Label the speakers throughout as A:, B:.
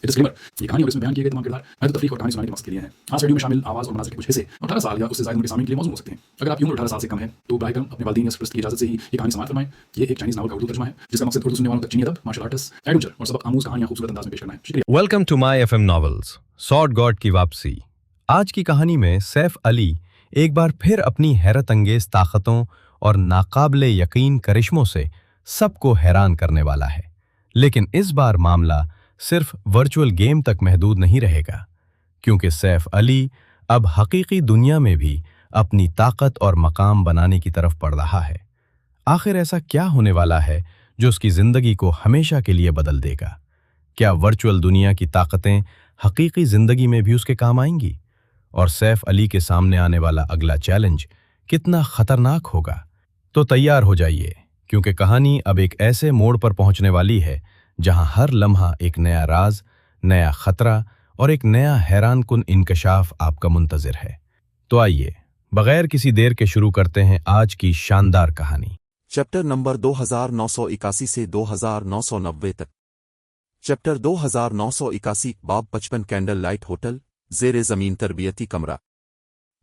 A: Disclaimer, ये कहानी और इसमें बयान किए गए तमाम किरदार महज तफरीक और कहानी सुनाने के मकसद के लिए हैं। आज वीडियो में शामिल आवाज़ और मनाज़िर के कुछ हिस्से 18 साल या उससे ज़्यादा उम्र के सामने के लिए मौजूद हो सकते हैं। अगर आपकी उम्र 18 साल से कम है तो बराए करम अपने वालिदैन या सरपरस्त की इजाज़त से ही ये कहानी समाअत फरमाएं। ये एक चाइनीज़ नावल का उर्दू तर्जुमा है जिसका मकसद उर्दू सुनने वालों तक चीनी अदब, मार्शल आर्ट्स, एडवेंचर और सबक आमूज़ कहानियाँ खूबसूरत अंदाज में पेश करना है। शुक्रिया।
B: Welcome to my FM novels, sword god की वापसी। आज की कहानी में सैफ अली एक बार फिर अपनी हैरत अंगेज ताकतों और नाकाबिले यकीन करिश्मों से सबको हैरान करने वाला है। लेकिन इस बार मामला सिर्फ वर्चुअल गेम तक महदूद नहीं रहेगा, क्योंकि सैफ अली अब हकीकी दुनिया में भी अपनी ताकत और मकाम बनाने की तरफ बढ़ रहा है। आखिर ऐसा क्या होने वाला है जो उसकी जिंदगी को हमेशा के लिए बदल देगा? क्या वर्चुअल दुनिया की ताकतें हकीकी जिंदगी में भी उसके काम आएंगी? और सैफ अली के सामने आने वाला अगला चैलेंज कितना खतरनाक होगा? तो तैयार हो जाइए, क्योंकि कहानी अब एक ऐसे मोड़ पर पहुंचने वाली है जहां हर लम्हा एक नया राज, नया खतरा और एक नया हैरानकुन इंकशाफ आपका मुंतजिर है। तो आइए बगैर किसी देर के शुरू करते हैं आज की शानदार कहानी।
C: चैप्टर नंबर 2981 से 2990 तक। चैप्टर 2981 बाब 55 कैंडल लाइट होटल, ज़ेरे ज़मीन तरबियती कमरा।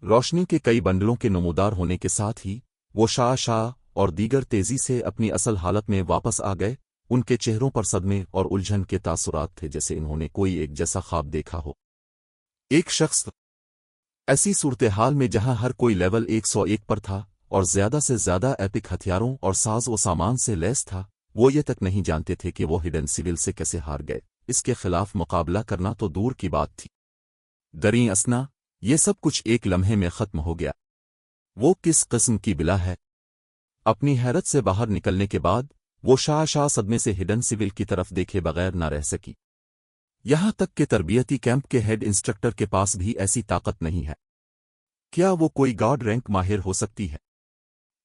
C: रोशनी के कई बंडलों के नमूदार होने के साथ ही वो शाह और दीगर तेजी से अपनी असल हालत में वापस आ गए। उनके चेहरों पर सदमे और उलझन के तासुरात थे, जैसे इन्होंने कोई एक जैसा ख्वाब देखा हो। एक शख्स ऐसी सूरत हाल में जहां हर कोई लेवल 101 पर था और ज्यादा से ज्यादा एपिक हथियारों और साज व सामान से लैस था, वो ये तक नहीं जानते थे कि वो हिडन सिविल से कैसे हार गए। इसके खिलाफ मुकाबला करना तो दूर की बात थी। दरी असना, ये सब कुछ एक लम्हे में खत्म हो गया। वो किस किस्म की बिला है? अपनी हैरत से बाहर निकलने के बाद वो शाह सदमे से हिडन सिविल की तरफ देखे बगैर न रह सकी। यहां तक कि तरबियती कैंप के हेड इंस्ट्रक्टर के पास भी ऐसी ताकत नहीं है। क्या वो कोई गार्ड रैंक माहिर हो सकती है?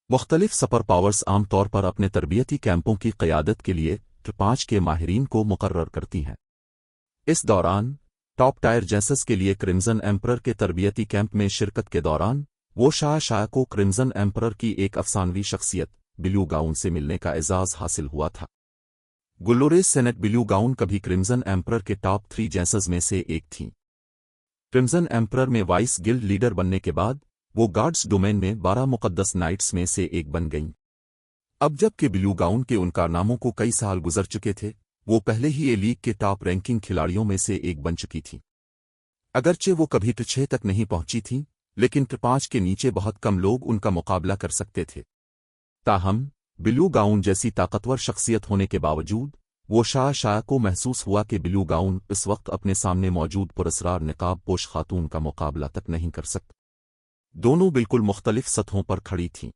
C: मुख्तलिफ सुपर पावर्स आमतौर पर अपने तरबियती कैंपों की क़यादत के लिए T5 के माहिरीन को मुकर्रर करती हैं। इस दौरान टॉप टायर जेसस के लिए क्रिम्सन एम्परर के तरबियती कैंप में शिरकत के दौरान वो शाह को क्रिम्सन एम्परर की एक अफसानवी शख्सियत ब्लू गाउन से मिलने का एजाज हासिल हुआ था। गुल्लोरेस सेनेट ब्लू गाउन कभी क्रिम्सन एम्परर के टॉप 3 जेसस में से एक थीं। क्रिम्सन एम्परर में वाइस गिल्ड लीडर बनने के बाद वो गार्ड्स डोमेन में 12 मुकद्दस नाइट्स में से एक बन गईं। अब जबकि ब्लू गाउन के उन कारनामों को कई साल गुजर चुके थे, वो पहले ही ए लीग के टॉप रैंकिंग खिलाड़ियों में से एक बन चुकी थी। अगरचे वो कभी T6 तक नहीं पहुंची थीं, लेकिन T5 के नीचे बहुत कम लोग उनका मुकाबला कर सकते थे। ताहम ब्लू गाउन जैसी ताकतवर शख्सियत होने के बावजूद वो शाह को महसूस हुआ कि ब्लू गाउन इस वक्त अपने सामने मौजूद पुरस्कार निकाब पोश खातून का मुकाबला तक नहीं कर सकता। दोनों बिल्कुल मुख्तलिफ सतहों पर खड़ी थीं।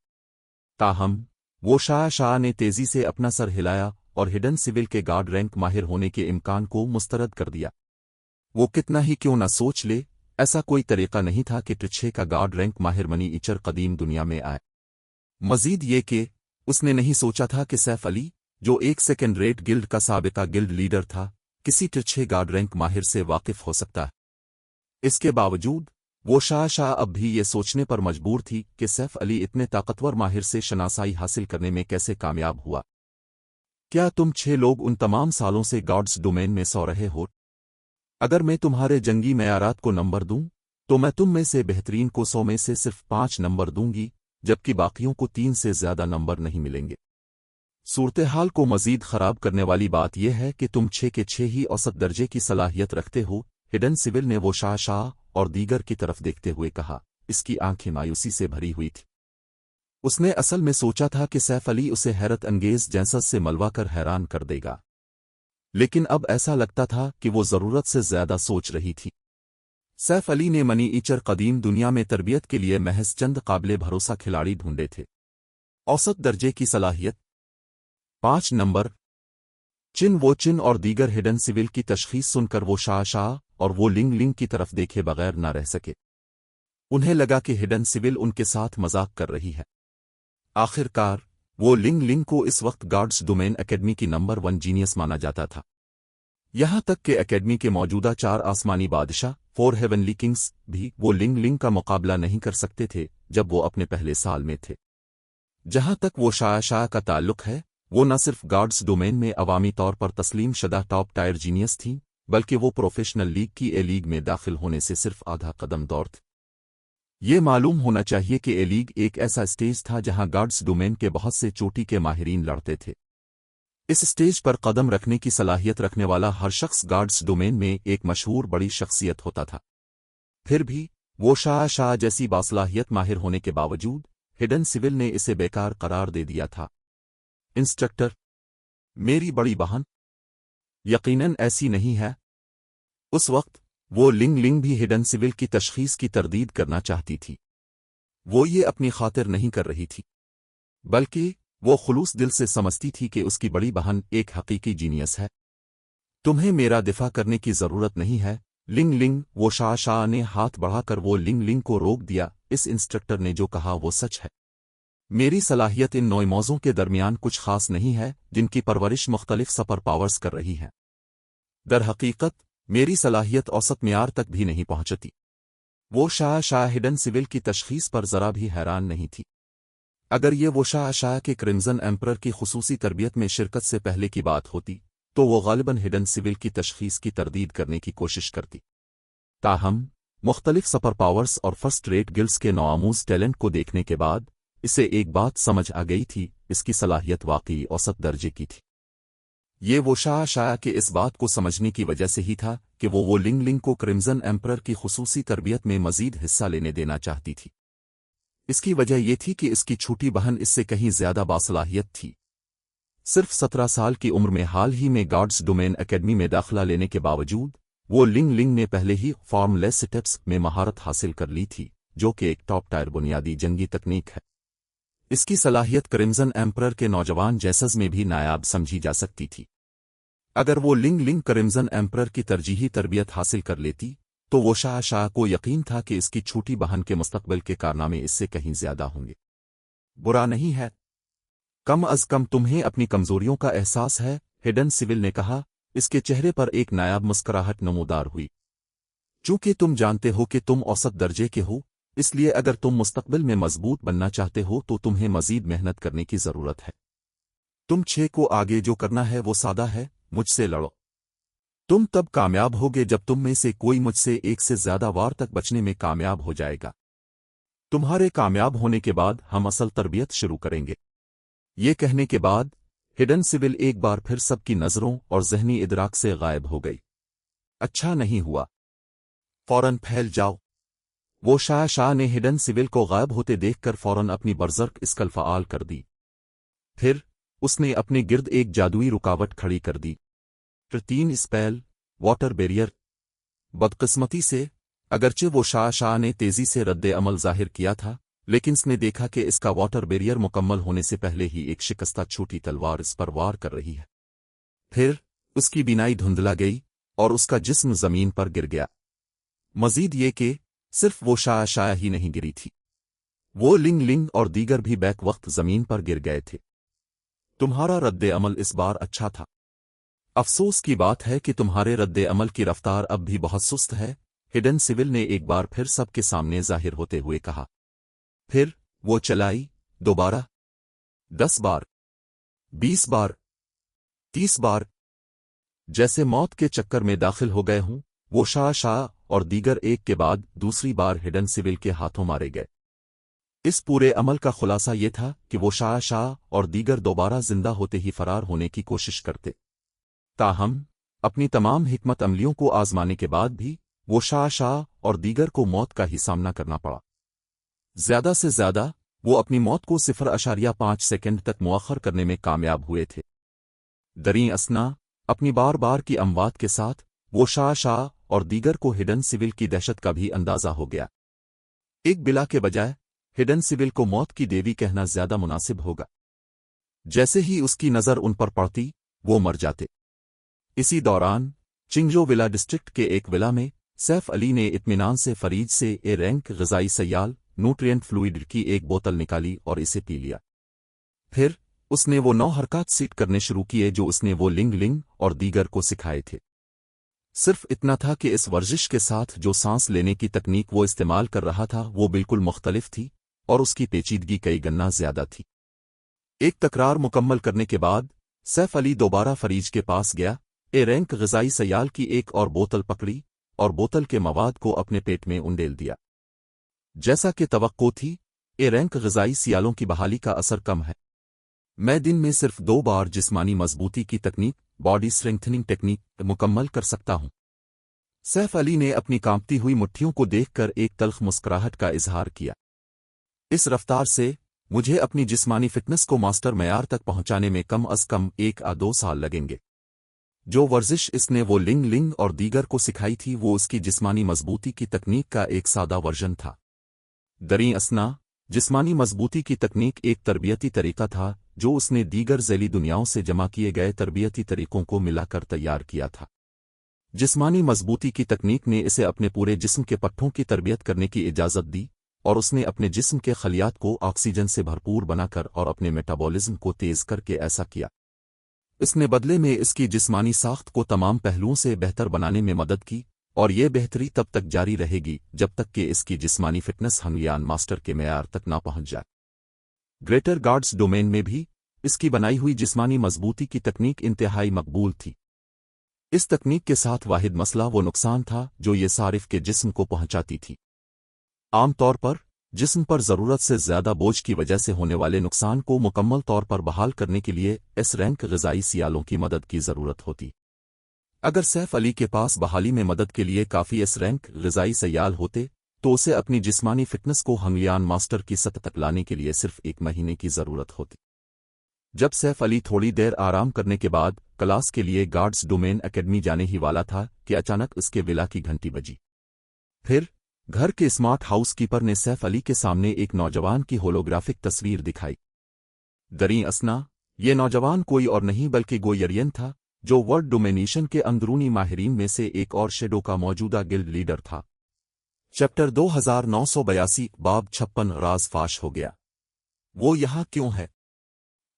C: ताहम वो शाह ने तेजी से अपना सर हिलाया और हिडन सिविल के गार्ड रैंक माहिर होने के इम्कान को मुस्तरद कर दिया। वो कितना ही क्यों न सोच ले, ऐसा कोई तरीका नहीं था कि T6 का गार्ड रैंक माहिर मनी ईचर कदीम दुनिया में आए। मजीद ये कि उसने नहीं सोचा था कि सैफ अली, जो एक सेकेंड रेट गिल्ड का साबिका गिल्ड लीडर था, किसी T6 गार्ड रैंक माहिर से वाकिफ हो सकता है। इसके बावजूद वो शाह अब भी ये सोचने पर मजबूर थी कि सैफ अली इतने ताकतवर माहिर से शनासाई हासिल करने में कैसे कामयाब हुआ। क्या तुम 6 लोग उन तमाम सालों से गार्ड्स डोमेन में सो रहे हो? अगर मैं तुम्हारे जंगी मयारात को नंबर दूं, तो मैं तुम में से बेहतरीन को 100 में से सिर्फ 5 नंबर दूंगी, जबकि बाकियों को 3 से ज्यादा नंबर नहीं मिलेंगे। सूरत-ए-हाल को मजीद खराब करने वाली बात यह है कि तुम 6 के 6 ही औसत दर्जे की सलाहियत रखते हो। हिडन सिविल ने वो शाह और दीगर की तरफ देखते हुए कहा। इसकी आंखें मायूसी से भरी हुई थी। उसने असल में सोचा था कि सैफ अली उसे हैरत अंगेज जेसस से मलवा कर हैरान कर देगा, लेकिन अब ऐसा लगता था कि वो जरूरत से ज्यादा सोच रही थी। सैफ अली ने मनी ईचर कदीम दुनिया में तरबियत के लिए महज चंद काबिले भरोसा खिलाड़ी ढूंढे थे। औसत दर्जे की सलाहियत 5 नंबर। चिन और दीगर हिडन सिविल की तशखीस सुनकर वो शाह और वो लिंग की तरफ देखे बगैर न रह सके। उन्हें लगा कि हिडन सिविल उनके साथ मजाक कर रही है। आखिरकार वो लिंग को इस वक्त गार्ड्स डोमेन एकेडमी की नंबर 1 जीनियस माना जाता था। यहां तक कि एकेडमी के मौजूदा 4 आसमानी बादशाह 4 हेवनली किंग्स भी वो लिंग का मुकाबला नहीं कर सकते थे जब वो अपने पहले साल में थे। जहां तक वो शाह का ताल्लुक है, वो न सिर्फ गार्ड्स डोमेन में अवामी तौर पर तस्लीम शदा टॉप टायर जीनियस थी, बल्कि वो प्रोफेशनल लीग की ए लीग में दाखिल होने से सिर्फ आधा कदम दूर थे। ये मालूम होना चाहिए कि ए लीग एक ऐसा स्टेज था जहां गार्ड्स डोमेन के बहुत से चोटी के माहिरीन लड़ते थे। इस स्टेज पर कदम रखने की सलाहियत रखने वाला हर शख्स गार्ड्स डोमेन में एक मशहूर बड़ी शख्सियत होता था। फिर भी वो शाह जैसी बासलाहियत माहिर होने के बावजूद हिडन सिविल ने इसे बेकार करार दे दिया था। इंस्ट्रक्टर, मेरी बड़ी बहन? यकीनन ऐसी नहीं है। उस वक्त वो लिंग लिंग भी हिडन सिविल की तशखीस की तरदीद करना चाहती थी। वो ये अपनी खातिर नहीं कर रही थी, बल्कि वो खुलूस दिल से समझती थी कि उसकी बड़ी बहन एक हकीकी जीनियस है। तुम्हें मेरा दिफा करने की जरूरत नहीं है, लिंग लिंग। वो शाह ने हाथ बढ़ाकर वो लिंग लिंग को रोक दिया। इस इंस्ट्रक्टर ने जो कहा वो सच है। मेरी सलाहियत इन नौमौजों के दरमियान कुछ खास नहीं है जिनकी परवरिश मुख्तलिफ सुपर पावर्स कर रही है। दर हकीकत मेरी सलाहियत औसत मियार तक भी नहीं पहुंचती। वो शाह हिडन सिविल की तशखीस पर जरा भी हैरान नहीं थी। अगर ये वो शाह के क्रिम्जन एम्परर की खुसूसी तरबियत में शिरकत से पहले की बात होती तो वो गालिबन हिडन सिविल की तशखीस की तरदीद करने की कोशिश करती। ताहम मुख्तलिफ सुपर पावर्स और फर्स्ट रेट गिल्ड्स के नौआमूज टैलेंट को देखने के बाद इसे एक बात समझ आ गई थी, इसकी सलाहियत वाकई औसत दर्जे की थी। ये वो शाह के इस बात को समझने की वजह से ही था कि वो लिंग लिंग को क्रिम्जन एम्परर की खुसूसी तरबियत में मजीद हिस्सा लेने देना चाहती थी। इसकी वजह यह थी कि इसकी छोटी बहन इससे कहीं ज्यादा बासलाहियत थी। सिर्फ 17 साल की उम्र में हाल ही में गार्ड्स डोमेन एकेडमी में दाखिला लेने के बावजूद वो लिंग लिंग ने पहले ही फॉर्मलेस स्टेप्स में महारत हासिल कर ली थी, जो कि एक टॉप टायर बुनियादी जंगी तकनीक है। इसकी सलाहियत क्रिम्जन एम्परर के नौजवान जैसस में भी नायाब समझी जा सकती थी। अगर वो लिंग लिंग क्रिम्जन एम्परर की तरजीही तरबियत हासिल कर लेती तो वो शाह को यकीन था कि इसकी छोटी बहन के मुस्तकबिल के कारनामे इससे कहीं ज्यादा होंगे। बुरा नहीं है, कम अज कम तुम्हें अपनी कमजोरियों का एहसास है, हिडन सिविल ने कहा। इसके चेहरे पर एक नायाब मुस्कुराहट नमूदार हुई। चूंकि तुम जानते हो कि तुम औसत दर्जे के हो, इसलिए अगर तुम मुस्तकबिल में मजबूत बनना चाहते हो तो तुम्हें मजीद मेहनत करने की जरूरत है। तुम 6 को आगे जो करना है वो सादा है, मुझसे लड़ो। तुम तब कामयाब होगे जब तुम में से कोई मुझसे एक से ज्यादा वार तक बचने में कामयाब हो जाएगा। तुम्हारे कामयाब होने के बाद हम असल तरबियत शुरू करेंगे। ये कहने के बाद हिडन सिविल एक बार फिर सबकी नजरों और जहनी इदराक से गायब हो गई। अच्छा नहीं हुआ, फौरन फैल जाओ। वो शाह ने हिडन सिविल को गायब होते देखकर फौरन अपनी बर्जर्क स्कल फ़आल कर दी। फिर उसने अपने गिर्द एक जादुई रुकावट खड़ी कर दी। 3 स्पेल वाटर बैरियर। बदकिस्मती से अगरचे वो शाह ने तेजी से रद्द अमल जाहिर किया था, लेकिन उसने देखा कि इसका वाटर बैरियर मुकम्मल होने से पहले ही एक शिकस्ता छोटी तलवार इस पर वार कर रही है। फिर उसकी बीनाई धुंधला गई और उसका जिस्म जमीन पर गिर गया। मजीद ये कि सिर्फ वो शाह ही नहीं गिरी थी, वो लिंग लिंग और दीगर भी बैक वक्त जमीन पर गिर गए थे। तुम्हारा रद्द अमल इस बार अच्छा था। अफसोस की बात है कि तुम्हारे रद्द अमल की रफ्तार अब भी बहुत सुस्त है, हिडन सिविल ने एक बार फिर सबके सामने जाहिर होते हुए कहा। फिर वो चलाई, दोबारा 10 बार, 20 बार, 30 बार। जैसे मौत के चक्कर में दाखिल हो गए हूं, वो शाह और दीगर एक के बाद दूसरी बार हिडन सिविल के हाथों मारे गए। इस पूरे अमल का खुलासा ये था कि वो शाह और दीगर दोबारा जिंदा होते ही फरार होने की कोशिश करते। ताहम अपनी तमाम हिकमत अमलियों को आजमाने के बाद भी वो शाह और दीगर को मौत का ही सामना करना पड़ा। ज्यादा से ज्यादा वो अपनी मौत को 0.5 सेकंड तक मुअख्खर करने में कामयाब हुए थे। दरीं असना अपनी बार बार की अमवात के साथ वो शाह और दीगर को हिडन सिविल की दहशत का भी अंदाजा हो गया। एक बिला के बजाय हिडन सिविल को मौत की देवी कहना ज्यादा मुनासिब होगा। जैसे ही उसकी नजर उन पर पड़ती वो मर जाते। इसी दौरान चिंगजो विला डिस्ट्रिक्ट के एक विला में सैफ अली ने इत्मीनान से फरीज से A rank ग़िज़ाई Sayal nutrient fluid की एक बोतल निकाली और इसे पी लिया। फिर उसने वो 9 हरकत सीट करने शुरू किए जो उसने वो लिंग लिंग और दीगर को सिखाए थे। सिर्फ इतना था कि इस वर्जिश के साथ जो सांस लेने की तकनीक वो इस्तेमाल कर रहा था वो बिल्कुल मुख्तलिफ थी और उसकी पेचीदगी कई गन्ना ज्यादा थी। एक तकरार मुकम्मल करने के बाद सैफ अली दोबारा फरीज के पास गया। ए रैंक ग़िज़ाई सयाल की एक और बोतल पकड़ी और बोतल के मवाद को अपने पेट में उंडेल दिया। जैसा कि तवक्को थी, ए रैंक ग़िज़ाई सियालों की बहाली का असर कम है। मैं दिन में सिर्फ 2 बार जिस्मानी मजबूती की तकनीक, बॉडी स्ट्रेंथनिंग टेक्निक, मुकम्मल कर सकता हूं। सैफ अली ने अपनी कांपती हुई मुट्ठियों को देखकर एक तल्ख मुस्कुराहट का इजहार किया। इस रफ्तार से मुझे अपनी जिस्मानी फिटनेस को मास्टर मयार तक पहुंचाने में कम अज कम 1 या 2 साल लगेंगे। जो वर्जिश इसने वो लिंग लिंग और दीगर को सिखाई थी वो उसकी जिस्मानी मजबूती की तकनीक का एक सादा वर्जन था। दरीं असना, जिस्मानी मजबूती की तकनीक एक तरबियती तरीका था जो उसने दीगर ज़ैली दुनियाओं से जमा किए गए तरबियती तरीकों को मिलाकर तैयार किया था। जिस्मानी मजबूती की तकनीक ने इसे अपने पूरे जिस्म के पट्ठों की तरबियत करने की इजाज़त दी और उसने अपने जिस्म के खलियात को ऑक्सीजन से भरपूर बनाकर और अपने मेटाबॉलिज्म को तेज़ करके ऐसा किया। इसने बदले में इसकी जिस्मानी साख्त को तमाम पहलुओं से बेहतर बनाने में मदद की और ये बेहतरी तब तक जारी रहेगी जब तक कि इसकी जिस्मानी फिटनेस हंगयान मास्टर के मेयार तक ना पहुंच जाए। ग्रेटर गार्ड्स डोमेन में भी इसकी बनाई हुई जिस्मानी मजबूती की तकनीक इंतहाई मकबूल थी। इस तकनीक के साथ वाहिद मसला वो नुकसान था जो ये सारिफ के जिस्म को पहुंचाती थी। आम तौर पर जिस्म पर ज़रूरत से ज़्यादा बोझ की वजह से होने वाले नुकसान को मुकम्मल तौर पर बहाल करने के लिए एस रैंक ग़िज़ाई सियालों की मदद की ज़रूरत होती। अगर सैफ अली के पास बहाली में मदद के लिए काफ़ी एस रैंक ग़िज़ाई सयाल होते तो उसे अपनी जिस्मानी फिटनेस को हंगयान मास्टर की सतह तक लाने के लिए सिर्फ 1 महीने की ज़रूरत होती। जब सैफ अली थोड़ी देर आराम करने के बाद क्लास के लिए गार्ड्स डोमेन एकेडमी जाने ही वाला था कि अचानक उसके विला की घंटी बजी। फिर घर के स्मार्ट हाउस कीपर ने सैफ अली के सामने एक नौजवान की होलोग्राफिक तस्वीर दिखाई। दरीं असना, ये नौजवान कोई और नहीं बल्कि गोयरियन था जो वर्ल्ड डोमिनेशन के अंदरूनी माहिरीन में से एक और शेडो का मौजूदा गिल्ड लीडर था। चैप्टर 2982 बाब 56 राज फाश हो गया। वो यहाँ क्यों है?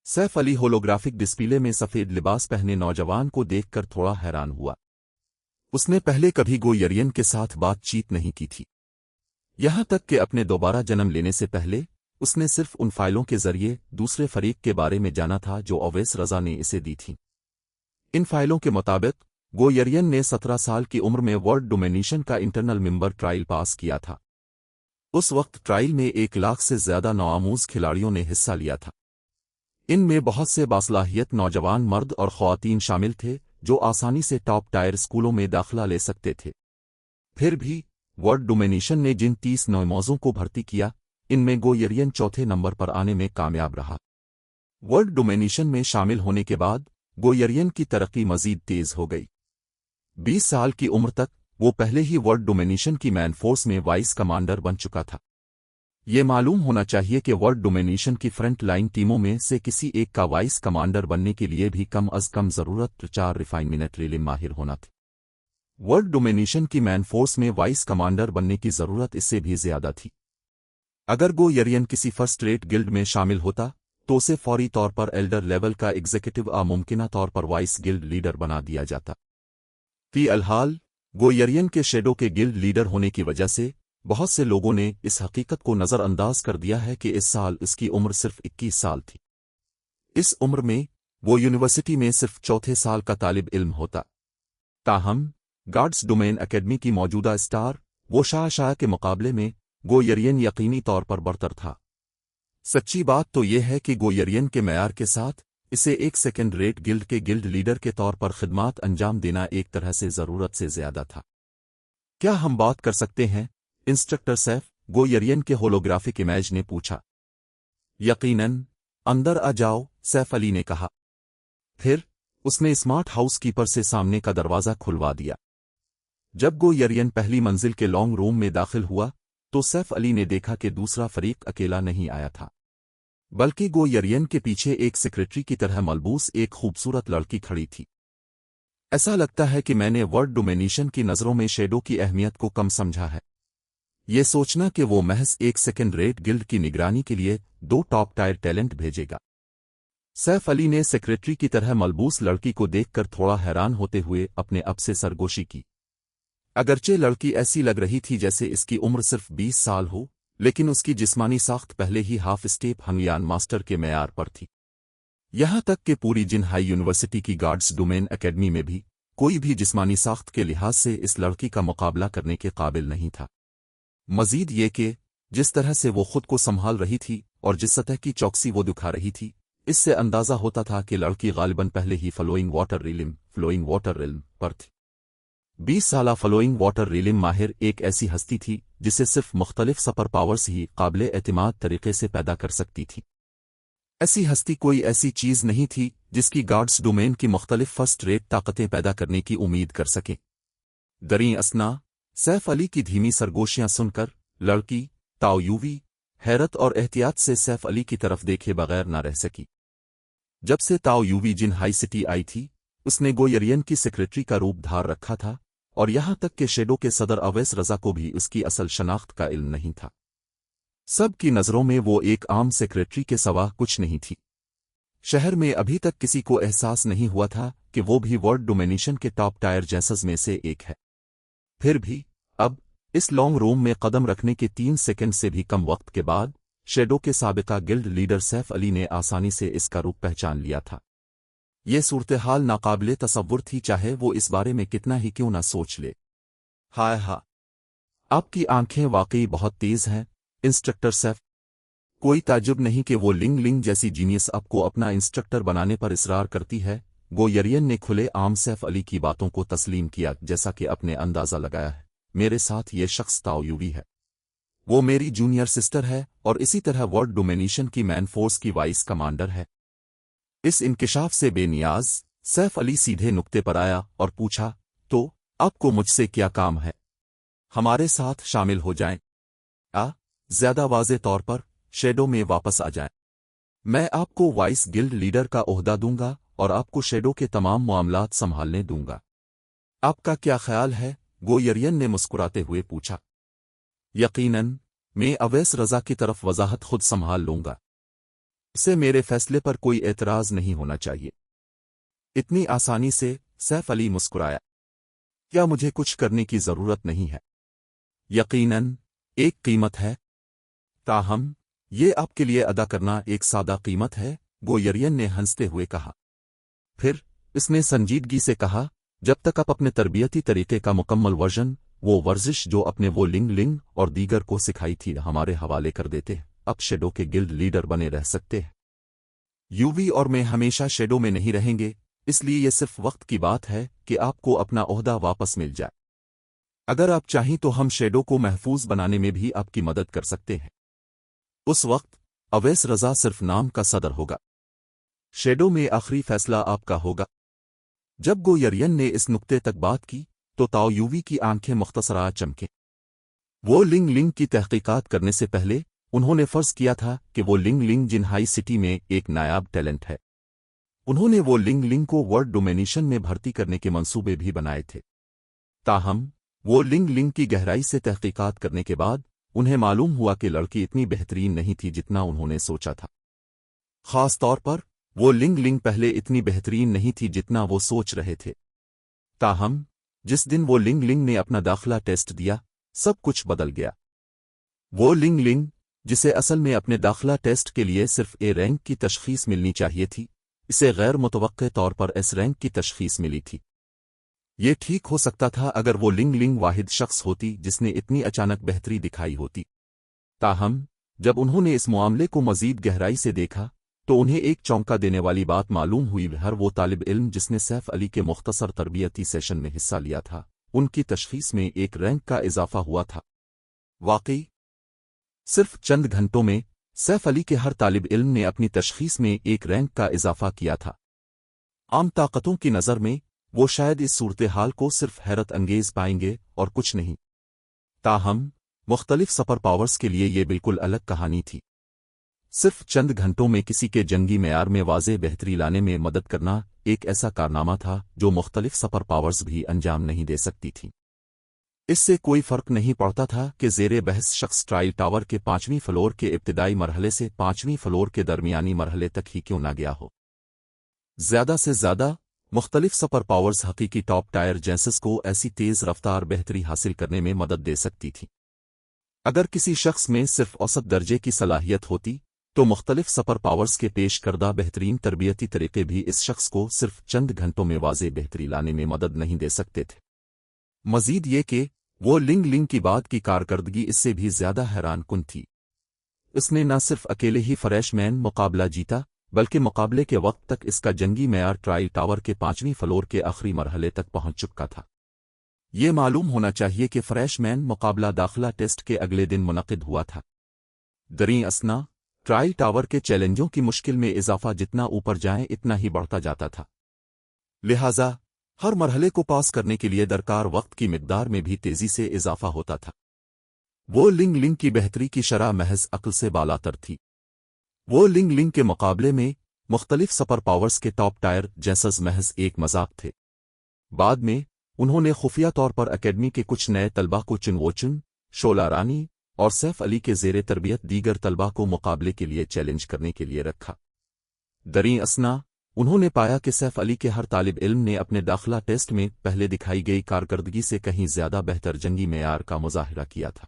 C: सैफ अली होलोग्राफिक डिस्प्ले में सफ़ेद लिबास पहने नौजवान को देखकर थोड़ा हैरान हुआ। उसने पहले कभी गोयरियन के साथ बातचीत नहीं की थी। यहां तक कि अपने दोबारा जन्म लेने से पहले उसने सिर्फ उन फाइलों के जरिए दूसरे फरीक के बारे में जाना था जो अवैस रजा ने इसे दी थीं। इन फाइलों के मुताबिक गोयरियन ने 17 साल की उम्र में वर्ल्ड डोमिनेशन का इंटरनल मेंबर ट्रायल पास किया था। उस वक्त ट्रायल में 1 लाख से ज्यादा नौआमूज खिलाड़ियों ने हिस्सा लिया था। इनमें बहुत से बासलाहियत नौजवान मर्द और ख्वातीन शामिल थे जो आसानी से टॉप टायर स्कूलों में दाखिला ले सकते थे। फिर भी वर्ल्ड डोमिनेशन ने जिन 30 नौमौजों को भर्ती किया, इनमें गोयरियन चौथे नंबर पर आने में कामयाब रहा। वर्ल्ड डोमिनेशन में शामिल होने के बाद गोयरियन की तरक्की मजीद तेज हो गई। 20 साल की उम्र तक वो पहले ही वर्ल्ड डोमिनेशन की मैन फोर्स में वाइस कमांडर बन चुका था। ये मालूम होना चाहिए कि वर्ल्ड डोमिनेशन की फ्रंट लाइन टीमों में से किसी एक का वाइस कमांडर बनने के लिए भी कम अज कम ज़रूरत 4 रिफाइनमेंट रिले माहिर होना थी। वर्ल्ड डोमिनेशन की मैन फोर्स में वाइस कमांडर बनने की ज़रूरत इससे भी ज़्यादा थी। अगर गोयरियन किसी फर्स्ट रेट गिल्ड में शामिल होता तो उसे फौरी तौर पर एल्डर लेवल का एग्जीक्यूटिव मुमकिना तौर पर वाइस गिल्ड लीडर बना दिया जाता। फिलहाल गोयरियन के शेडो के गिल्ड लीडर होने की वजह से बहुत से लोगों ने इस हकीकत को नज़रअंदाज कर दिया है कि इस साल इसकी उम्र सिर्फ 21 साल थी। इस उम्र में वो यूनिवर्सिटी में सिर्फ चौथे साल का तालिब इल्म होता। ताहम गार्ड्स डोमेन एकेडमी की मौजूदा स्टार वो शाह के मुकाबले में गोयरियन यकीनी तौर पर बरतर था। सच्ची बात तो यह है कि गोयरियन के मयार के साथ इसे एक सेकेंड रेट गिल्ड के गिल्ड लीडर के तौर पर खिदमात अंजाम देना एक तरह से ज़रूरत से ज़्यादा था। क्या हम बात कर सकते हैं? इंस्ट्रक्टर सैफ, गोयरियन के होलोग्राफिक इमेज ने पूछा। यकीनन, अंदर आ जाओ, सैफ अली ने कहा। फिर उसने स्मार्ट हाउस कीपर से सामने का दरवाज़ा खुलवा दिया। जब गोयरियन पहली मंजिल के लॉन्ग रूम में दाखिल हुआ तो सैफ अली ने देखा कि दूसरा फरीक अकेला नहीं आया था, बल्कि गोयरियन के पीछे एक सेक्रेटरी की तरह मलबूस एक खूबसूरत लड़की खड़ी थी। ऐसा लगता है कि मैंने वर्ल्ड डोमिनेशन की नज़रों में शेडो की अहमियत को कम समझा है। ये सोचना कि वो महज एक सेकेंड रेट गिल्ड की निगरानी के लिए 2 टॉप टायर टैलेंट भेजेगा। सैफ अली ने सेक्रेटरी की तरह मलबूस लड़की को देखकर थोड़ा हैरान होते हुए अपने अब से सरगोशी की। अगरचे लड़की ऐसी लग रही थी जैसे इसकी उम्र सिर्फ 20 साल हो, लेकिन उसकी जिस्मानी साख्त पहले ही हाफ स्टेप हंगयान मास्टर के मेयार पर थी। यहां तक कि पूरी जिन हाई यूनिवर्सिटी की गार्ड्स डोमेन एकेडमी में भी कोई भी जिस्मानी साख्त के लिहाज से इस लड़की का मुकाबला करने के काबिल नहीं था। मजीद ये कि जिस तरह से वो खुद को संभाल रही थी और जिस सतह की चौकसी वो दिखा रही थी, इससे अंदाजा होता था कि लड़की गालिबन पहले ही फ्लोइंग वाटर रिलिम पर थी। 20 साला फ्लोइंग वाटर रिलिम माहिर एक ऐसी हस्ती थी जिसे सिर्फ मुख्तलिफ सुपर पावर्स ही काबिल एतमाद तरीके से पैदा कर सकती थी। ऐसी हस्ती कोई ऐसी चीज नहीं थी जिसकी गार्ड्स डोमेन की मुख्तलिफ फर्स्ट रेट ताकतें पैदा करने की उम्मीद कर सके। दरीं असना सैफ अली की धीमी सरगोशियां सुनकर लड़की ताओ यूवी हैरत और एहतियात से सैफ अली की तरफ देखे बगैर न रह सकी। जब से ताओ यूवी जिन हाई सिटी आई थी, उसने गोयरियन की सेक्रेटरी का रूप धार रखा था और यहां तक कि शेडो के सदर अवैस रजा को भी उसकी असल शनाख्त का इल्म नहीं था। सब की नज़रों में वो एक आम सेक्रेटरी के सवा कुछ नहीं थी। शहर में अभी तक किसी को एहसास नहीं हुआ था कि वो भी वर्ल्ड डोमिनेशन के टॉप टायर जेंसस में से एक है। फिर भी अब इस लॉन्ग रूम में कदम रखने के 3 सेकंड से भी कम वक्त के बाद शेडो के साबिका गिल्ड लीडर सैफ अली ने आसानी से इसका रूप पहचान लिया था। ये सूरत-ए-हाल नाकाबिले तसव्वुर थी, चाहे वो इस बारे में कितना ही क्यों ना सोच ले। हाय हा, आपकी आंखें वाकई बहुत तेज हैं इंस्ट्रक्टर सैफ। कोई ताज्जुब नहीं कि वो लिंग लिंग जैसी जीनियस आपको अपना इंस्ट्रक्टर बनाने पर इसरार करती है। गोयरियन ने खुले आम सैफ अली की बातों को तस्लीम किया, जैसा कि अपने अंदाजा लगाया है। मेरे साथ ये शख्स ताओ यूवी है, वो मेरी जूनियर सिस्टर है और इसी तरह वर्ल्ड डोमिनेशन की मैन फोर्स की वाइस कमांडर है। इस इंकिशाफ से बेनियाज सैफ अली सीधे नुक्ते पर आया और पूछा, तो आपको मुझसे क्या काम है? हमारे साथ शामिल हो जाएं। ज्यादा वाज़े तौर पर शेडो में वापस आ जाएं। मैं आपको वाइस गिल्ड लीडर का ओहदा दूंगा और आपको शेडो के तमाम मामलात संभालने दूंगा। आपका क्या ख्याल है? गोयरियन ने मुस्कुराते हुए पूछा। यकीनन, मैं अवैस रजा की तरफ वजाहत खुद संभाल लूंगा। इसे मेरे फैसले पर कोई एतराज नहीं होना चाहिए। इतनी आसानी से सैफ अली मुस्कुराया। क्या मुझे कुछ करने की जरूरत नहीं है? यकीनन, एक कीमत है, ताहम ये आपके लिए अदा करना एक सादा कीमत है, गोयरियन ने हंसते हुए कहा। फिर इसने संजीदगी से कहा, जब तक आप अपने तरबियती तरीके का मुकम्मल वर्जन, वो वर्जिश जो अपने वो लिंग लिंग और दीगर को सिखाई थी, हमारे हवाले कर देते, अब शेडो के गिल्ड लीडर बने रह सकते हैं। यूवी और मैं हमेशा शेडो में नहीं रहेंगे, इसलिए यह सिर्फ वक्त की बात है कि आपको अपना ओहदा वापस मिल जाए। अगर आप चाहें तो हम शेडो को महफूज बनाने में भी आपकी मदद कर सकते हैं। उस वक्त अवैस रजा सिर्फ नाम का सदर होगा। शेडो में आखिरी फैसला आपका होगा। जब गोयरियन ने इस नुक्ते तक बात की तो ताओ यूवी की आंखें मुख्तसरा चमके। वो लिंग लिंग की तहकीकात करने से पहले उन्होंने फर्ज किया था कि वो लिंग लिंग जिन हाई सिटी में एक नायाब टैलेंट है। उन्होंने वो लिंग लिंग को वर्ल्ड डोमिनेशन में भर्ती करने के मंसूबे भी बनाए थे। ताहम वो लिंग लिंग की गहराई से तहकीकात करने के बाद उन्हें मालूम हुआ कि लड़की इतनी बेहतरीन नहीं थी जितना उन्होंने सोचा था। खास तौर पर वो लिंग लिंग पहले इतनी बेहतरीन नहीं थी जितना वो सोच रहे थे। ताहम जिस दिन वो लिंग लिंग ने अपना दाखिला टेस्ट दिया, सब कुछ बदल गया। वो लिंग लिंग जिसे असल में अपने दाखिला टेस्ट के लिए सिर्फ ए रैंक की तशखीस मिलनी चाहिए थी, इसे गैर मुतवक्के तौर पर एस रैंक की तशखीस मिली थी। ये ठीक हो सकता था अगर वो लिंग लिंग वाहिद शख्स होती जिसने इतनी अचानक बेहतरी दिखाई होती। ताहम जब उन्होंने इस मामले को मजीद गहराई से देखा तो उन्हें एक चौंका देने वाली बात मालूम हुई। हर वो तालिब इल्म जिसने सैफ अली के मुख्तसर तरबियती सेशन में हिस्सा लिया था, उनकी तशखीस में एक रैंक का इजाफा हुआ था। वाकई सिर्फ चंद घंटों में सैफ अली के हर तालिब इल्म ने अपनी तशखीस में एक रैंक का इजाफा किया था। आम ताकतों की नज़र में वो शायद इस सूरत-ए-हाल को सिर्फ हैरत अंगेज पाएंगे और कुछ नहीं। ताहम मुख्तलिफ सुपर पावर्स के लिए ये बिल्कुल अलग कहानी थी। सिर्फ चंद घंटों में किसी के जंगी मेयार में वाज़े बेहतरी लाने में मदद करना एक ऐसा कारनामा था जो मुख्तलिफ सुपर पावर्स भी अंजाम नहीं दे सकती थी। इससे कोई फर्क नहीं पड़ता था कि ज़ेरे बहस शख्स ट्रायल टावर के 5वीं फ्लोर के इब्तिदाई मरहले से 5वीं फ्लोर के दरमियानी मरहले तक ही क्यों ना गया हो। ज़्यादा से ज़्यादा मुख्तलिफ सुपर पावर्स हकीकी टॉप टायर जेंसस को ऐसी तेज़ रफ्तार बेहतरी हासिल करने में मदद दे सकती थी। अगर किसी शख्स में सिर्फ औसत दर्जे की सलाहियत होती तो मुख्तलिफ सुपर पावर्स के पेश करदा बेहतरीन तरबियती तरीके भी इस शख्स को सिर्फ चंद घंटों में वाज़े बेहतरी लाने में मदद नहीं दे सकते थे। मजीद ये कि वो लिंग की बात की कारकर्दगी इससे भी ज्यादा हैरान कुन थी। इसने न सिर्फ अकेले ही फ्रेशमैन मुकाबला जीता, बल्कि मुकाबले के वक्त तक इसका जंगी मेयार ट्रायल टावर के 5वीं फ्लोर के आखिरी मरहले तक पहुंच चुका था। ये मालूम होना चाहिए कि फ्रेशमैन मुकाबला दाखिला टेस्ट के अगले दिन मुनक़िद हुआ था। दरी असना ट्रायल टावर के चैलेंजों की मुश्किल में इजाफा जितना ऊपर जाए इतना ही बढ़ता जाता था, लिहाजा हर मरहले को पास करने के लिए दरकार वक्त की मिकदार में भी तेजी से इजाफा होता था। वो लिंग की बेहतरी की शरह महज अक्ल से बालातर थी। वो लिंग के मुकाबले में मुख्तलिफ सुपर पावर्स के टॉप टायर जैसस महज एक मजाक थे। बाद में उन्होंने खुफिया तौर पर अकेडमी के कुछ नए तलबा को चुनवोचुन, शोला रानी और सैफ अली के ज़ेरे तरबियत दीगर तलबा को मुकाबले के लिए चैलेंज करने के लिए रखा। दरी असना उन्होंने पाया कि सैफ अली के हर तालिब इल्म ने अपने दाखिला टेस्ट में पहले दिखाई गई कारकर्दगी से कहीं ज्यादा बेहतर जंगी मेयार का मुजाहिरा किया था।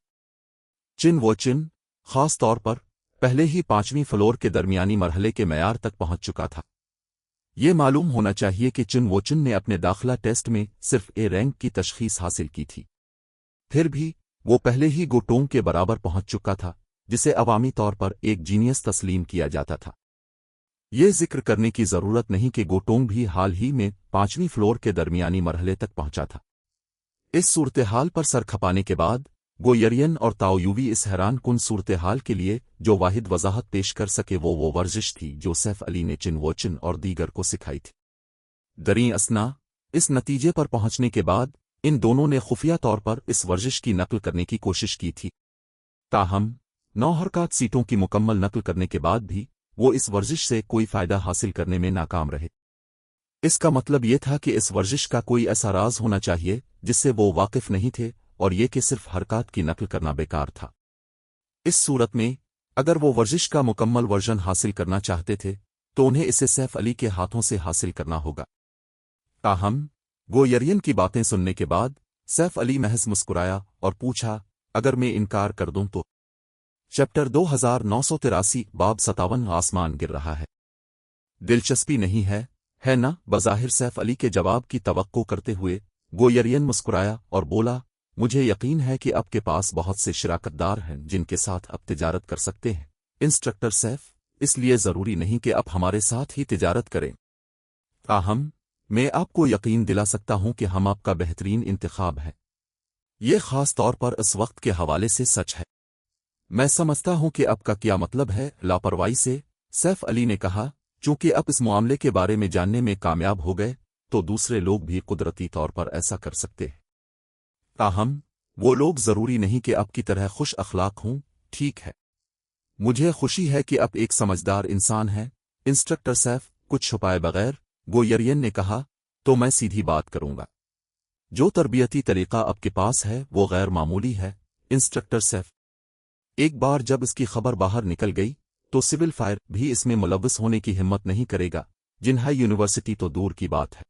C: चिन खास तौर पर पहले ही 5वीं फ्लोर के दरमियानी मरहले के मेयार तक पहुंच चुका था। ये मालूम होना चाहिए कि चिन ने अपने दाखिला टेस्ट में सिर्फ ए रैंक की तशखीस हासिल की थी। फिर भी वो पहले ही गोटोंग के बराबर पहुंच चुका था, जिसे अवामी तौर पर एक जीनियस तस्लीम किया जाता था। ये जिक्र करने की जरूरत नहीं कि गोटोंग भी हाल ही में 5वीं फ्लोर के दरमियानी मरहले तक पहुंचा था। इस सूरत हाल पर सर खपाने के बाद गोयरियन और ताओयूवी इस हैरान कुन सूरत हाल के लिए जो वाहिद वजाहत पेश कर सके वो वर्जिश थी जो सैफ अली ने चिन और दीगर को सिखाई थी। दरी असना इस नतीजे पर पहुंचने के बाद इन दोनों ने खुफिया तौर पर इस वर्जिश की नकल करने की कोशिश की थी। ताहम 9 हरकत सीटों की मुकम्मल नकल करने के बाद भी वो इस वर्जिश से कोई फायदा हासिल करने में नाकाम रहे। इसका मतलब ये था कि इस वर्जिश का कोई ऐसा राज होना चाहिए जिससे वो वाकिफ नहीं थे, और ये कि सिर्फ हरकत की नकल करना बेकार था। इस सूरत में अगर वो वर्जिश का मुकम्मल वर्जन हासिल करना चाहते थे तो उन्हें इसे सैफ अली के हाथों से हासिल करना होगा। ताहम गोयरियन की बातें सुनने के बाद सैफ अली महज मुस्कुराया और पूछा, अगर मैं इनकार कर दूं तो? चैप्टर 2983 बाब 57 आसमान गिर रहा है। दिलचस्पी नहीं है ना? बज़ाहिर सैफ अली के जवाब की तवक्को करते हुए गोयरियन मुस्कुराया और बोला, मुझे यकीन है कि आपके पास बहुत से शिराकतदार हैं जिनके साथ आप तिजारत कर सकते हैं इंस्ट्रक्टर सैफ, इसलिए जरूरी नहीं कि आप हमारे साथ ही तिजारत करें। ताहम मैं आपको यकीन दिला सकता हूं कि हम आपका बेहतरीन इंतखाब है। ये खास तौर पर इस वक्त के हवाले से सच है। मैं समझता हूं कि आपका क्या मतलब है लापरवाही से, सैफ अली ने कहा। चूंकि आप इस मामले के बारे में जानने में कामयाब हो गए तो दूसरे लोग भी कुदरती तौर पर ऐसा कर सकते हैं। ताहम वो लोग जरूरी नहीं कि आपकी तरह खुश अखलाक हों। ठीक है, मुझे खुशी है कि आप एक समझदार इंसान हैं इंस्ट्रक्टर सैफ, कुछ छुपाए बगैर गोयरियन ने कहा। तो मैं सीधी बात करूंगा। जो तरबियती तरीका आपके पास है वो गैर मामूली है इंस्ट्रक्टर सैफ। एक बार जब इसकी खबर बाहर निकल गई तो सिविल फायर भी इसमें मुलव्वस होने की हिम्मत नहीं करेगा, जिन्हा यूनिवर्सिटी तो दूर की बात है।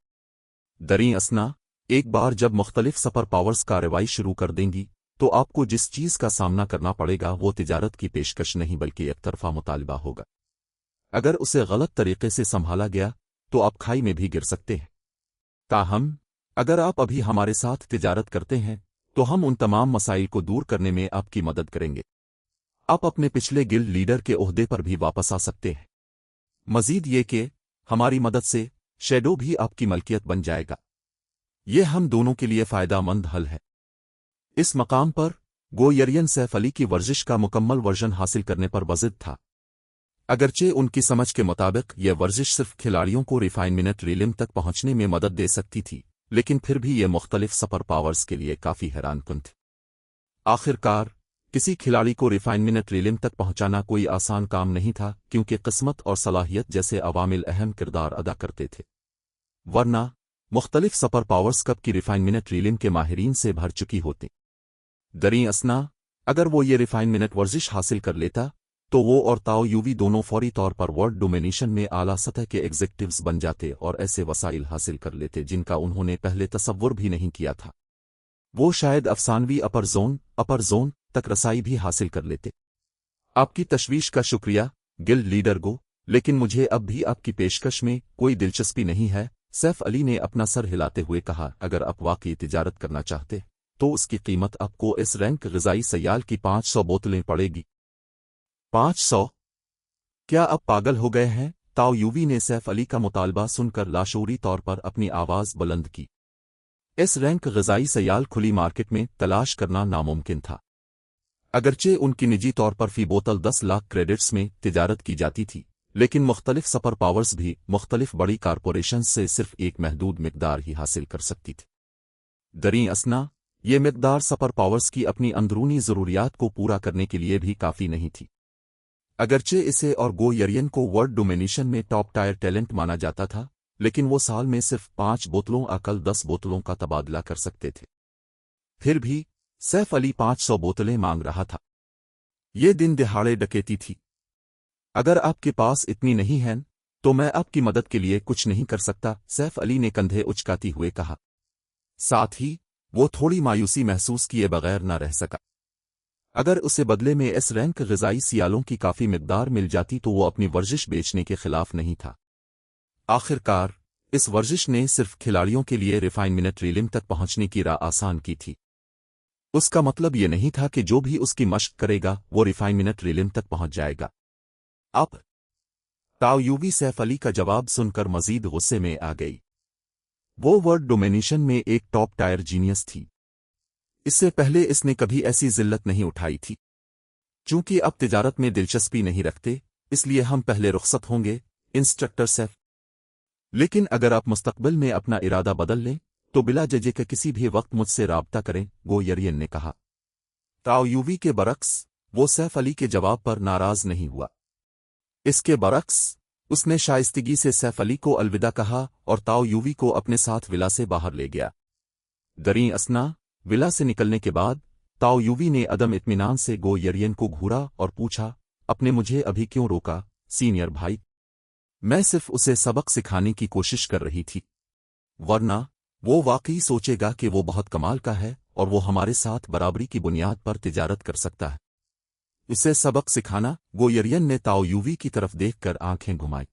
C: दरी असना एक बार जब मुख्तलिफ सुपर पावर्स कार्रवाई शुरू कर देंगी तो आपको जिस चीज का सामना करना पड़ेगा वो तिजारत की पेशकश नहीं बल्कि एक तरफा मुतालबा होगा। अगर उसे गलत तरीके से संभाला गया तो आप खाई में भी गिर सकते हैं। ताहम अगर आप अभी हमारे साथ तिजारत करते हैं तो हम उन तमाम मसाइल को दूर करने में आपकी मदद करेंगे। आप अपने पिछले गिल्ड लीडर के ओहदे पर भी वापस आ सकते हैं। मजीद ये कि हमारी मदद से शैडो भी आपकी मलकियत बन जाएगा। यह हम दोनों के लिए फायदामंद हल है। इस मकाम पर गोयरियन सैफ अली की वर्जिश का मुकम्मल वर्जन हासिल करने पर वजिद था। अगरचे उनकी समझ के मुताबिक यह वर्जिश सिर्फ खिलाड़ियों को रिफाइनमेंट रिलिम तक पहुंचने में मदद दे सकती थी, लेकिन फिर भी यह मुख्तलिफ सुपर पावर्स के लिए काफी हैरानकुन थी। आखिरकार किसी खिलाड़ी को रिफाइनमेंट रिलिम तक पहुंचाना कोई आसान काम नहीं था, क्योंकि किस्मत और सलाहियत जैसे अवामिल अहम किरदार अदा करते थे। वरना मुख्तलिफ सुपर पावर्स कब की रिफाइनमेंट रिलिम के माहिरीन से भर चुकी होती। दरी असना अगर वो ये रिफाइनमेंट वर्जिश हासिल कर लेता तो वो और ताओ यूवी दोनों फौरी तौर पर वर्ल्ड डोमिनेशन में आला सतह के एग्जेक्टिव्स बन जाते और ऐसे वसाइल हासिल कर लेते जिनका उन्होंने पहले तसव्वुर भी नहीं किया था। वो शायद अफसानवी अपर जोन तक रसाई भी हासिल कर लेते। आपकी तशवीश का शुक्रिया गिल्ड लीडर गो, लेकिन मुझे अब भी आपकी पेशकश में कोई दिलचस्पी नहीं है। सैफ अली ने अपना सर हिलाते हुए कहा, अगर आप वाकई तिजारत करना चाहते तो उसकी कीमत आपको इस रैंक ग़िज़ाई सयाल की 500 बोतलें पड़ेगी। 500? क्या आप पागल हो गए हैं? ताओ यूवी ने सैफ अली का मुतालबा सुनकर लाशूरी तौर पर अपनी आवाज़ बुलंद की। इस रैंक ग़िज़ाई सयाल खुली मार्केट में तलाश करना नामुमकिन था। अगरचे उनकी निजी तौर पर फी बोतल 10 लाख क्रेडिट्स में तिजारत की जाती थी, लेकिन मुख्तलिफ सुपर पावर्स भी मुख्तलिफ बड़ी कारपोरेशन से सिर्फ एक महदूद मिकदार ही हासिल कर सकती थी। दरीं असना, ये मिकदार सुपर पावर्स की अपनी अंदरूनी ज़रूरियात को पूरा करने के लिए भी काफ़ी नहीं थी। अगरचे इसे और गो यरियन को वर्ल्ड डोमिनेशन में टॉप टायर टैलेंट माना जाता था, लेकिन वो साल में सिर्फ 5 बोतलों अकल 10 बोतलों का तबादला कर सकते थे। फिर भी सैफ अली 500 बोतलें मांग रहा था। ये दिन दिहाड़े डकैती थी। अगर आपके पास इतनी नहीं है तो मैं आपकी मदद के लिए कुछ नहीं कर सकता, सैफ अली ने कंधे उचकाती हुए कहा। साथ ही वो थोड़ी मायूसी महसूस किए बगैर न रह सका। अगर उसे बदले में इस रैंक ग़िज़ाई सियालों की काफ़ी मिकदार मिल जाती तो वो अपनी वर्जिश बेचने के खिलाफ नहीं था। आखिरकार इस वर्जिश ने सिर्फ खिलाड़ियों के लिए रिफाइनमेंट रीलिंग तक पहुंचने की राह आसान की थी। उसका मतलब ये नहीं था कि जो भी उसकी मशक करेगा वो रिफाइनमेंट रीलिंग तक पहुंच जाएगा। अब ताओ यूवी सैफ अली का जवाब सुनकर मजीद गुस्से में आ गई। वो वर्ल्ड डोमिनेशन में एक टॉप टायर जीनियस थी। इससे पहले इसने कभी ऐसी जिल्लत नहीं उठाई थी। चूंकि अब तिजारत में दिलचस्पी नहीं रखते, इसलिए हम पहले रुखसत होंगे, इंस्ट्रक्टर सैफ। लेकिन अगर आप मुस्तकबिल में अपना इरादा बदल लें तो बिला जजे के किसी भी वक्त मुझसे राब्ता करें, गो यरियन ने कहा। ताओ यूवी के बरक्स वो सैफ अली के जवाब पर नाराज नहीं हुआ। इसके बरक्स उसने शाइस्तगी से सैफ अली को अलविदा कहा और ताओ यूवी को अपने साथ विला से बाहर ले गया। दरीं असना, विला से निकलने के बाद ताओ यूवी ने अदम इत्मीनान से गो यरियन को घूरा और पूछा, अपने मुझे अभी क्यों रोका सीनियर भाई? मैं सिर्फ उसे सबक सिखाने की कोशिश कर रही थी, वरना वो वाकई सोचेगा कि वो बहुत कमाल का है और वो हमारे साथ बराबरी की बुनियाद पर तिजारत कर सकता है। इसे सबक सिखाना? गो यरियन ने ताओ यूवी की तरफ देखकर आंखें घुमाई।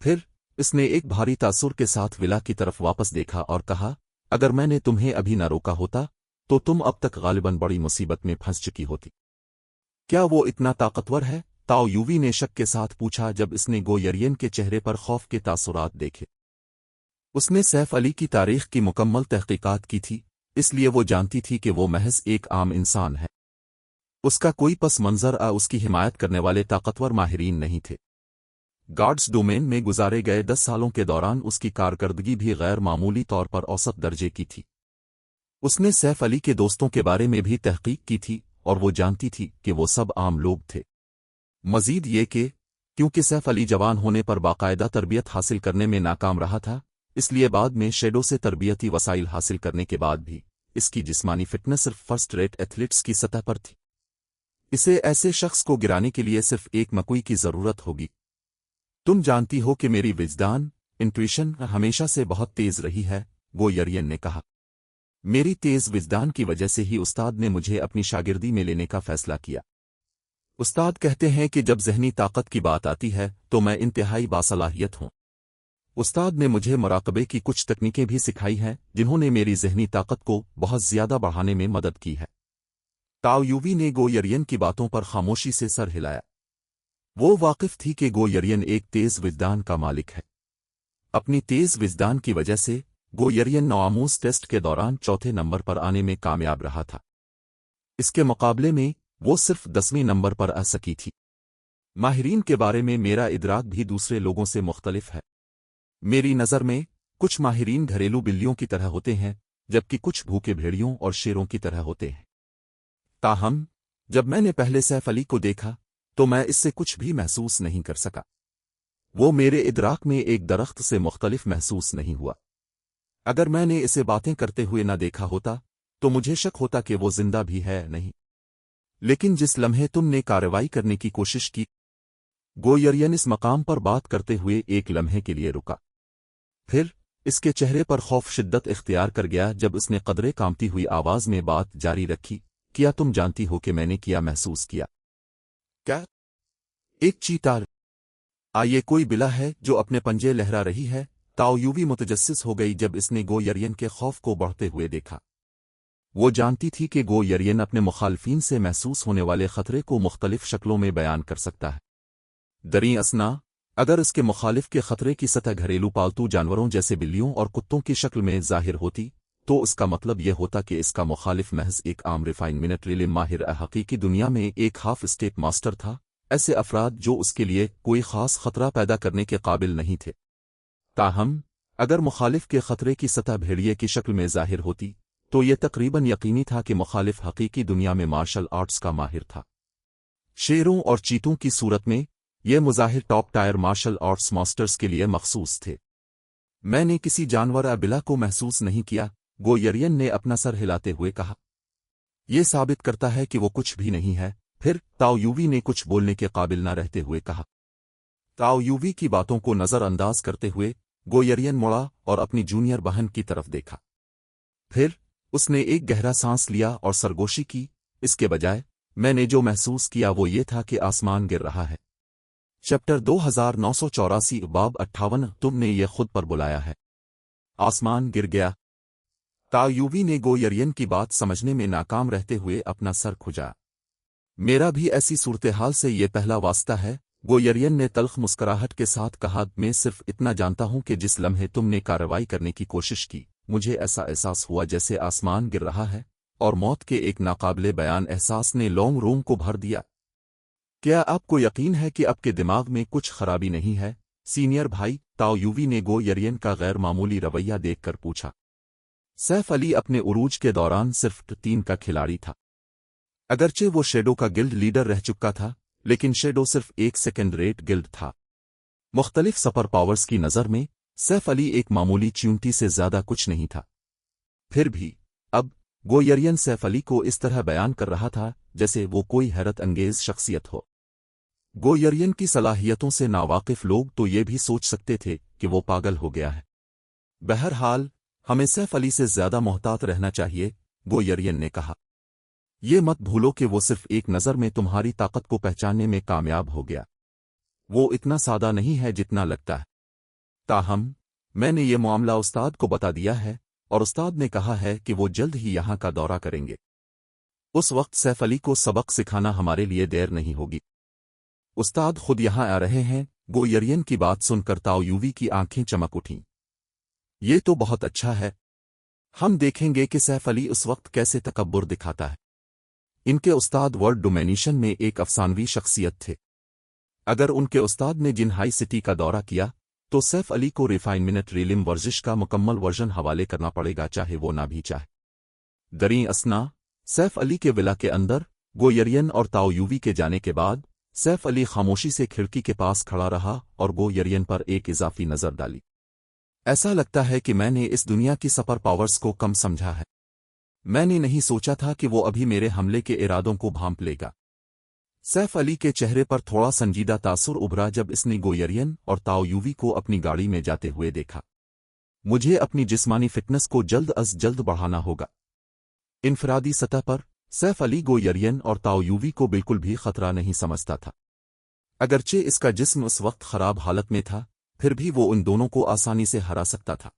C: फिर इसने एक भारी तासुर के साथ विला की तरफ वापस देखा और कहा, अगर मैंने तुम्हें अभी न रोका होता तो तुम अब तक गालिबन बड़ी मुसीबत में फंस चुकी होती। क्या वो इतना ताकतवर है? ताओ यूवी ने शक के साथ पूछा जब इसने गो यरियन के चेहरे पर खौफ के तासुरात देखे। उसने सैफ अली की तारीख की मुकम्मल तहकीकात की थी, इसलिए वो जानती थी कि वो महज एक आम इंसान है। उसका कोई पस मंजर उसकी हिमायत करने वाले ताकतवर माहिरीन नहीं थे। गार्ड्स डोमेन में गुजारे गए 10 सालों के दौरान उसकी कारकर्दगी भी गैर मामूली तौर पर औसत दर्जे की थी। उसने सैफ अली के दोस्तों के बारे में भी तहकीक की थी और वो जानती थी कि वो सब आम लोग थे। मजीद ये कि क्योंकि सैफ अली जवान होने पर बाकायदा तरबियत हासिल करने में नाकाम रहा था, इसलिए बाद में शेडो से तरबियती वसाइल हासिल करने के बाद भी इसकी जिस्मानी फिटनेस सिर्फ फर्स्ट रेट एथलीट्स की सतह पर थी। इसे ऐसे शख्स को गिराने के लिए सिर्फ एक मकुई की जरूरत होगी। तुम जानती हो कि मेरी विजदान इंट्यूशन हमेशा से बहुत तेज रही है, वो यरियन ने कहा। मेरी तेज विजदान की वजह से ही उस्ताद ने मुझे अपनी शागिर्दी में लेने का फैसला किया। उस्ताद कहते हैं कि जब ज़हनी ताकत की बात आती है तो मैं इंतहाई बासलाहियत हूँ। उस्ताद ने मुझे मुराकबे की कुछ तकनीकें भी सिखाई हैं जिन्होंने मेरी ज़हनी ताकत को बहुत ज़्यादा बढ़ाने में मदद की है। ताओ यूवी ने गो यरियन की बातों पर खामोशी से सर हिलाया। वो वाकिफ थी कि गो यरियन एक तेज विजदान का मालिक है। अपनी तेज विजदान की वजह से गो यरियन नौआमूज टेस्ट के दौरान चौथे नंबर पर आने में कामयाब रहा था। इसके मुकाबले में वो सिर्फ 10वें नंबर पर आ सकी थी। माहिरीन के बारे में मेरा इदराक भी दूसरे लोगों से मुख्तलिफ है। मेरी नज़र में कुछ माहिरीन घरेलू बिल्लियों की तरह होते हैं, जबकि कुछ भूखे भेड़ियों और शेरों की तरह होते हैं। ताहम जब मैंने पहले सैफ अली को देखा तो मैं इससे कुछ भी महसूस नहीं कर सका। वो मेरे इदराक में एक दरख्त से मुख्तलिफ महसूस नहीं हुआ। अगर मैंने इसे बातें करते हुए न देखा होता तो मुझे शक होता कि वो जिंदा भी है नहीं। लेकिन जिस लम्हे तुमने कार्रवाई करने की कोशिश की, गो यरियन इस मकाम पर बात करते हुए एक लम्हे के लिए रुका। फिर इसके चेहरे पर खौफ शिद्दत इख्तियार कर गया जब उसने कदरे कांपती हुई आवाज में बात जारी रखी, क्या तुम जानती हो कि मैंने क्या महसूस किया? क्या ایک چیتا آئیے کوئی بلا ہے جو اپنے پنجے لہرا رہی ہے. تاؤ یووی متجسس ہو گئی جب اس نے گو یرین کے خوف کو بڑھتے ہوئے دیکھا. وہ جانتی تھی کہ گو یرین اپنے مخالفین سے محسوس ہونے والے خطرے کو مختلف شکلوں میں بیان کر سکتا ہے. دریں اثنا اگر اس کے مخالف کے خطرے کی سطح گھریلو پالتو جانوروں جیسے بلیوں اور کتوں کی شکل میں ظاہر ہوتی تو اس کا مطلب یہ ہوتا کہ اس کا مخالف محض ایک عام ریفائنمنٹ ریلم ماہر حقیقی دنیا میں ایک ہاف اسٹیپ ماسٹر تھا. ایسے افراد جو اس کے لیے کوئی خاص خطرہ پیدا کرنے کے قابل نہیں تھے. تاہم اگر مخالف کے خطرے کی سطح بھیڑیے کی شکل میں ظاہر ہوتی تو یہ تقریباً یقینی تھا کہ مخالف حقیقی دنیا میں مارشل آرٹس کا ماہر تھا. شیروں اور چیتوں کی صورت میں یہ مظاہر top tier martial arts masters کے لیے مخصوص تھے. میں نے کسی جانور ابلا کو محسوس نہیں کیا، گو یرین نے اپنا سر ہلاتے ہوئے کہا. یہ ثابت کرتا ہے کہ وہ کچھ بھی نہیں ہے. پھر تاؤ یووی نے کچھ بولنے کے قابل نہ رہتے ہوئے کہا. تاؤ یووی کی باتوں کو نظر انداز کرتے ہوئے گو یرین مڑا اور اپنی جونیئر بہن کی طرف دیکھا. پھر اس نے ایک گہرا سانس لیا اور سرگوشی کی. اس کے بجائے میں نے جو محسوس کیا وہ یہ تھا کہ آسمان گر رہا ہے. چیپٹر 2984 باب 58 تم نے یہ خود پر بلایا ہے. آسمان گر گیا. تاؤ یووی نے گو یرین کی بات سمجھنے میں ناکام رہتے ہوئے اپنا سر کھجا. میرا بھی ایسی صورتحال سے یہ پہلا واسطہ ہے، گو یرین نے تلخ مسکراہٹ کے ساتھ کہا. میں صرف اتنا جانتا ہوں کہ جس لمحے تم نے کارروائی کرنے کی کوشش کی مجھے ایسا احساس ہوا جیسے آسمان گر رہا ہے، اور موت کے ایک ناقابل بیان احساس نے لونگ روم کو بھر دیا. کیا آپ کو یقین ہے کہ آپ کے دماغ میں کچھ خرابی نہیں ہے سینئر بھائی؟ تاؤ یووی نے گو یرین کا غیر معمولی رویہ دیکھ کر پوچھا. سیف علی اپنے عروج کے دوران صرف 3 کا کھلاڑی تھا. اگرچہ وہ شیڈو کا گلڈ لیڈر رہ چکا تھا لیکن شیڈو صرف ایک سیکنڈ ریٹ گلڈ تھا. مختلف سپر پاورز کی نظر میں سیف علی ایک معمولی چیونٹی سے زیادہ کچھ نہیں تھا. پھر بھی اب گو یرین سیف علی کو اس طرح بیان کر رہا تھا جیسے وہ کوئی حیرت انگیز شخصیت ہو. گو یرین کی صلاحیتوں سے ناواقف لوگ تو یہ بھی سوچ سکتے تھے کہ وہ پاگل ہو گیا ہے. بہرحال ہمیں سیف علی سے زیادہ محتاط رہنا چاہیے، گو یرین نے کہا. یہ مت بھولو کہ وہ صرف ایک نظر میں تمہاری طاقت کو پہچاننے میں کامیاب ہو گیا. وہ اتنا سادہ نہیں ہے جتنا لگتا ہے. تاہم میں نے یہ معاملہ استاد کو بتا دیا ہے اور استاد نے کہا ہے کہ وہ جلد ہی یہاں کا دورہ کریں گے. اس وقت سیف علی کو سبق سکھانا ہمارے لیے دیر نہیں ہوگی. استاد خود یہاں آ رہے ہیں. گو یرین کی بات سن کر تاؤ یووی کی آنکھیں چمک اٹھیں. یہ تو بہت اچھا ہے. ہم دیکھیں گے کہ سیف علی اس وقت کیسے تکبر دکھاتا ہے. ان کے استاد ورلڈ ڈومینیشن میں ایک افسانوی شخصیت تھے. اگر ان کے استاد نے جن ہائی سٹی کا دورہ کیا تو سیف علی کو ریفائنمنٹ ریلم ورزش کا مکمل ورژن حوالے کرنا پڑے گا چاہے وہ نہ بھی چاہے. دریں اثنا سیف علی کے ولا کے اندر گو یرین اور تاؤ یووی کے جانے کے بعد سیف علی خاموشی سے کھڑکی کے پاس کھڑا رہا اور گو یرین پر ایک اضافی نظر ڈالی. ایسا لگتا ہے کہ میں نے اس دنیا کی سپر پاورز کو کم سمجھا ہے. میں نے نہیں سوچا تھا کہ وہ ابھی میرے حملے کے ارادوں کو بھانپ لے گا. سیف علی کے چہرے پر تھوڑا سنجیدہ تاثر ابھرا جب اس نے گو یرین اور تاؤ یووی کو اپنی گاڑی میں جاتے ہوئے دیکھا. مجھے اپنی جسمانی فٹنس کو جلد از جلد بڑھانا ہوگا. انفرادی سطح پر سیف علی گو یرین اور تاؤ یووی کو بالکل بھی خطرہ نہیں سمجھتا تھا. اگرچہ اس کا جسم اس وقت خراب حالت میں تھا پھر بھی وہ ان دونوں کو آسانی سے ہرا سکتا تھا.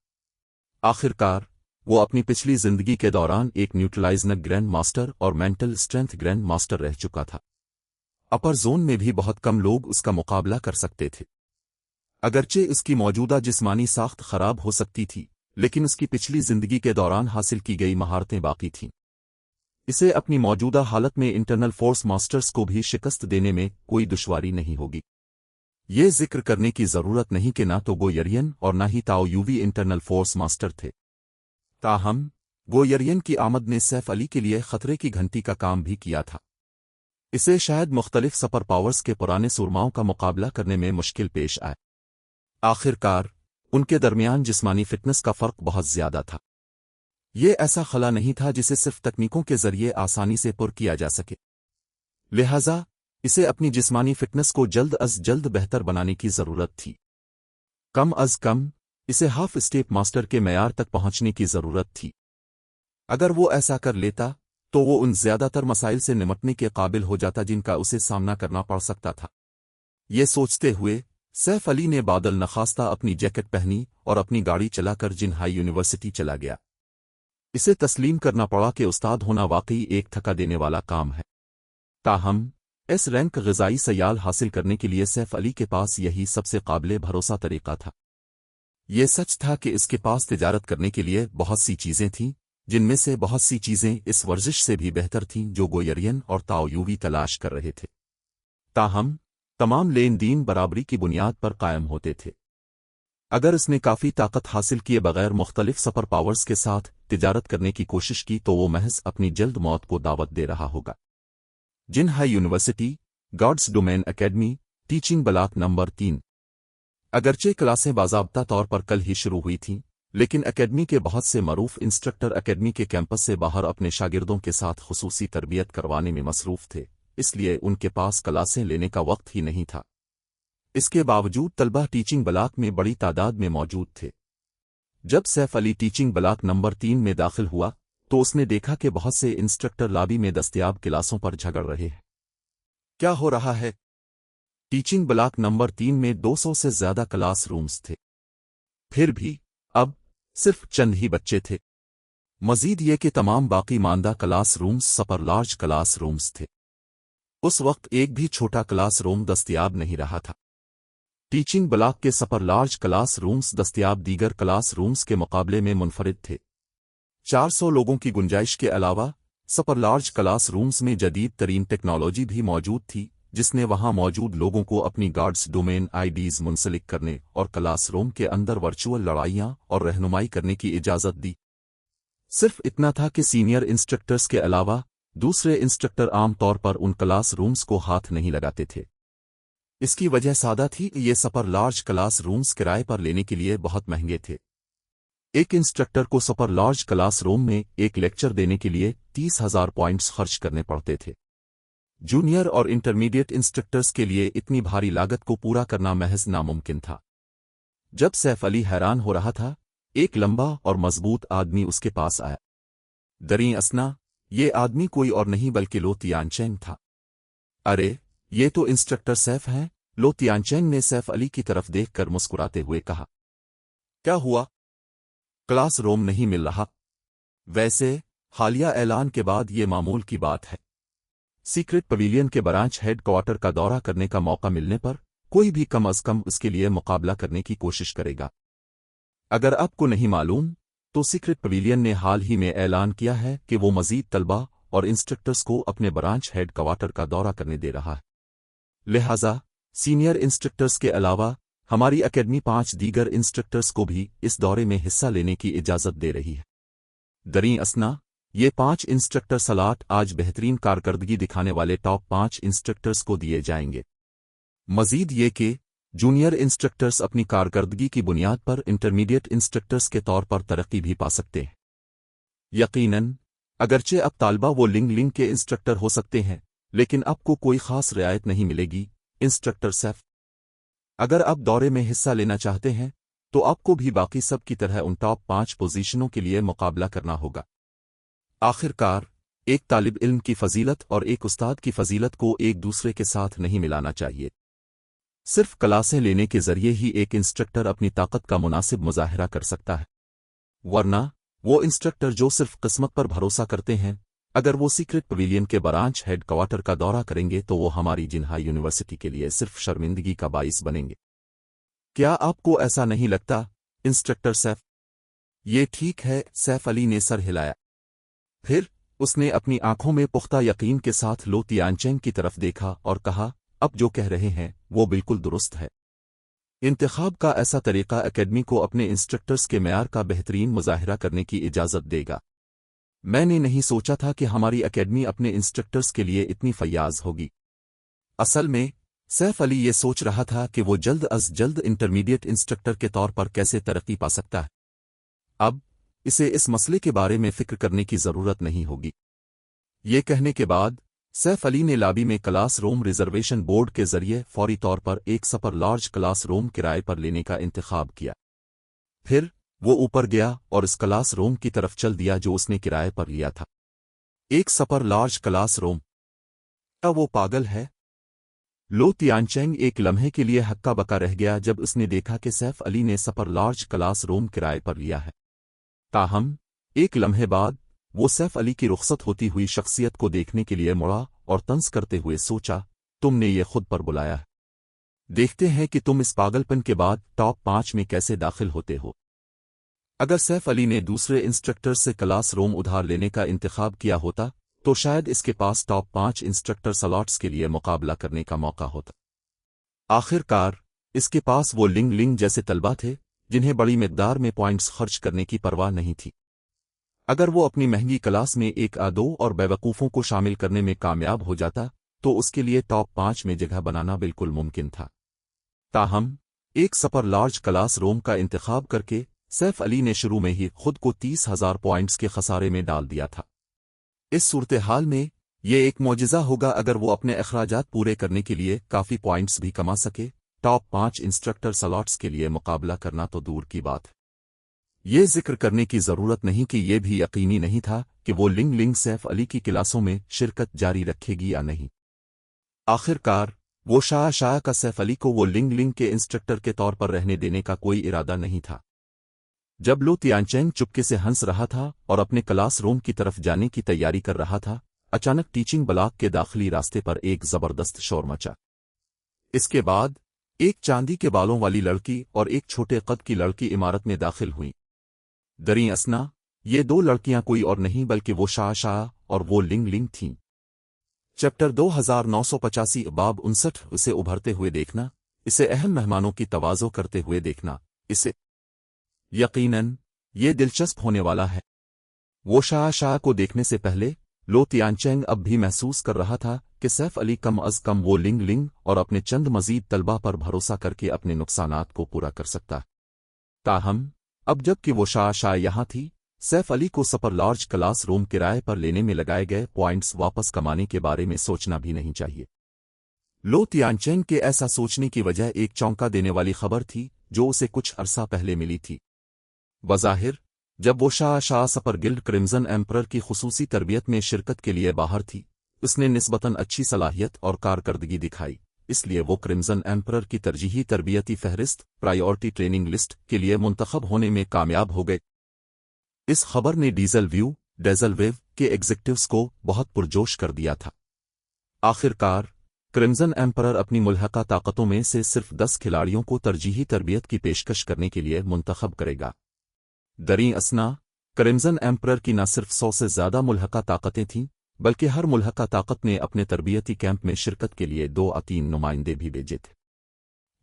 C: آخرکار وہ اپنی پچھلی زندگی کے دوران ایک نیوٹرلائزنگ گرینڈ ماسٹر اور مینٹل اسٹرینتھ گرینڈ ماسٹر رہ چکا تھا. اپر زون میں بھی بہت کم لوگ اس کا مقابلہ کر سکتے تھے. اگرچہ اس کی موجودہ جسمانی ساخت خراب ہو سکتی تھی لیکن اس کی پچھلی زندگی کے دوران حاصل کی گئی مہارتیں باقی تھیں. اسے اپنی موجودہ حالت میں انٹرنل فورس ماسٹرز کو بھی شکست دینے میں کوئی دشواری نہیں ہوگی. یہ ذکر کرنے کی ضرورت نہیں کہ نہ تو گو یرین اور نہ ہی تاؤ یووی انٹرنل فورس ماسٹر تھے. تاہم گو یرین کی آمد نے سیف علی کے لیے خطرے کی گھنٹی کا کام بھی کیا تھا. اسے شاید مختلف سپر پاورز کے پرانے سرماؤں کا مقابلہ کرنے میں مشکل پیش آئے. آخرکار ان کے درمیان جسمانی فٹنس کا فرق بہت زیادہ تھا. یہ ایسا خلا نہیں تھا جسے صرف تکنیکوں کے ذریعے آسانی سے پر کیا جا سکے. لہذا اسے اپنی جسمانی فٹنس کو جلد از جلد بہتر بنانے کی ضرورت تھی. کم از کم اسے ہاف اسٹیپ ماسٹر کے معیار تک پہنچنے کی ضرورت تھی. اگر وہ ایسا کر لیتا تو وہ ان زیادہ تر مسائل سے نمٹنے کے قابل ہو جاتا جن کا اسے سامنا کرنا پڑ سکتا تھا. ये सोचते हुए सैफ अली ने बादल नखास्ता अपनी जैकेट पहनी और अपनी गाड़ी चलाकर जिन्हाई यूनिवर्सिटी चला गया। इसे तस्लीम करना पड़ा कि उस्ताद होना वाकई एक थका देने वाला काम है। ताहम इस रैंक ग़िज़ाई सयाल हासिल करने के लिए सैफ अली के पास यही सबसे काबिले भरोसा तरीका था। ये सच था कि इसके पास तिजारत करने के लिए बहुत सी चीज़ें थीं, जिनमें से बहुत सी चीज़ें इस वर्जिश से भी बेहतर थीं जो गोयरियन और ताओयूवी तलाश कर रहे थे। ताहम तमाम लेन देन बराबरी की बुनियाद पर कायम होते थे। अगर इसने काफ़ी ताकत हासिल किए बगैर मुख्तलिफ सुपर पावर्स के साथ तिजारत करने की कोशिश की तो वो महज अपनी जल्द मौत को दावत दे रहा होगा। Jinhai university, gods domain academy, teaching block number 3। अगरचे क्लासें बाज़ाब्ता तौर पर कल ही शुरू हुई थीं, लेकिन एकेडमी के बहुत से मरूफ इंस्ट्रक्टर एकेडमी के कैंपस से बाहर अपने शागिर्दों के साथ खुसूसी तरबियत करवाने में मसरूफ थे, इसलिए उनके पास क्लासें लेने का वक्त ही नहीं था। इसके बावजूद तलबा टीचिंग ब्लॉक में बड़ी तादाद में मौजूद थे। जब Saif Ali teaching block number 3 में दाखिल हुआ तो उसने देखा कि बहुत से इंस्ट्रक्टर लॉबी में दस्तयाब क्लासों पर झगड़ रहे हैं। क्या हो रहा है? टीचिंग ब्लॉक नंबर 3 में 200 से ज्यादा क्लास रूम्स थे, फिर भी अब सिर्फ चंद ही बच्चे थे। मजीद ये कि तमाम बाकी मानदा classrooms super large classrooms थे। उस वक्त एक भी छोटा क्लास रूम दस्तयाब नहीं रहा था। टीचिंग ब्लॉक के सुपर लार्ज क्लास रूम्स दस्तयाब दीगर क्लास रूम्स के मुकाबले में मुनफरिद थे। 400 लोगों की गुंजाइश के अलावा सुपर लार्ज क्लास रूम्स में जदीद तरीन टेक्नोलॉजी भी मौजूद थी, जिसने वहां मौजूद लोगों को अपनी गार्ड्स डोमेन आईडीज मुंसलिक करने और क्लासरूम के अंदर वर्चुअल लड़ाइयां और रहनुमाई करने की इजाजत दी। सिर्फ इतना था कि सीनियर इंस्ट्रक्टर्स के अलावा दूसरे इंस्ट्रक्टर आम तौर पर उन क्लास रूम्स को हाथ नहीं लगाते थे। इसकी वजह सादा थी कि ये सुपर लार्ज क्लास रूम्स किराए पर लेने के लिए बहुत महंगे थे। एक इंस्ट्रक्टर को सुपर लार्ज क्लास रूम में एक लेक्चर देने के लिए 30,000 पॉइंट्स खर्च करने पड़ते थे। जूनियर और इंटरमीडिएट इंस्ट्रक्टर्स के लिए इतनी भारी लागत को पूरा करना महज नामुमकिन था। जब सैफ अली हैरान हो रहा था, एक लंबा और मजबूत आदमी उसके पास आया। दरी असना, ये आदमी कोई और नहीं बल्कि लो तियानचेंग था। अरे, ये तो इंस्ट्रक्टर सैफ हैं। लो तियानचेंग ने सैफ अली की तरफ देखकर मुस्कुराते हुए कहा। क्या हुआ? क्लास रूम नहीं मिल रहा? वैसे हालिया ऐलान के बाद ये मामूल की बात है। सीक्रेट पवेलियन के ब्रांच हेड क्वार्टर का दौरा करने का मौका मिलने पर कोई भी कम अज कम उसके लिए मुकाबला करने की कोशिश करेगा। अगर आपको नहीं मालूम तो सीक्रेट पवेलियन ने हाल ही में ऐलान किया है कि वो मजीद तलबा और इंस्ट्रक्टर्स को अपने ब्रांच हेड क्वार्टर का दौरा करने दे रहा है। लिहाजा सीनियर इंस्ट्रक्टर्स के अलावा हमारी एकेडमी 5 दीगर इंस्ट्रक्टर्स को भी इस दौरे में हिस्सा लेने की इजाज़त दे रही है। दरी असना, ये 5 इंस्ट्रक्टर सलाट आज बेहतरीन कारकर्दगी दिखाने वाले टॉप 5 इंस्ट्रक्टर्स को दिए जाएंगे। मजीद ये कि जूनियर इंस्ट्रक्टर्स अपनी कारकर्दगी की बुनियाद पर इंटरमीडिएट इंस्ट्रक्टर्स के तौर पर तरक्की भी पा सकते हैं। यकीनन अगरचे अब तालबा वो लिंग के इंस्ट्रक्टर हो सकते हैं, लेकिन आपको कोई खास रियायत नहीं मिलेगी। इंस्ट्रक्टर सैफ, अगर आप दौरे में हिस्सा लेना चाहते हैं तो आपको भी बाकी सब की तरह उन टॉप 5 पोजीशनों के लिए मुकाबला करना होगा। आखिरकार एक तालिब इल्म की फजीलत और एक उस्ताद की फजीलत को एक दूसरे के साथ नहीं मिलाना चाहिए। सिर्फ क्लासें लेने के जरिए ही एक इंस्ट्रक्टर अपनी ताकत का मुनासिब मुजाहिरा कर सकता है, वरना वो इंस्ट्रक्टर जो सिर्फ किस्मत पर भरोसा करते हैं, अगर वो सीक्रेट पवेलियन के ब्रांच हेड क्वार्टर का दौरा करेंगे तो वो हमारी जिन्हाई यूनिवर्सिटी के लिए सिर्फ शर्मिंदगी का बाइस बनेंगे। क्या आपको ऐसा नहीं लगता इंस्ट्रक्टर सैफ? ये ठीक है, सैफ अली ने सर हिलाया। फिर उसने अपनी आंखों में पुख्ता यकीन के साथ लो तियानचेंग की तरफ देखा और कहा, अब जो कह रहे हैं वो बिल्कुल दुरुस्त है। इंतखाब का ऐसा तरीका एकेडमी को अपने इंस्ट्रक्टर्स के मेयार का बेहतरीन मुजाहिरा करने की इजाज़त देगा। मैंने नहीं सोचा था कि हमारी एकेडमी अपने इंस्ट्रक्टर्स के लिए इतनी फयाज होगी। असल में सैफ अली ये सोच रहा था कि वो जल्द अज जल्द इंटरमीडिएट इंस्ट्रक्टर के तौर पर कैसे तरक्की पा सकता है। अब इसे इस मसले के बारे में फिक्र करने की ज़रूरत नहीं होगी। ये कहने के बाद सैफ अली ने लॉबी में क्लास रूम रिजर्वेशन बोर्ड के जरिए फौरी तौर पर एक सुपर लार्ज क्लास रूम किराए पर लेने का इंतखाब किया। फिर वो ऊपर गया और इस क्लास रूम की तरफ चल दिया जो उसने किराए पर लिया था। एक सुपर लार्ज क्लास रूम? क्या वो पागल है? लो तियानचेंग एक लम्हे के लिए हक्का बक्का रह गया जब उसने देखा कि सैफ अली ने सपर लार्ज क्लास रूम किराए पर लिया है। ताहम एक लम्हे बाद वो सैफ अली की रुखसत होती हुई शख्सियत को देखने के लिए मुड़ा और तंज करते हुए सोचा, तुमने ये खुद पर बुलाया है। देखते हैं कि तुम इस पागलपन के बाद टॉप 5 में कैसे दाखिल होते हो। अगर सैफ अली ने दूसरे इंस्ट्रक्टर से क्लास रूम उधार लेने का इंतखाब किया होता तो शायद इसके पास टॉप 5 इंस्ट्रक्टर स्लॉट्स के लिए मुकाबला करने का मौका होता। आखिरकार इसके पास वो लिंग लिंग जैसे तलबा थे जिन्हें बड़ी मिकदार में पॉइंट्स खर्च करने की परवाह नहीं थी। अगर वो अपनी महंगी क्लास में एक आ दो और बेवकूफ़ों को शामिल करने में कामयाब हो जाता तो उसके लिए टॉप 5 में जगह बनाना बिल्कुल मुमकिन था। ताहम एक सपर लार्ज क्लास रूम का इंतखाब करके सैफ अली ने शुरू में ही खुद को 30,000 पॉइंट्स के खसारे में डाल दिया था। इस सूरत हाल में ये एक मौजिज़ा होगा अगर वो अपने अखराजात पूरे करने के लिए काफ़ी पॉइंट्स भी कमा सके। टॉप 5 इंस्ट्रक्टर स्लॉट्स के लिए मुकाबला करना तो दूर की बात है। ये जिक्र करने की ज़रूरत नहीं कि ये भी यकीनी नहीं था कि वो लिंग लिंग सैफ अली की क्लासों में शिरकत जारी रखेगी या नहीं। आखिरकार वो शाह का सैफ अली को वो लिंग लिंग के इंस्ट्रक्टर के तौर पर रहने देने का कोई इरादा नहीं था। जब लो तियानचेंग चुपके से हंस रहा था और अपने क्लास रूम की तरफ जाने की तैयारी कर रहा था, अचानक टीचिंग ब्लॉक के दाखिली रास्ते पर एक जबरदस्त शोर मचा। इसके बाद एक चांदी के बालों वाली लड़की और एक छोटे कद की लड़की इमारत में दाखिल हुई। दरी असना ये दो लड़कियां कोई और नहीं बल्कि वो शाह और वो लिंग लिंग थीं। चैप्टर 2985 बाब 59 उसे उभरते हुए देखना, इसे अहम मेहमानों की तवाज़ो करते हुए देखना, इसे यकीनन ये दिलचस्प होने वाला है। वो शाह को देखने से पहले लो तियानचेंग अब भी महसूस कर रहा था कि सैफ अली कम अज कम वो लिंग लिंग और अपने चंद मजीद तलबा पर भरोसा करके अपने नुकसानात को पूरा कर सकता। ताहम अब जबकि वो शाह यहाँ थी, सैफ अली को सपर लार्ज क्लास रूम किराए पर लेने में लगाए गए पॉइंट्स वापस कमाने के बारे में सोचना भी नहीं चाहिए। लो तियानचेंग के ऐसा सोचने की वजह एक चौंका देने वाली खबर थी जो उसे कुछ अरसा पहले मिली थी। बज़ाहिर जब वो शाह सपर गिल्ड क्रिम्जन एम्परर की खुसूसी तरबियत में शिरकत के लिए बाहर थी, उसने निस्बतन अच्छी सलाहियत और कारकर्दगी दिखाई, इसलिए वो क्रिम्जन एम्परर की तरजीही तरबियती फहरिस्त प्रायोरिटी ट्रेनिंग लिस्ट के लिए मुंतखब होने में कामयाब हो गए। इस खबर ने डेज़ल वेव के एग्जीक्यूटिव्स को बहुत पुरजोश कर दिया था। आखिरकार क्रिम्जन एम्परर अपनी मुल्हका ताकतों में से सिर्फ 10 खिलाड़ियों को तरजीही तरबियत की पेशकश करने के लिए मुंतखब करेगा। दरी असना क्रिम्जन एम्परर की न सिर्फ 100 से ज़्यादा मुल्हका ताकतें थीं, बल्कि हर मुल्हका ताकत ने अपने तरबियती कैंप में शिरकत के लिए 2 या 3 नुमाइंदे भी भेजे थे।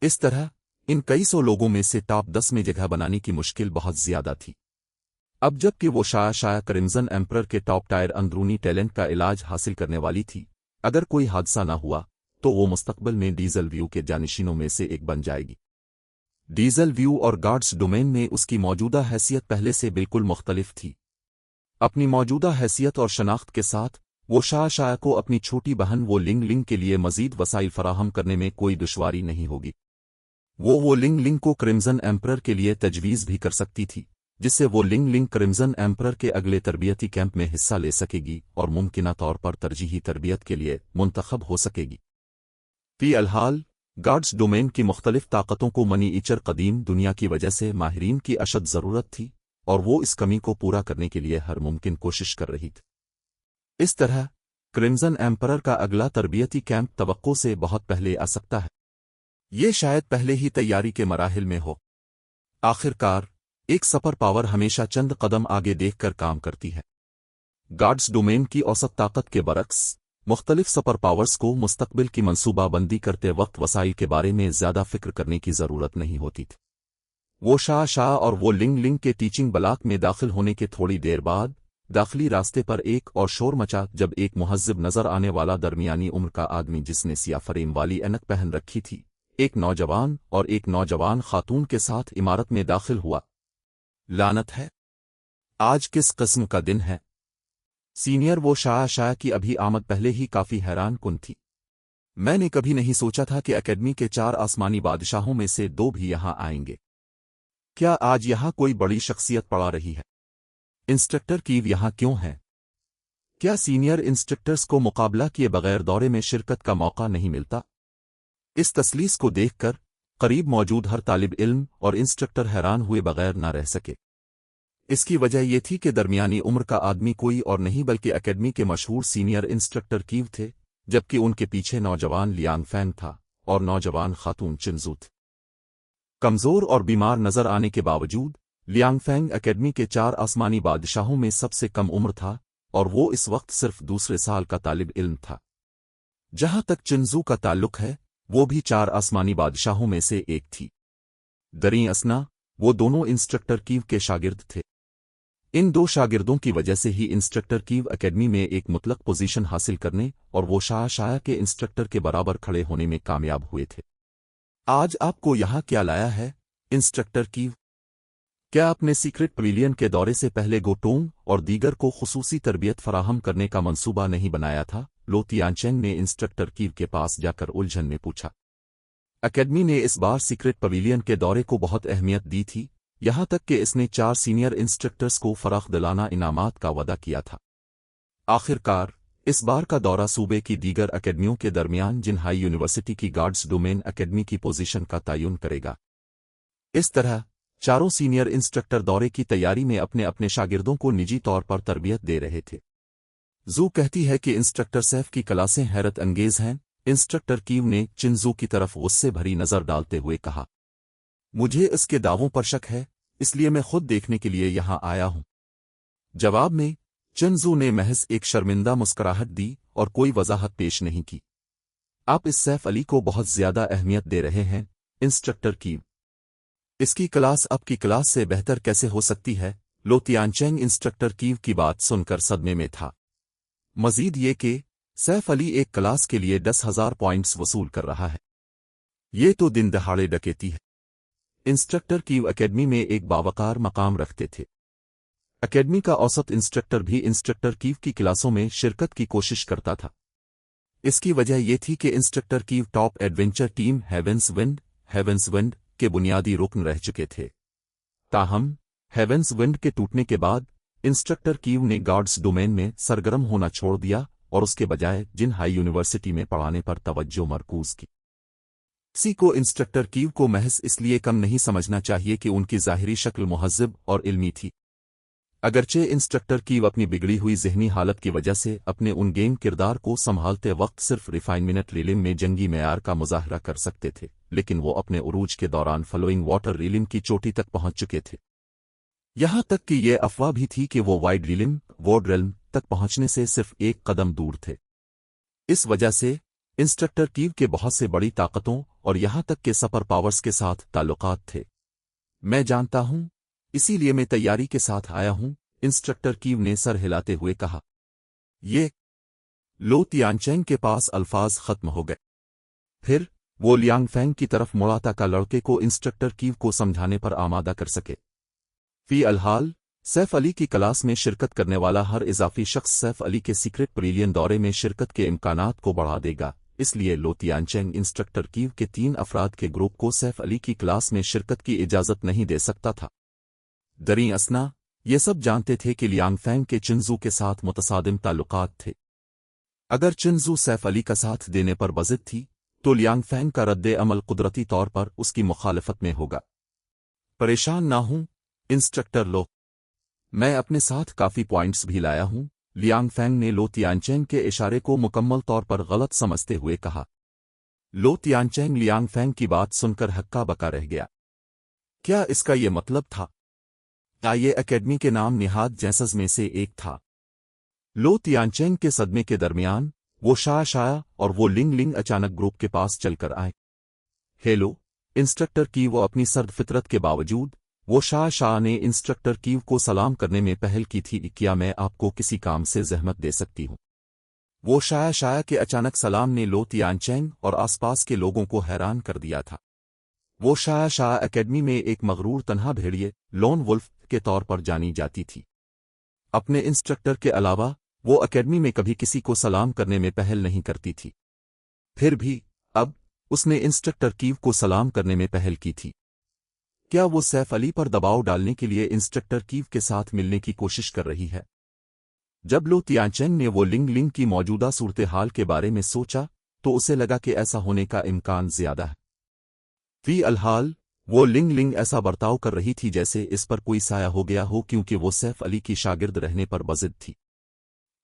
C: इस तरह इन कई सौ लोगों में से टॉप 10 में जगह बनाने की मुश्किल बहुत ज़्यादा थी। अब जबकि वो शाह क्रिम्जन एम्परर के टॉप टायर अंदरूनी टैलेंट का इलाज हासिल करने वाली थी, अगर कोई हादसा न हुआ तो वो मुस्तकबिल में डीजल व्यू के जानशीनों में से एक बन जाएगी। डीजल व्यू और गार्ड्स डोमेन में उसकी मौजूदा हैसियत पहले से बिल्कुल मुख्तलिफ थी। अपनी मौजूदा हैसियत और शनाख्त के साथ वो शाह को अपनी छोटी बहन वो लिंग लिंग के लिए मजीद वसाइल फराहम करने में कोई दुश्वारी नहीं होगी। वो लिंग लिंग को क्रिम्जन एम्परर के लिए तजवीज़ भी कर सकती थी, जिससे वो लिंग लिंग क्रिम्जन एम्परर के अगले तरबियती कैंप में हिस्सा ले सकेगी और मुमकिना तौर पर तरजीही तरबियत के लिए मुंतखब हो सकेगी। फी अलहाल गार्ड्स डोमेन की मुख्तलिफ ताकतों को मनी ईचर कदीम दुनिया की वजह से माहिरीन की अशद ज़रूरत थी और वो इस कमी को पूरा करने के लिए हर मुमकिन कोशिश कर रही थी। इस तरह क्रिम्जन एम्परर का अगला तरबियती कैंप तवक्को से बहुत पहले आ सकता है। ये शायद पहले ही तैयारी के मराहिल में हो। आखिरकार एक सपर पावर हमेशा चंद कदम आगे देखकर काम करती है। गार्ड्स डोमेन की औसत ताकत के बरक्स मुख्तलिफ सपर पावर्स को मुस्तकबिल की मंसूबाबंदी करते वक्त वसाइल के बारे में ज़्यादा फिक्र करने की ज़रूरत नहीं होती थी। वो शाह और वो लिंग लिंग के टीचिंग ब्लॉक में दाखिल होने के थोड़ी देर बाद दाखिली रास्ते पर एक और शोर मचा जब एक मुहज्जिब नजर आने वाला दरमियानी उम्र का आदमी जिसने सिया फ्रेम वाली ऐनक पहन रखी थी, एक नौजवान और एक नौजवान खातून के साथ इमारत में दाखिल हुआ। लानत है, आज किस किस्म का दिन है? सीनियर वो शाह की अभी आमद पहले ही काफी हैरान कुन थी। मैंने कभी नहीं सोचा था कि एकेडमी के 4 आसमानी बादशाहों में से 2 भी यहां आएंगे। क्या आज यहां कोई बड़ी शख्सियत पड़ा रही है? इंस्ट्रक्टर कीव यहां क्यों है? क्या सीनियर इंस्ट्रक्टर्स को मुकाबला किए बगैर दौरे में शिरकत का मौका नहीं मिलता? इस तसलीस को देखकर करीब मौजूद हर तालिब इल्म और इंस्ट्रक्टर हैरान हुए बगैर न रह सके। इसकी वजह यह थी कि दरमियानी उम्र का आदमी कोई और नहीं बल्कि एकेडमी के मशहूर सीनियर इंस्ट्रक्टर कीव थे, जबकि उनके पीछे नौजवान लियांग फैंग था और नौजवान खातून चिंजू थी। कमजोर और बीमार नजर आने के बावजूद लियांग फैंग एकेडमी के 4 आसमानी बादशाहों में सबसे कम उम्र था और वो इस वक्त सिर्फ दूसरे साल का तालिब इल्म था। जहां तक चिंजू का ताल्लुक है, वो भी 4 आसमानी बादशाहों में से एक थी। दरी असना, वो दोनों इंस्ट्रक्टर कीव के शागिर्द थे। इन 2 शागिर्दों की वजह से ही इंस्ट्रक्टर कीव एकेडमी में एक मुतलक पोजीशन हासिल करने और वो शाह के इंस्ट्रक्टर के बराबर खड़े होने में कामयाब हुए थे। आज आपको यहाँ क्या लाया है, इंस्ट्रक्टर कीव? क्या आपने सीक्रेट पवेलियन के दौरे से पहले गोटोंग और दीगर को खुसूसी तरबियत फराहम करने का मंसूबा नहीं बनाया था? लो तियानचेंग ने इंस्ट्रक्टर कीव के पास जाकर उलझन में पूछा। एकेडमी ने इस बार सीक्रेट पवेलियन के दौरे को बहुत अहमियत दी थी, यहां तक कि इसने 4 सीनियर इंस्ट्रक्टर्स को फराख दिलाना इनामात का वादा किया था। आखिरकार इस बार का दौरा सूबे की दीगर एकेडमियों के दरमियान जिन्हाई यूनिवर्सिटी की गार्ड्स डोमेन एकेडमी की पोजीशन का तयन करेगा। इस तरह चारों सीनियर इंस्ट्रक्टर दौरे की तैयारी में अपने अपने शागिर्दों को निजी तौर पर तरबियत दे रहे थे। जू कहती है कि इंस्ट्रक्टर सैफ की क्लासें हैरत अंगेज हैं। इंस्ट्रक्टर कीव ने चिंजू की तरफ गुस्से भरी नजर डालते हुए कहा, मुझे इसके दावों पर शक है, इसलिए मैं खुद देखने के लिए यहां आया हूं। जवाब में चिंजू ने महज एक शर्मिंदा मुस्कुराहट दी और कोई वजाहत पेश नहीं की। आप इस सैफ अली को बहुत ज्यादा अहमियत दे रहे हैं, इंस्ट्रक्टर कीव। इसकी क्लास आपकी क्लास से बेहतर कैसे हो सकती है? लो तियानचेंग इंस्ट्रक्टर कीव की बात सुनकर सदमे में था। मजीद ये कि सैफ अली एक क्लास के लिए 10,000 पॉइंट्स वसूल कर रहा है। ये तो दिन दहाड़े डकैती है। इंस्ट्रक्टर कीव एकेडमी में एक बावकार मकाम रखते थे। एकेडमी का औसत इंस्ट्रक्टर भी इंस्ट्रक्टर कीव की क्लासों में शिरकत की कोशिश करता था। इसकी वजह यह थी कि instructor Kiev top adventure team Heaven's Wind के बुनियादी रुकन रह चुके थे। ताहम हेवेंस विंड के टूटने के बाद इंस्ट्रक्टर कीव ने गार्ड्स डोमेन में सरगर्म होना छोड़ दिया और उसके बजाय जिन्हाई यूनिवर्सिटी में पढ़ाने पर तवज्जो मरकूज की। किसी को इंस्ट्रक्टर कीव को महज इसलिए कम नहीं समझना चाहिए कि उनकी ज़ाहिरी शक्ल मुहज़्ज़ब और इल्मी थी। अगरचे इंस्ट्रक्टर कीव अपनी बिगड़ी हुई ज़हनी हालत की वजह से अपने उन गेम किरदार को संभालते वक्त सिर्फ रिफाइनमेंट रीलिंग में जंगी मेयार का मुजाहरा कर सकते थे, लेकिन वो अपने उरूज के दौरान फ्लोइंग वाटर रीलिंग की चोटी तक पहुंच चुके थे। यहां तक कि ये अफवाह भी थी कि वो वाइड रीलिंग वॉर्ड रेल्म तक पहुंचने से सिर्फ एक कदम दूर थे। इस वजह से इंस्ट्रक्टर कीव के बहुत से बड़ी ताकतों और यहां तक के सुपर पावर्स के साथ ताल्लुकात थे। मैं जानता हूं, इसीलिए मैं तैयारी के साथ आया हूं, इंस्ट्रक्टर कीव ने सर हिलाते हुए कहा। ये लो तियानचेंग के पास अल्फाज खत्म हो गए। फिर वो लियांग फैंग की तरफ मुड़ा ताकि लड़के को इंस्ट्रक्टर कीव को समझाने पर आमादा कर सके। फी अलहाल सैफ अली की क्लास में शिरकत करने वाला हर इजाफी शख्स सैफ अली के सीक्रेट पवेलियन दौरे में शिरकत के इम्कानात को बढ़ा देगा। इसलिए लो तियानचेंग इंस्ट्रक्टर कीव के 3 अफराद के ग्रुप को सैफ अली की क्लास में शिरकत की इजाजत नहीं दे सकता था। दरी असना ये सब जानते थे कि लियांग फैंग के चिंजू के साथ मुतसादिम ताल्लुकात थे। अगर चिंजू सैफ अली का साथ देने पर बजिद थी तो लियांग फैंग का रद्द अमल कुदरती तौर पर उसकी मुखालफत में होगा। परेशान ना हूं इंस्ट्रक्टर लो, मैं अपने साथ काफी पॉइंट्स भी लाया हूं, लियांग फैंग ने लो तियानचेंग के इशारे को मुकम्मल तौर पर गलत समझते हुए कहा। लो तियानचेंग लियांग फैंग की बात सुनकर हक्का बका रह गया। क्या इसका ये मतलब था? क्या ये एकेडमी के नाम निहाद जैसज में से एक था? लो तियानचेंग के सदमे के दरमियान वो शाया और वो लिंग अचानक ग्रुप के पास चलकर आए। हेलो इंस्ट्रक्टर की वो अपनी सर्द फितरत के बावजूद वो शाह ने इंस्ट्रक्टर कीव को सलाम करने में पहल की थी। क्या मैं आपको किसी काम से जहमत दे सकती हूँ? वो शाया के अचानक सलाम ने लो तियानचेंग और आसपास के लोगों को हैरान कर दिया था। वो शाह एकेडमी में एक मगरूर तन्हा भेड़िए लोन वुल्फ के तौर पर जानी जाती थी। अपने इंस्ट्रक्टर के अलावा वो एकेडमी में कभी किसी को सलाम करने में पहल नहीं करती थी। फिर भी अब उसने इंस्ट्रक्टर कीव को सलाम करने में पहल की थी। क्या वो सैफ अली पर दबाव डालने के लिए इंस्ट्रक्टर कीव के साथ मिलने की कोशिश कर रही है? जब लो तियानचेंग ने वो लिंग की मौजूदा सूरत हाल के बारे में सोचा तो उसे लगा कि ऐसा होने का इम्कान ज्यादा है। फी अलहाल वो लिंग लिंग ऐसा बर्ताव कर रही थी जैसे इस पर कोई साया हो गया हो, क्योंकि वो सैफ अली की शागिर्द रहने पर बज़िद थी।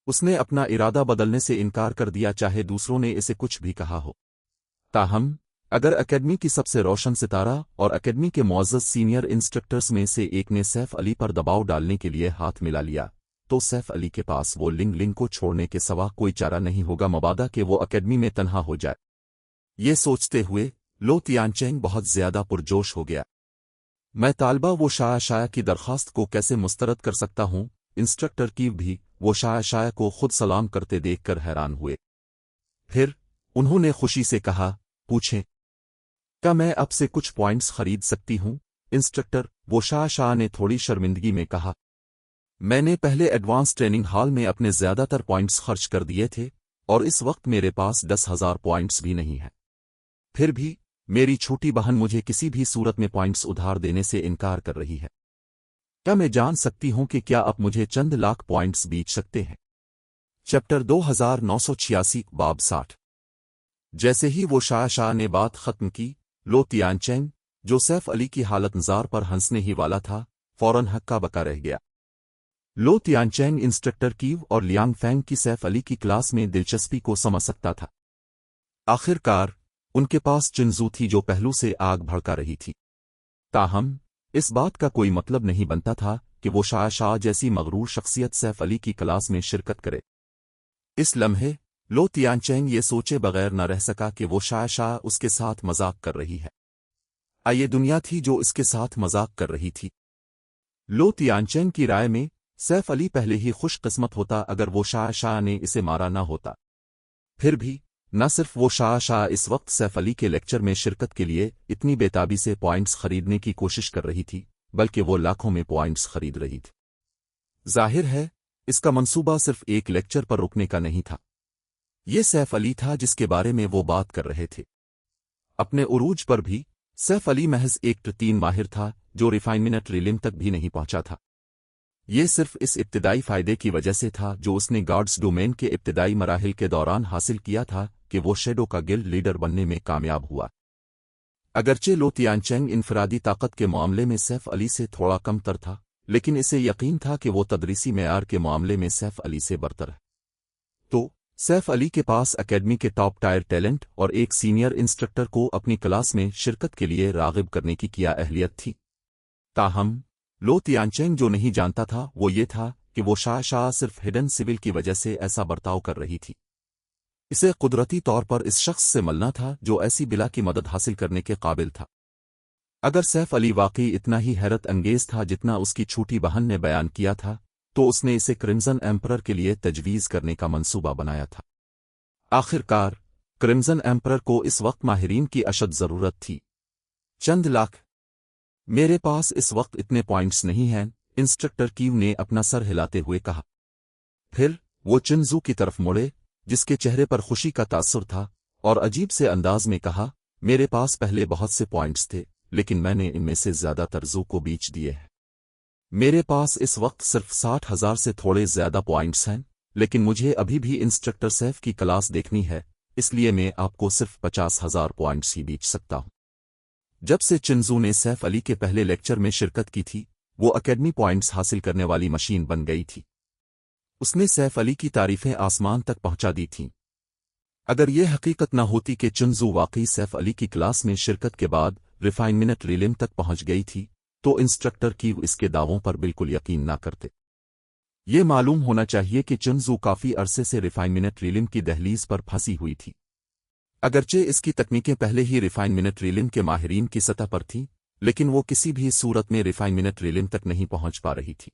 C: उसने अपना इरादा बदलने से इनकार कर दिया, चाहे दूसरों ने इसे कुछ भी कहा हो। ताहम अगर एकेडमी की सबसे रोशन सितारा और एकेडमी के मुअज़्ज़ज़ सीनियर इंस्ट्रक्टर्स में से एक ने सैफ अली पर दबाव डालने के लिए हाथ मिला लिया, तो सैफ अली के पास वो लिंग लिंग को छोड़ने के सिवा कोई चारा नहीं होगा, मबादा कि वो एकेडमी में तन्हा हो जाए। ये सोचते हुए लो तियानचेंग बहुत ज्यादा पुरजोश हो गया। मैं तालबा वो शाया की दरख्वास्त को कैसे मुस्तरद कर सकता हूँ? इंस्ट्रक्टर की भी वो शाया को खुद सलाम करते देखकर हैरान हुए। फिर उन्होंने खुशी से कहा, पूछें, क्या मैं अब से कुछ पॉइंट्स खरीद सकती हूँ? इंस्ट्रक्टर, वो शाह ने थोड़ी शर्मिंदगी में कहा, मैंने पहले एडवांस ट्रेनिंग हॉल में अपने ज्यादातर पॉइंट्स खर्च कर दिए थे और इस वक्त मेरे पास 10,000 पॉइंट्स भी नहीं है। फिर भी मेरी छोटी बहन मुझे किसी भी सूरत में पॉइंट्स उधार देने से इनकार कर रही है। क्या मैं जान सकती हूं कि क्या आप मुझे चंद लाख पॉइंट्स बेच सकते हैं? चैप्टर 2986 बाब 60। जैसे ही वो शाह ने बात खत्म की, लो तियानचेंग, जो सैफ अली की हालत नज़ार पर हंसने ही वाला था, फौरन हक्का बका रह गया। लो तियानचेंग इंस्ट्रक्टर कीव और लियांग फैंग की सैफ अली की क्लास में दिलचस्पी को समझ सकता था। आखिरकार उनके पास चिंजू थी जो पहलू से आग भड़का रही थी। ताहम इस बात का कोई मतलब नहीं बनता था कि वो शाह जैसी मगरूर शख्सियत सैफ अली की क्लास में शिरकत करे। इस लम्हे लो तियानचेंग ये सोचे बगैर न रह सका कि वो शाह उसके साथ मजाक कर रही है। ये दुनिया थी जो इसके साथ मजाक कर रही थी। लो तियानचेंग की राय में सैफ अली पहले ही खुशकिस्मत होता अगर वो शाह ने इसे मारा न होता। फिर भी न सिर्फ वो शाह इस वक्त सैफ अली के लेक्चर में शिरकत के लिए इतनी बेताबी से पॉइंट्स खरीदने की कोशिश कर रही थी, बल्कि वो लाखों में पॉइंट्स खरीद रही थी। जाहिर है इसका मंसूबा सिर्फ एक लेक्चर पर रुकने का नहीं था। ये सैफ अली था जिसके बारे में वो बात कर रहे थे। अपने उरूज पर भी सैफ अली महज एक ट्रतीन माहिर था जो रिफाइनमेंट रिलिम तक भी नहीं पहुंचा था। ये सिर्फ इस इब्तिदाई फायदे की वजह से था जो उसने गॉड्स डोमेन के इब्तिदाई मराहिल के दौरान हासिल किया था कि वो शेडो का गिल्ड लीडर बनने में कामयाब हुआ। अगरचे लो तियानचेंग इनफरादी ताकत के मामले में सैफ अली से थोड़ा कम तर था, लेकिन इसे यकीन था कि वो तदरीसी मेयार के मामले में सैफ अली से बरतर है। तो सैफ अली के पास एकेडमी के टॉप टायर टैलेंट और एक सीनियर इंस्ट्रक्टर को अपनी क्लास में शिरकत के लिए रागिब करने की क्या अहलियत थी। ताहम लो तियानचेंग जो नहीं जानता था वो ये था कि वो शाह सिर्फ हिडन सिविल की वजह से ऐसा बर्ताव कर रही थी। इसे कुदरती तौर पर इस शख्स से मिलना था जो ऐसी बिला की मदद हासिल करने के काबिल था। अगर सैफ अली वाकई इतना ही हैरत अंगेज था जितना उसकी छोटी बहन ने बयान किया था, तो उसने इसे क्रिम्सन एम्परर के लिए तजवीज़ करने का मंसूबा बनाया था। आखिरकार क्रिम्सन एम्परर को इस वक्त माहिरीन की अशद ज़रूरत थी। चंद लाख। मेरे पास इस वक्त इतने पॉइंट्स नहीं हैं, इंस्ट्रक्टर कीव ने अपना सर हिलाते हुए कहा। फिर वो चिंजू की तरफ मुड़े जिसके चेहरे पर खुशी का तासुर था और अजीब से अंदाज में कहा, मेरे पास पहले बहुत से पॉइंट्स थे लेकिन मैंने इनमें से ज्यादातर जू को बेच दिए हैं। मेरे पास इस वक्त सिर्फ 60,000 से थोड़े ज्यादा पॉइंट्स हैं, लेकिन मुझे अभी भी इंस्ट्रक्टर सैफ की क्लास देखनी है, इसलिए मैं आपको सिर्फ 50,000 पॉइंट्स ही बेच सकता हूं। जब से चिंजू ने सैफ अली के पहले लेक्चर में शिरकत की थी, वो एकेडमी पॉइंट्स हासिल करने वाली मशीन बन गई थी। उसने सैफ अली की तारीफें आसमान तक पहुंचा दी थीं। अगर यह हकीकत न होती कि चिंजू वाकई सैफ अली की क्लास में शिरकत के बाद रिफाइनमेंट रिलिम तक पहुंच गई थी, तो इंस्ट्रक्टर की इसके दावों पर बिल्कुल यकीन न करते। ये मालूम होना चाहिए कि चिंजू काफी अरसे से रिफाइनमेंट रिलिम की दहलीज पर फंसी हुई थी। अगरचे इसकी तकनीकें पहले ही रिफाइनमेंट रिलिम के माहिरीन की सतह पर थीं, लेकिन वो किसी भी सूरत में रिफाइनमेंट रिलिम तक नहीं पहुंच पा रही थी।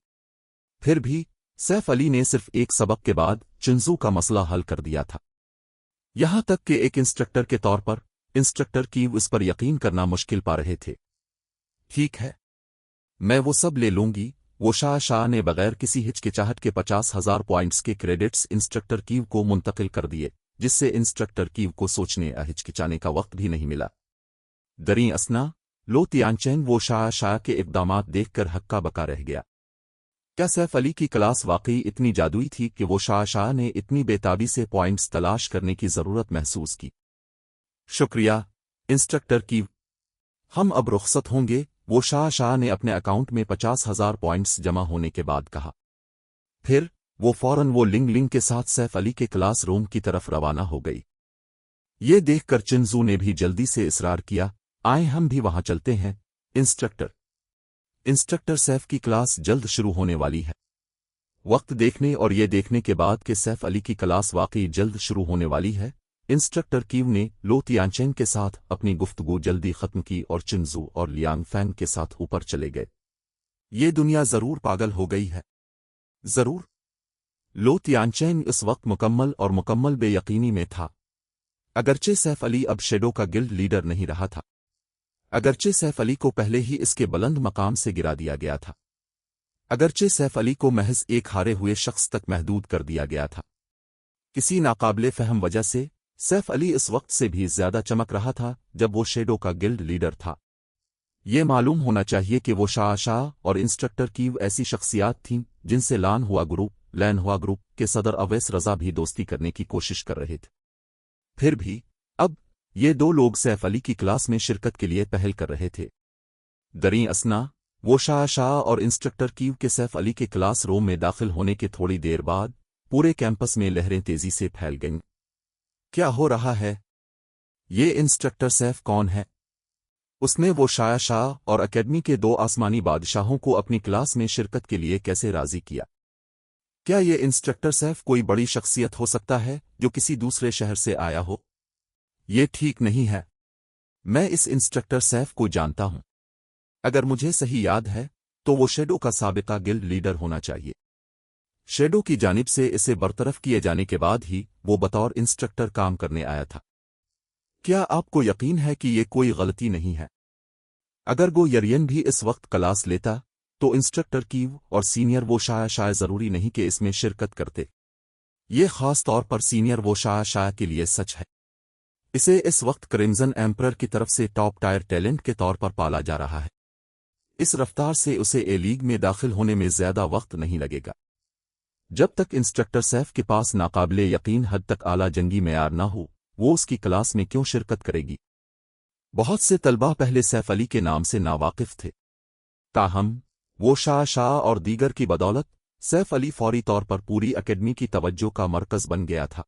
C: फिर भी सैफ अली ने सिर्फ एक सबक के बाद चिंजू का मसला हल कर दिया था। यहां तक कि एक इंस्ट्रक्टर के तौर पर इंस्ट्रक्टर की उस पर यकीन करना मुश्किल पा रहे थे। ठीक है, मैं वो सब ले लूंगी। वो शाह ने बगैर किसी हिचकिचाहट के 50,000 पॉइंट्स के क्रेडिट्स इंस्ट्रक्टर कीव को मुंतकिल कर दिए, जिससे इंस्ट्रक्टर कीव को सोचने या हिचकिचाने का वक्त भी नहीं मिला। दरी असना लो तियानचेंग वो शाह के इक़दामात देखकर हक्का बका रह गया। क्या सैफ अली की क्लास वाकई इतनी जादुई थी कि वो शाह ने इतनी बेताबी से पॉइंट्स तलाश करने की ज़रूरत महसूस की? शुक्रिया इंस्ट्रक्टर की। हम अब रुखसत होंगे, वो शाह ने अपने अकाउंट में 50,000 पॉइंट्स जमा होने के बाद कहा। फिर वो फौरन वो लिंग के साथ सैफ अली के क्लास रूम की तरफ रवाना हो गई। ये देखकर चिंजू ने भी जल्दी से इसरार किया, आए हम भी वहां चलते हैं इंस्ट्रक्टर सैफ की क्लास जल्द शुरू होने वाली है। वक्त देखने और ये देखने के बाद कि सैफ अली की क्लास वाकई जल्द शुरू होने वाली है, इंस्ट्रक्टर कीव ने लो तियानचेन के साथ अपनी गुफ्तगू जल्दी खत्म की और चिंजू और लियांग फैंग के साथ ऊपर चले गए। ये दुनिया जरूर पागल हो गई है। जरूर। लो तियानचेन इस वक्त मुकम्मल बेयकीनी में था। अगरचे सैफ अली अब शेडो का गिल्ड लीडर नहीं रहा था, अगरचे सैफ अली को पहले ही इसके बुलंद मकाम से गिरा दिया गया था, अगरचे सैफ अली को महज एक हारे हुए शख्स तक महदूद कर दिया गया था। किसी नाकाबिले फहम वजह से सैफ अली इस वक्त से भी ज्यादा चमक रहा था जब वो शेडो का गिल्ड लीडर था। ये मालूम होना चाहिए कि वो शाह और इंस्ट्रक्टर कीव ऐसी शख्सियात थीं जिनसे लैन हुआ ग्रुप के सदर अवैस रजा भी दोस्ती करने की कोशिश कर रहे थे। फिर भी अब ये दो लोग सैफ अली की क्लास में शिरकत के लिए पहल कर रहे थे। दरीं असना वो शाह और इंस्ट्रक्टर कीव के सैफ अली के क्लास रूम में दाखिल होने के थोड़ी देर बाद पूरे कैंपस में लहरें तेजी से फैल गईं। क्या हो रहा है? ये इंस्ट्रक्टर सैफ कौन है? उसने वो शाह और एकेडमी के दो आसमानी बादशाहों को अपनी क्लास में शिरकत के लिए कैसे राजी किया? क्या ये इंस्ट्रक्टर सैफ कोई बड़ी शख्सियत हो सकता है जो किसी दूसरे शहर से आया हो? ये ठीक नहीं है। मैं इस इंस्ट्रक्टर सैफ को जानता हूं। अगर मुझे सही याद है तो वो शेडो का साबिका गिल्ड लीडर होना चाहिए। शेडो की जानिब से इसे बरतरफ किए जाने के बाद ही वो बतौर इंस्ट्रक्टर काम करने आया था। क्या आपको यकीन है कि ये कोई गलती नहीं है? अगर गो यरियन भी इस वक्त क्लास लेता तो इंस्ट्रक्टर कीव और सीनियर वो शाह जरूरी नहीं कि इसमें शिरकत करते। ये खास तौर पर सीनियर वो शाह के लिए सच है। इसे इस वक्त क्रिम्जन एम्परर की तरफ से टॉप टायर टैलेंट के तौर पर पाला जा रहा है। इस रफ्तार से उसे ए लीग में दाखिल होने में ज्यादा वक्त नहीं लगेगा। जब तक इंस्ट्रक्टर सैफ के पास नाकाबिले यकीन हद तक आला जंगी मेयार ना हो, वो उसकी क्लास में क्यों शिरकत करेगी? बहुत से तलबा पहले सैफ अली के नाम से नावाकिफ थे, ताहम वो शाह और दीगर की बदौलत सैफ अली फौरी तौर पर पूरी एकेडमी की तवज्जो का मरकज बन गया था।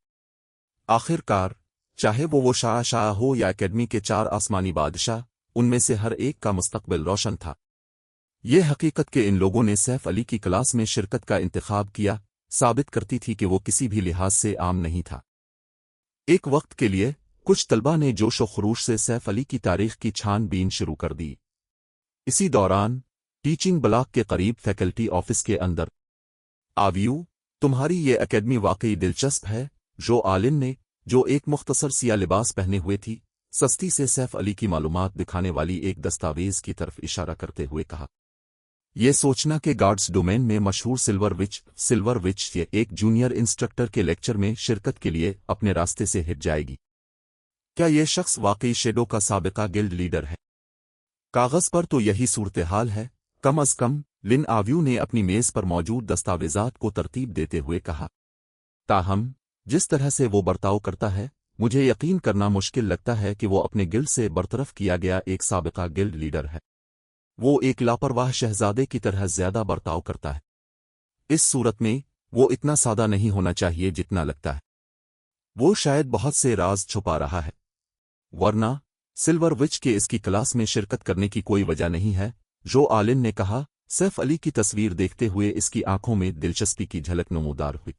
C: आखिरकार चाहे वो शाह हो या एकेडमी के 4 आसमानी बादशाह, उनमें से हर एक का मुस्तकबिल रोशन था। ये हकीकत के इन लोगों ने सैफ अली की क्लास में शिरकत का इंतखाब किया साबित करती थी कि वो किसी भी लिहाज से आम नहीं था। एक वक्त के लिए कुछ तलबा ने जोश व खरूश से सैफ अली की तारीख की छानबीन शुरू कर दी। इसी दौरान टीचिंग ब्लॉक के करीब फैकल्टी ऑफिस के अंदर, आवियू, तुम्हारी ये एकेडमी वाकई दिलचस्प है, जो आलिन ने, जो एक मुख्तसर सिया लिबास पहने हुए थी, सस्ती से सैफ अली की मालूमात दिखाने वाली एक दस्तावेज की तरफ इशारा करते हुए कहा। ये सोचना कि गार्ड्स डोमेन में मशहूर सिल्वर विच ये एक जूनियर इंस्ट्रक्टर के लेक्चर में शिरकत के लिए अपने रास्ते से हिट जाएगी। क्या ये शख्स वाकई शेडो का साबिका गिल्ड लीडर है? कागज पर तो यही सूरत हाल है। कम अज कम लिन आव्यू ने अपनी मेज पर मौजूद दस्तावेजात को तरतीब देते हुए कहा। ताहम जिस तरह से वो बर्ताव करता है, मुझे यकीन करना मुश्किल लगता है कि वो अपने गिल्ड से बरतरफ किया गया एक साबिका गिल्ड लीडर है। वो एक लापरवाह शहजादे की तरह ज्यादा बर्ताव करता है। इस सूरत में वो इतना सादा नहीं होना चाहिए जितना लगता है। वो शायद बहुत से राज छुपा रहा है, वरना सिल्वर विच के इसकी क्लास में शिरकत करने की कोई वजह नहीं है। जो आलिन ने कहा। सैफ अली की तस्वीर देखते हुए इसकी आंखों में दिलचस्पी की झलक नमूदार हुई।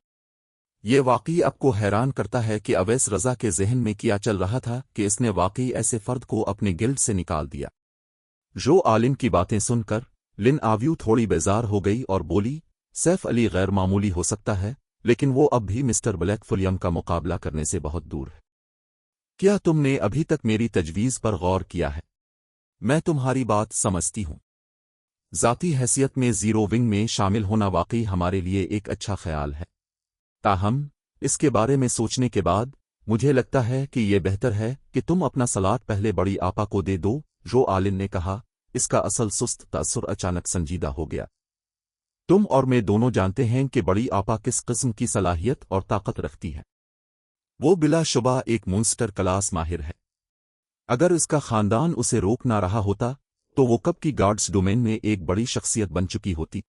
C: ये वाकई आपको हैरान करता है कि अवैस रजा के जहन में क्या चल रहा था कि इसने वाकई ऐसे फर्द को अपने गिल्ड से निकाल दिया। जो आलिम की बातें सुनकर लिन आव्यू थोड़ी बेजार हो गई और बोली, सैफ अली गैर मामूली हो सकता है, लेकिन वो अब भी मिस्टर ब्लैकफुलियम का मुकाबला करने से बहुत दूर है। क्या तुमने अभी तक मेरी तजवीज पर गौर किया है? मैं तुम्हारी बात समझती हूं। ज़ाती हैसियत में जीरो विंग में शामिल होना वाकई हमारे लिए एक अच्छा ख्याल है। ताहम इसके बारे में सोचने के बाद मुझे लगता है कि यह बेहतर है कि तुम अपना सलाट पहले बड़ी आपा को दे दो। जो आलिन ने कहा। इसका असल सुस्त तासुर अचानक संजीदा हो गया। तुम और मैं दोनों जानते हैं कि बड़ी आपा किस किस्म की सलाहियत और ताकत रखती है। वो बिलाशुबा एक मॉन्स्टर क्लास माहिर है। अगर इसका खानदान उसे रोक ना रहा होता तो वो कब की गार्ड्स डोमेन में एक बड़ी शख्सियत बन चुकी होती।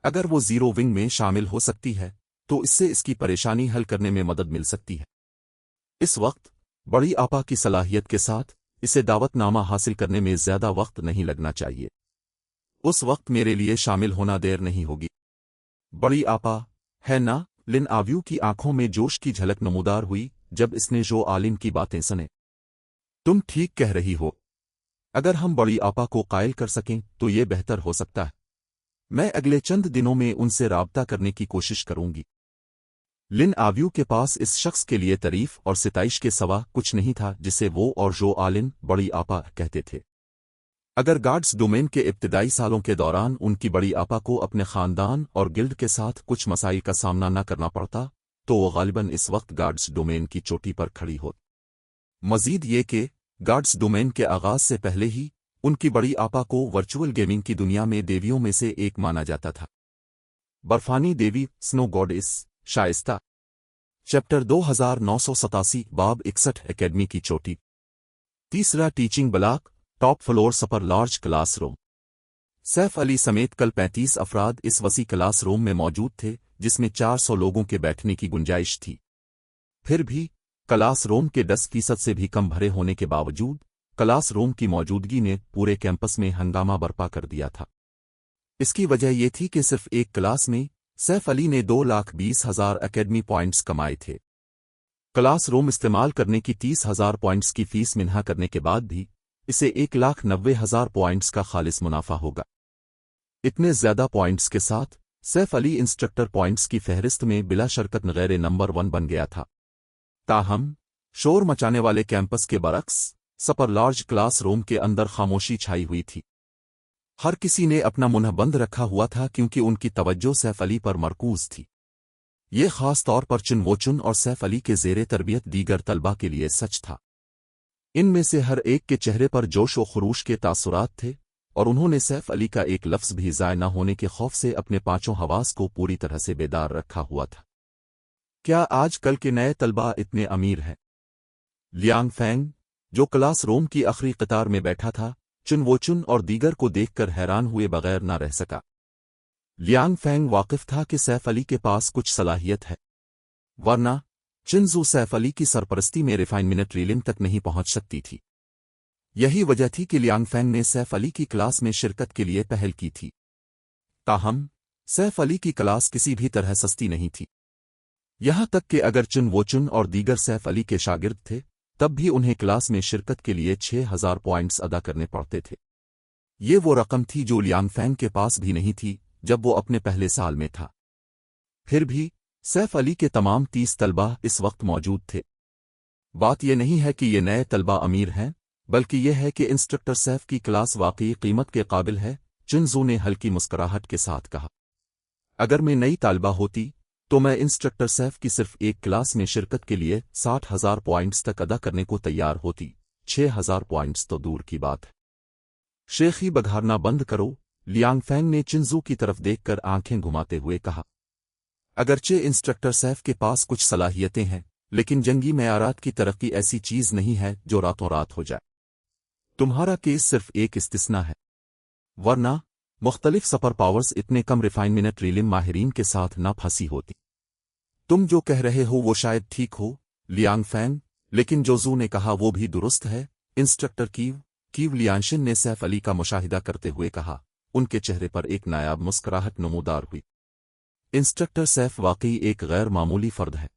C: अगर वो जीरो विंग में शामिल हो सकती है तो इससे इसकी परेशानी हल करने में मदद मिल सकती है। इस वक्त बड़ी आपा की सलाहियत के साथ इसे दावतनामा हासिल करने में ज्यादा वक्त नहीं लगना चाहिए। उस वक्त मेरे लिए शामिल होना देर नहीं होगी। बड़ी आपा, है ना? लिन आव्यू की आंखों में जोश की झलक नमूदार हुई जब इसने जो आलिम की बातें सुने। तुम ठीक कह रही हो। अगर हम बड़ी आपा को कायल कर सकें तो ये बेहतर हो सकता है। मैं अगले चंद दिनों में उनसे राब्ता करने की कोशिश करूंगी। लिन आव्यू के पास इस शख्स के लिए तारीफ और सिताइश के सिवा कुछ नहीं था जिसे वो और जो आलिन बड़ी आपा कहते थे। अगर गार्ड्स डोमेन के इब्तिदाई सालों के दौरान उनकी बड़ी आपा को अपने खानदान और गिल्ड के साथ कुछ मसाइल का सामना न करना पड़ता तो वो गालिबन इस वक्त गार्ड्स डोमेन की चोटी पर खड़ी हो। मजीद ये कि गार्ड्स डोमेन के आगाज से पहले ही उनकी बड़ी आपा को वर्चुअल गेमिंग की दुनिया में देवियों में से एक माना जाता था। बर्फानी देवी, स्नो गॉडेस, शाइस्ता। चैप्टर 2987 बाब 61 एकेडमी की चोटी। तीसरा teaching block, top floor super large classroom. Saif Ali समेत कल 35 अफराद इस वसी क्लास रूम में मौजूद थे जिसमें 400 लोगों के बैठने की गुंजाइश थी। फिर भी क्लास रूम के 10% से भी कम भरे होने के बावजूद क्लास रूम की मौजूदगी ने पूरे कैंपस में हंगामा बर्पा कर दिया था। इसकी वजह यह थी कि सिर्फ एक क्लास में सैफ अली ने 2,20,000 एकेडमी पॉइंट्स कमाए थे। क्लास रूम इस्तेमाल करने की 30,000 पॉइंट्स की फीस मिन्हा करने के बाद भी इसे 1,90,000 पॉइंट्स का खालिस मुनाफा होगा। इतने ज्यादा पॉइंट्स के साथ सैफ अली इंस्ट्रक्टर पॉइंट्स की फहरिस्त में बिला शर्कत गैर नंबर 1 बन गया था। ताहम शोर मचाने वाले कैंपस के बरक्स सपर लार्ज क्लास रूम के अंदर खामोशी छाई हुई थी। हर किसी ने अपना मुंह बंद रखा हुआ था क्योंकि उनकी तवज्जो सैफ अली पर मरकूज थी। ये खास तौर पर चुन और सैफ अली के ज़ेरे तरबियत दीगर तलबा के लिए सच था। इनमें से हर एक के चेहरे पर जोश व खरूश के तासुरात थे और उन्होंने सैफ अली का एक लफ्ज़ भी ज़ाय न होने के खौफ से अपने पांचों हवास को पूरी तरह से बेदार रखा हुआ था। क्या आज कल के नए तलबा इतने अमीर हैं? लियांग फैंग, जो क्लास रूम की आखिरी कतार में बैठा था, चुन और दीगर को देखकर हैरान हुए बगैर न रह सका। लियांग फैंग वाकिफ था कि सैफ अली के पास कुछ सलाहियत है, वरना चिनजू सैफ अली की सरपरस्ती में रिफाइनमेंट रीलिंग तक नहीं पहुंच सकती थी। यही वजह थी कि लियांग फैंग ने सैफ अली की क्लास में शिरकत के लिए पहल की थी। ताहम सैफ अली की क्लास किसी भी तरह सस्ती नहीं थी। यहां तक कि अगर चुन और दीगर सैफ अली के शागिर्द थे तब भी उन्हें क्लास में शिरकत के लिए 6,000 पॉइंट्स अदा करने पड़ते थे। ये वो रकम थी जो लियांग फैंग के पास भी नहीं थी जब वो अपने पहले साल में था। फिर भी सैफ अली के तमाम 30 तलबा इस वक्त मौजूद थे। बात यह नहीं है कि ये नए तलबा अमीर हैं, बल्कि यह है कि इंस्ट्रक्टर सैफ की क्लास वाकई कीमत के काबिल है। चुनजू ने हल्की मुस्कुराहट के साथ कहा, अगर मैं नई तालिबा होती तो मैं इंस्ट्रक्टर सैफ की सिर्फ एक क्लास में शिरकत के लिए 60,000 पॉइंट्स तक अदा करने को तैयार होती। 6,000 पॉइंट्स तो दूर की बात है। शेखी बघारना बंद करो, लियांग फैंग ने चिनजू की तरफ देखकर आंखें घुमाते हुए कहा। अगरचे इंस्ट्रक्टर सैफ के पास कुछ सलाहियतें हैं, लेकिन जंगी मयारात की तरक्की ऐसी चीज नहीं है जो रातों रात हो जाए। तुम्हारा केस सिर्फ एक इस्तिस्ना है, वरना मुख्तलिफ सपर पावर्स इतने कम रिफाइनमेंट रीलिम माहिरीन के साथ ना फंसी होती। तुम जो कह रहे हो वो शायद ठीक हो लियांग फैंग, लेकिन जोजू ने कहा वो भी दुरुस्त है। इंस्ट्रक्टर कीव लियांशिन ने सैफ अली का मुशाहिदा करते हुए कहा। उनके चेहरे पर एक नायाब मुस्कुराहट नमूदार हुई। इंस्ट्रक्टर सैफ वाकई एक गैर मामूली फर्द है।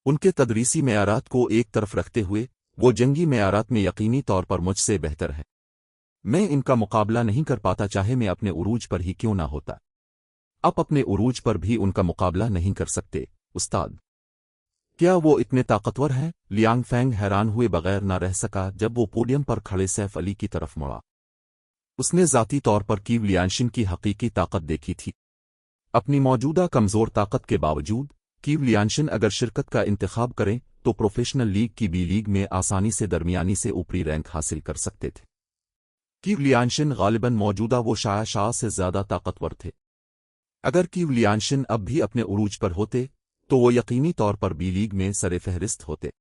C: उनके तदरीसी मेयारात को एक तरफ रखते हुए वो जंगी मेयारात में यकीनी तौर पर मुझसे बेहतर है। मैं इनका मुकाबला नहीं कर पाता, चाहे मैं अपने उरूज पर ही क्यों ना होता। आप अपने उरूज पर भी उनका मुकाबला नहीं कर सकते उस्ताद। क्या वो इतने ताकतवर हैं? लियांग फैंग हैरान हुए बगैर न रह सका जब वो पोडियम पर खड़े सैफ अली की तरफ मुड़ा। उसने ज़ाती तौर पर कीव लियांशिन की हकीकी ताकत देखी थी। अपनी मौजूदा कमज़ोर ताकत के बावजूद कीव लियांशिन अगर शिरकत का इंतखाब करें तो प्रोफेशनल लीग की बी लीग में आसानी से दरमियानी से ऊपरी रैंक हासिल कर सकते थे। कीव लियांशिन गालिबन मौजूदा वो शाह से ज्यादा ताकतवर थे। अगर कीव लियांशिन अब भी अपने उरूज पर होते तो वो यकीनी तौर पर बी लीग में सरे फहरिस्त होते।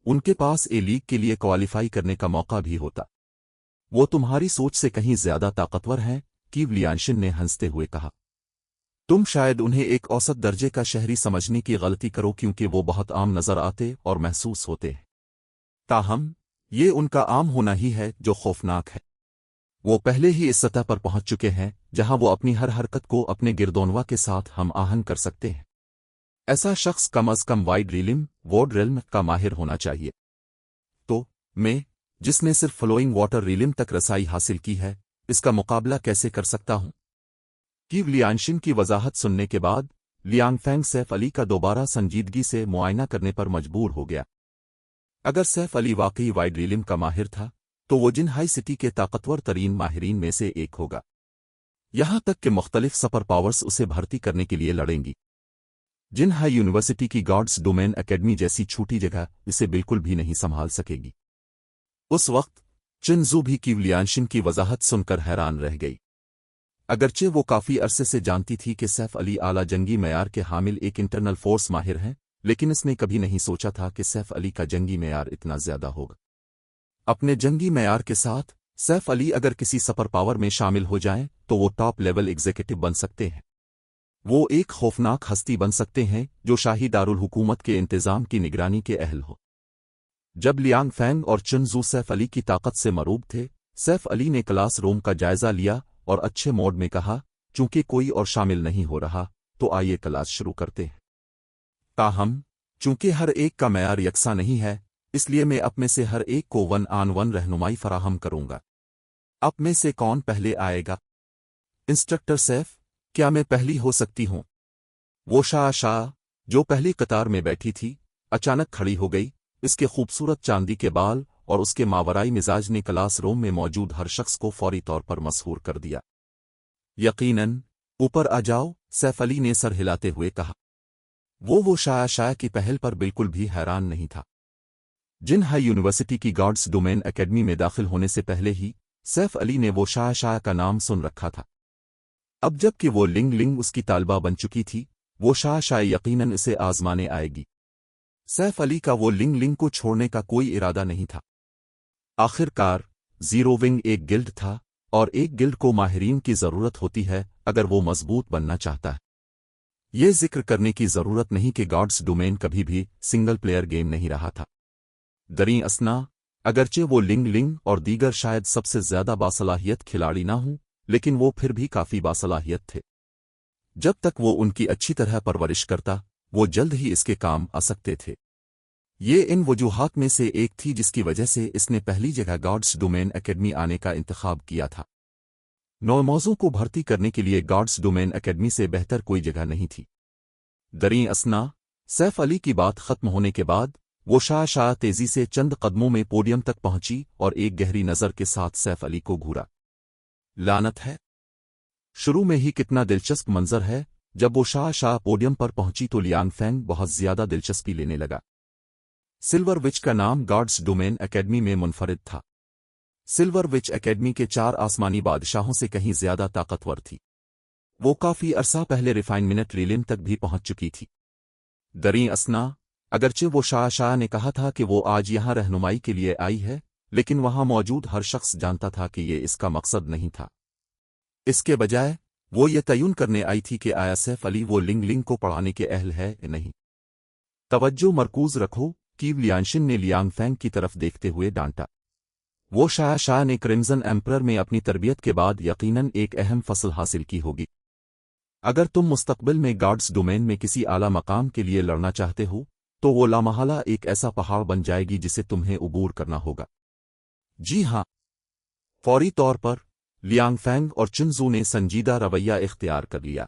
C: उनके पास ए लीग के लिए क्वालिफाई करने का मौका भी होता। वो तुम्हारी सोच से कहीं ज्यादा ताकतवर हैं, कीव लियांशिन ने हंसते हुए कहा। तुम शायद उन्हें एक औसत दर्जे का शहरी समझने की गलती करो क्योंकि वो बहुत आम नजर आते और महसूस होते हैं। ताहम ये उनका आम होना ही है जो खौफनाक है। वो पहले ही इस सतह पर पहुंच चुके हैं जहां वो अपनी हर हरकत को अपने गिरदोनवा के साथ हम आहंग कर सकते हैं। ऐसा शख्स कम अज कम वाइड रीलिम वॉर्ड रिल्म का माहिर होना चाहिए। तो मैं, जिसने सिर्फ फ्लोइंग वाटर रीलिम तक रसाई हासिल की है, इसका मुकाबला कैसे कर सकता हूं? कीव लियांशिन की वजाहत सुनने के बाद लियांगफेंग सैफ अली का दोबारा संजीदगी से मुआयना करने पर मजबूर हो गया। अगर सैफ अली वाकई वाइड रीलिम का माहिर था तो वो जिनहाई सिटी के ताकतवर तरीन माहिरीन में से एक होगा। यहां तक कि मुख्तलिफ सुपर पावर्स उसे भर्ती करने के लिए लड़ेंगी। जिनहाई यूनिवर्सिटी की गॉड्स डोमेन एकेडमी जैसी छोटी जगह इसे बिल्कुल भी नहीं संभाल सकेगी। उस वक्त चिनजू भी कीव लियांशिन की वजाहत सुनकर हैरान रह गई। अगरचे वो काफी अरसे से जानती थी कि सैफ अली आला जंगी मयार के हामिल एक इंटरनल फोर्स माहिर हैं, लेकिन इसने कभी नहीं सोचा था कि सैफ अली का जंगी मयार इतना ज्यादा होगा। अपने जंगी मयार के साथ सैफ अली अगर किसी सुपर पावर में शामिल हो जाएं तो वो टॉप लेवल एग्जीक्यूटिव बन सकते हैं। वो एक खौफनाक हस्ती बन सकते हैं जो शाही दारुल हुकूमत के इंतजाम की निगरानी के अहल हो। जब लियांगफेंग और चिनजू सैफ अली की ताकत से मरूब थे, सैफ अली ने क्लास रूम का जायजा लिया और अच्छे मोड में कहा, चूंकि कोई और शामिल नहीं हो रहा तो आइए क्लास शुरू करते हैं। ताहम चूंकि हर एक का मयार यकसा नहीं है, इसलिए मैं आप में से हर एक को 1-on-1 रहनुमाई फराहम करूंगा। आप में से कौन पहले आएगा? इंस्ट्रक्टर सैफ, क्या मैं पहली हो सकती हूं? वो शाह जो पहली कतार में बैठी थी, अचानक खड़ी हो गई। इसके खूबसूरत चांदी के बाल और उसके मावराई मिजाज ने क्लास रूम में मौजूद हर शख्स को फौरी तौर पर मशहूर कर दिया। यकीनन, ऊपर आ जाओ, सैफ अली ने सर हिलाते हुए कहा। वो शाह की पहल पर बिल्कुल भी हैरान नहीं था। जिनहाई यूनिवर्सिटी की गॉड्स डोमेन एकेडमी में दाखिल होने से पहले ही सैफ अली ने वो शाह का नाम सुन रखा था। अब जबकि वो लिंग लिंग उसकी तालबा बन चुकी थी, वो शाह यकीनन इसे आजमाने आएगी। सैफ अली का वो लिंग लिंग को छोड़ने का कोई इरादा नहीं था। आखिरकार जीरो विंग एक गिल्ड था और एक गिल्ड को माहिरीन की जरूरत होती है अगर वो मजबूत बनना चाहता है। ये जिक्र करने की जरूरत नहीं कि गॉड्स डोमेन कभी भी सिंगल प्लेयर गेम नहीं रहा था। दरी असना, अगरचे वो लिंग लिंग और दीगर शायद सबसे ज्यादा बासलाहियत खिलाड़ी ना हूं, लेकिन वो फिर भी काफी बासलाहियत थे। जब तक वो उनकी अच्छी तरह परवरिश करता, वो जल्द ही इसके काम आ सकते थे। ये इन वजूहात में से एक थी जिसकी वजह से इसने पहली जगह गॉड्स डोमेन एकेडमी आने का इंतखाब किया था। नौमौजों को भर्ती करने के लिए गॉड्स डोमेन एकेडमी से बेहतर कोई जगह नहीं थी। दरी असना, सैफ अली की बात खत्म होने के बाद वो शाह तेजी से चंद कदमों में पोडियम तक पहुंची और एक गहरी नजर के साथ सैफ अली को घूरा। लानत है, शुरू में ही कितना दिलचस्प मंजर है। जब वो शाह पोडियम पर पहुंची तो लियांगफेंग बहुत ज्यादा दिलचस्पी लेने लगा। सिल्वर विच का नाम गॉड्स डोमेन एकेडमी में मुनफरिद था। सिल्वर विच एकेडमी के 4 आसमानी बादशाहों से कहीं ज्यादा ताकतवर थी। वो काफी अरसा पहले रिफाइनमेंट रीलिम तक भी पहुंच चुकी थी। दरी असना, अगरचे वो शाह ने कहा था कि वो आज यहां रहनुमाई के लिए आई है, लेकिन वहां मौजूद हर शख्स जानता था कि ये इसका मकसद नहीं था। इसके बजाय वो ये तयन करने आई थी कि आया सैफ अली वो लिंग लिंग को पढ़ाने के अहल है या नहीं। तवज्जो मरकूज रखो, कीव लियांशिन ने लियांगफेंग की तरफ देखते हुए डांटा। वो शाह ने क्रिम्सन एम्परर में अपनी तरबियत के बाद यकीनन एक अहम फसल हासिल की होगी। अगर तुम मुस्तकबिल में गॉड्स डोमेन में किसी आला मकाम के लिए लड़ना चाहते हो तो वो लामहला एक ऐसा पहाड़ बन जाएगी जिसे तुम्हें उबूर करना होगा। जी हाँ, फौरी तौर पर लियांगफेंग और चिनजू ने संजीदा रवैया इख्तियार कर लिया।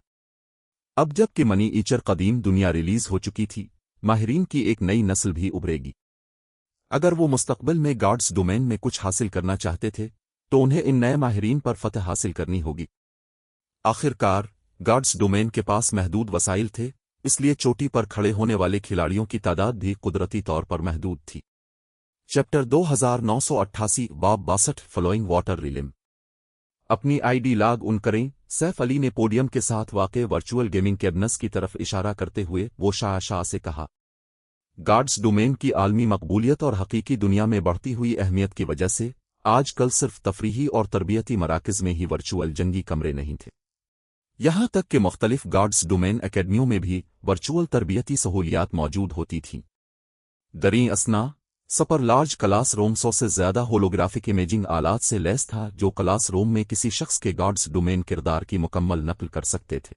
C: अब जबकि मनी ईचर कदीम दुनिया रिलीज हो चुकी थी, माहिरीन की एक नई नस्ल भी उभरेगी। अगर वो मुस्तकबिल में गॉड्स डोमेन में कुछ हासिल करना चाहते थे तो उन्हें इन नए माहिरीन पर फतह हासिल करनी होगी। आखिरकार गॉड्स डोमेन के पास महदूद वसाइल थे, इसलिए चोटी पर खड़े होने वाले खिलाड़ियों की तादाद भी कुदरती तौर पर महदूद थी। चैप्टर 2988 बाब 62 फॉलोइंग वाटर रिलिम। अपनी आईडी लॉग इन करें। सैफ अली ने पोडियम के साथ वाक़ वर्चुअल गेमिंग कैबिनेट्स की तरफ इशारा करते हुए वो शाह से कहा, गार्ड्स डोमेन की आलमी मकबूलियत और हकीकी दुनिया में बढ़ती हुई अहमियत की वजह से आजकल सिर्फ तफरीही और तरबियती मराकज़ में ही वर्चुअल जंगी कमरे नहीं थे। यहाँ तक कि मुख्तलिफ गार्ड्स डोमेन एकेडमियों में भी वर्चुअल तरबियती सहूलियात मौजूद होती थीं। दरीं असना सपर लार्ज क्लास रूम 100 से ज़्यादा होलोग्राफिक इमेजिंग आलात से लैस था जो क्लास रूम में किसी शख्स के गार्ड्स डोमेन किरदार की मुकम्मल नकल कर सकते थे।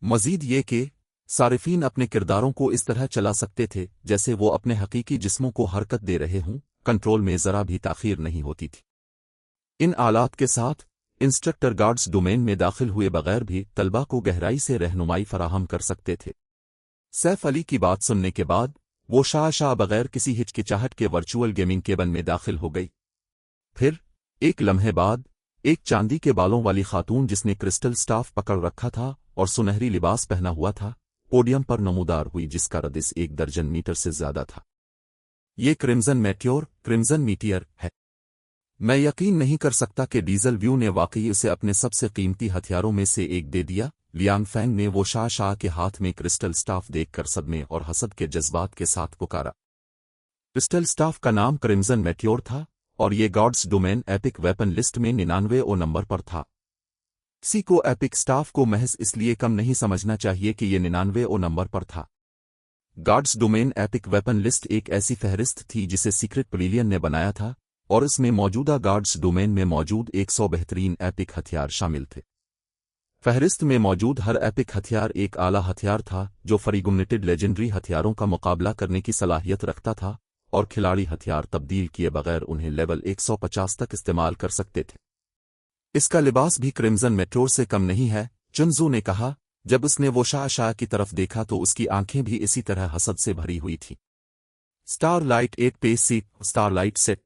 C: मजीद ये कि सारिफीन अपने किरदारों को इस तरह चला सकते थे जैसे वो अपने हकीकी जिस्मों को हरकत दे रहे हों, कंट्रोल में ज़रा भी ताख़ीर नहीं होती थी। इन आलात के साथ इंस्ट्रक्टर गार्ड्स डोमेन में दाखिल हुए बगैर भी तलबा को गहराई से रहनुमाई फराहम कर सकते थे। सैफ अली की बात सुनने के बाद वो शाह बगैर किसी हिचकिचाहट के वर्चुअल गेमिंग केबिन में दाखिल हो गई। फिर एक लम्हे बाद एक चांदी के बालों वाली खातून जिसने क्रिस्टल स्टाफ पकड़ रखा था और सुनहरी लिबास पहना हुआ था, पोडियम पर नमूदार हुई जिसका रदिस 1 दर्जन मीटर से ज्यादा था। ये क्रिम्जन मीटियर है। मैं यकीन नहीं कर सकता कि डीजल व्यू ने वाकई उसे अपने सबसे कीमती हथियारों में से एक दे दिया। लियांग फैंग ने वो शाह के हाथ में क्रिस्टल स्टाफ देखकर सदमे और हसद के जज्बात के साथ पुकारा। क्रिस्टल स्टाफ का नाम क्रिम्जन मेट्योर था और ये God's domain epic weapon list में 99 नंबर पर था। किसी को एपिक स्टाफ को महज इसलिए कम नहीं समझना चाहिए कि ये 99 नंबर पर था। God's domain epic weapon list एक ऐसी फहरिस्त थी जिसे सीक्रेट पवेलियन ने बनाया था और इसमें मौजूदा गार्ड्स डोमेन में मौजूद 100 बेहतरीन एपिक हथियार शामिल थे। फहरिस्त में मौजूद हर एपिक हथियार एक आला हथियार था जो फ्रीगुमनेटेड लेजेंडरी हथियारों का मुकाबला करने की सलाहियत रखता था और खिलाड़ी हथियार तब्दील किए बगैर उन्हें लेवल 150 तक इस्तेमाल कर सकते थे। इसका लिबास भी क्रिम्जन मेट्योर से कम नहीं है, चुनजू ने कहा। जब उसने वो शाह की तरफ देखा तो उसकी आंखें भी इसी तरह हसद से भरी हुई थीं। Starlight 8 pace seat starlight set,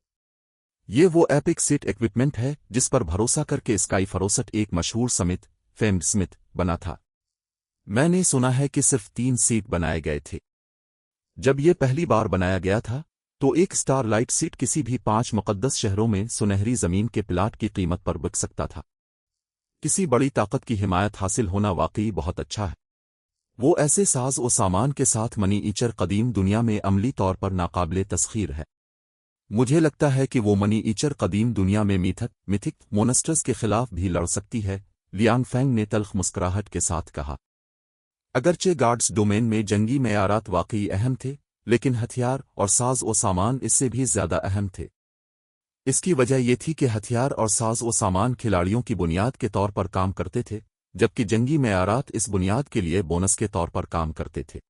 C: ये वो एपिक सीट इक्विपमेंट है जिस पर भरोसा करके स्काई फरोसट एक मशहूर समित फेम्ड स्मिथ बना था। मैंने सुना है कि सिर्फ 3 सीट बनाए गए थे। जब ये पहली बार बनाया गया था तो एक स्टारलाइट सीट किसी भी 5 मुकद्दस शहरों में सुनहरी जमीन के प्लाट की कीमत पर बिक सकता था। किसी बड़ी ताकत की हिमायत हासिल होना वाकई बहुत अच्छा है। वो ऐसे साज और सामान के साथ मनी ईचर कदीम दुनिया में अमली तौर पर नाकाबिले तस्खीर है। मुझे लगता है कि वो मनी ईचर कदीम दुनिया में मिथिक मोनस्टर्स के खिलाफ भी लड़ सकती है, लियांग फैंग ने तल्ख मुस्कुराहट के साथ कहा। अगरचे गार्ड्स डोमेन में जंगी मेयारात वाकई अहम थे, लेकिन हथियार और साज और सामान इससे भी ज्यादा अहम थे। इसकी वजह यह थी कि हथियार और साज और सामान खिलाड़ियों की बुनियाद के तौर पर काम करते थे, जबकि जंगी मेयारात इस बुनियाद के लिए बोनस के तौर पर काम करते थे।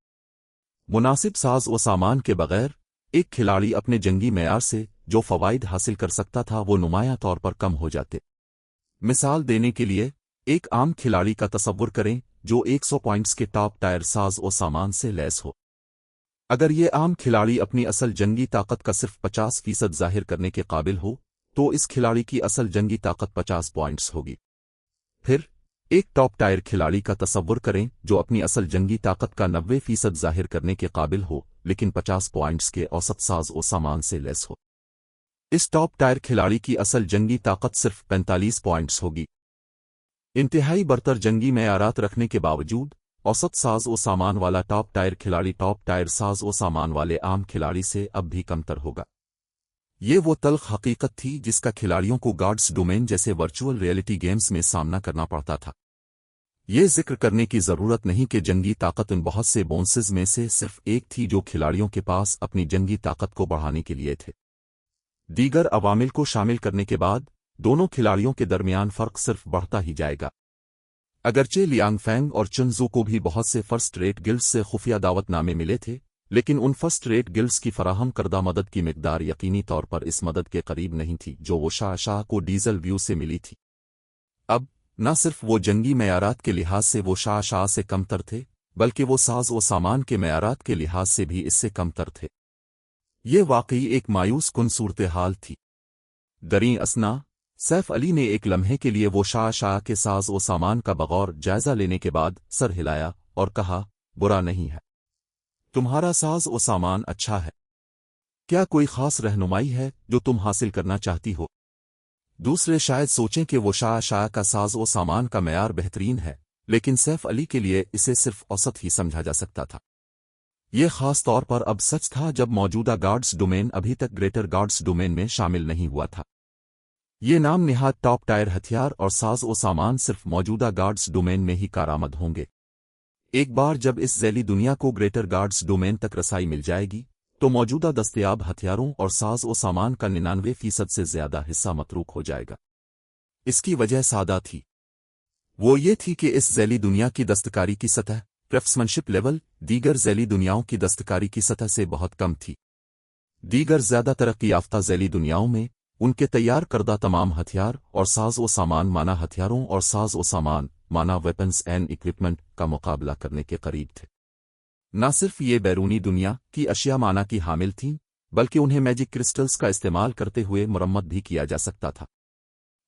C: मुनासिब साज और सामान के बगैर एक खिलाड़ी अपने जंगी मेयार से जो फवाइद हासिल कर सकता था वो नुमाया तौर पर कम हो जाते। मिसाल देने के लिए एक आम खिलाड़ी का तसव्वुर करें जो 100 पॉइंट्स के टॉप टायर साज और सामान से लैस हो। अगर ये आम खिलाड़ी अपनी असल जंगी ताकत का सिर्फ 50% जाहिर करने के काबिल हो तो इस खिलाड़ी की असल जंगी ताकत 50 पॉइंट्स होगी। फिर एक टॉप टायर खिलाड़ी का तसव्वुर करें जो अपनी असल जंगी ताकत का 90% जाहिर करने के काबिल हो लेकिन 50 पॉइंट्स के औसत साज और सामान से लैस हो। इस टॉप टायर खिलाड़ी की असल जंगी ताकत सिर्फ 45 पॉइंट्स होगी। इंतहाई बरतर जंगी मेयारात रखने के बावजूद औसत साज और सामान वाला टॉप टायर खिलाड़ी टॉप टायर साज और सामान वाले आम खिलाड़ी से अब भी कमतर होगा। ये वो तल्ख हकीकत थी जिसका खिलाड़ियों को गार्ड्स डोमेन जैसे वर्चुअल रियलिटी गेम्स में सामना करना पड़ता था। ये जिक्र करने की जरूरत नहीं कि जंगी ताकत उन बहुत से बोनसेस में से सिर्फ एक थी जो खिलाड़ियों के पास अपनी जंगी ताकत को बढ़ाने के लिए थे। दीगर अवामिल को शामिल करने के बाद दोनों खिलाड़ियों के दरमियान फर्क सिर्फ बढ़ता ही जाएगा। अगरचे लियांग फैंग और चुनजू को भी बहुत से फर्स्ट रेट गिल्ड्स से खुफिया दावतनामे मिले थे, लेकिन उन फर्स्ट रेट गिल्ड्स की फराहम करदा मदद की मिकदार यकीनी तौर पर इस मदद के करीब नहीं थी जो वो शाह को डीजल व्यू से मिली थी। अब न सिर्फ वो जंगी मेयारात के लिहाज से वो शाह से कमतर थे, बल्कि वो साज और सामान के मेयारात के लिहाज से भी इससे कमतर थे। ये वाकई एक मायूस कुन सूरत हाल थी। दरीं असना सैफ अली ने एक लम्हे के लिए वो शाह के साज और सामान का बगौर जायजा लेने के बाद सर हिलाया और कहा, बुरा नहीं है, तुम्हारा साज और सामान अच्छा है। क्या कोई खास रहनुमाई है जो तुम हासिल करना चाहती हो? दूसरे शायद सोचें कि वो शाया का साज व सामान का मयार बेहतरीन है, लेकिन सैफ अली के लिए इसे सिर्फ औसत ही समझा जा सकता था। ये खास तौर पर अब सच था जब मौजूदा गार्ड्स डोमेन अभी तक ग्रेटर गार्ड्स डोमेन में शामिल नहीं हुआ था। ये नाम निहायत टॉप टायर हथियार और साज व सामान सिर्फ मौजूदा गार्ड्स डोमेन में ही कारामद होंगे। एक बार जब इस ज़ैली दुनिया को ग्रेटर गार्ड्स डोमेन तक रसाई मिल जाएगी तो मौजूदा दस्तयाब हथियारों और साज व सामान का 99% से ज्यादा हिस्सा मतरूक हो जाएगा। इसकी वजह सादा थी, वो ये थी कि इस ज़ैली दुनिया की दस्तकारी की सतह क्राफ्ट्समैनशिप लेवल दीगर ज़ैली दुनियाओं की दस्तकारी की सतह से बहुत कम थी। दीगर ज्यादा तरक्की याफ्ता ज़ैली दुनियाओं में उनके तैयार करदा तमाम हथियार और साज व सामान माना हथियारों और साज व सामान माना वेपन्स एंड इक्विपमेंट का मुकाबला करने के करीब थे। न सिर्फ ये बैरूनी दुनिया की अशिया माना की हामिल थीं, बल्कि उन्हें मैजिक क्रिस्टल्स का इस्तेमाल करते हुए मुरम्मत भी किया जा सकता था।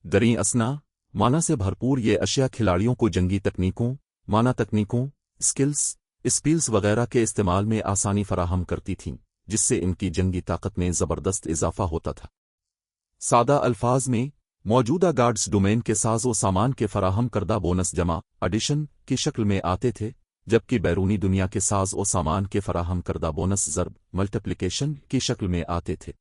C: दरी असना माना से भरपूर ये अशिया खिलाड़ियों को जंगी तकनीकों माना तकनीकों स्किल्स वगैरह के इस्तेमाल में आसानी फराहम करती थीं, जिससे इनकी जंगी ताकत में ज़बरदस्त इजाफा होता था। सादा अल्फाज में मौजूदा गार्ड्स डोमेन के साज व सामान के फराहम करदा बोनस जमा एडिशन की शक्ल में आते थे, जबकि बैरूनी दुनिया के साज व सामान के फराहम करदा बोनस ज़र्ब मल्टीप्लिकेशन की शक्ल में आते थे।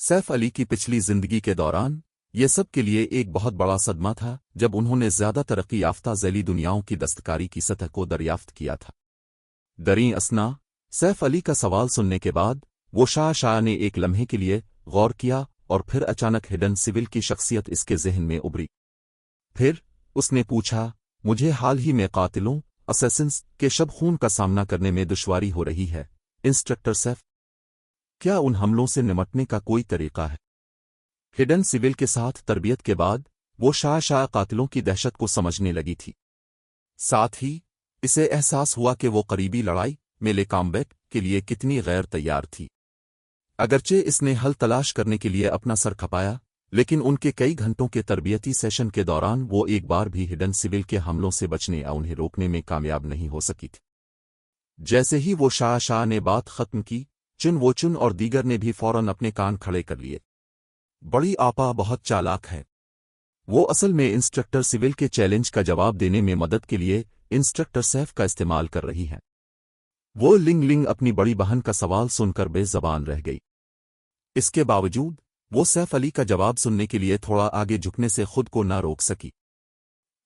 C: सैफ अली की पिछली जिंदगी के दौरान ये सब के लिए एक बहुत बड़ा सदमा था जब उन्होंने ज्यादा तरक्की याफ्ता ज़ैली दुनियाओं की दस्तकारी की सतह को दरियाफ्त किया था। दरी असना सैफ अली का सवाल सुनने के बाद वो शाह ने एक लम्हे के लिए गौर किया और फिर अचानक हिडन सिविल की शख्सियत इसके जहन में उभरी। फिर उसने पूछा, मुझे हाल ही में कातिलों असैसिन्स के शब खून का सामना करने में दुश्वारी हो रही है इंस्ट्रक्टर सैफ, क्या उन हमलों से निपटने का कोई तरीका है? हिडन सिविल के साथ तरबियत के बाद वो शाह कातिलों की दहशत को समझने लगी थी। साथ ही इसे एहसास हुआ कि वो करीबी लड़ाई मेले कॉम्बैट के लिए कितनी गैर तैयार थी। अगरचे इसने हल तलाश करने के लिए अपना सर खपाया, लेकिन उनके कई घंटों के तरबियती सेशन के दौरान वो एक बार भी हिडन सिविल के हमलों से बचने या उन्हें रोकने में कामयाब नहीं हो सकी थी। जैसे ही वो शाह ने बात खत्म की, चुन और दीगर ने भी फौरन अपने कान खड़े कर लिए। बड़ी आपा बहुत चालाक है, वो असल में इंस्ट्रक्टर सिविल के चैलेंज का जवाब देने में मदद के लिए इंस्ट्रक्टर सैफ का इस्तेमाल कर रही है। वो लिंग अपनी बड़ी बहन का सवाल सुनकर बेज़बान रह गई। इसके बावजूद वो सैफ अली का जवाब सुनने के लिए थोड़ा आगे झुकने से खुद को ना रोक सकी।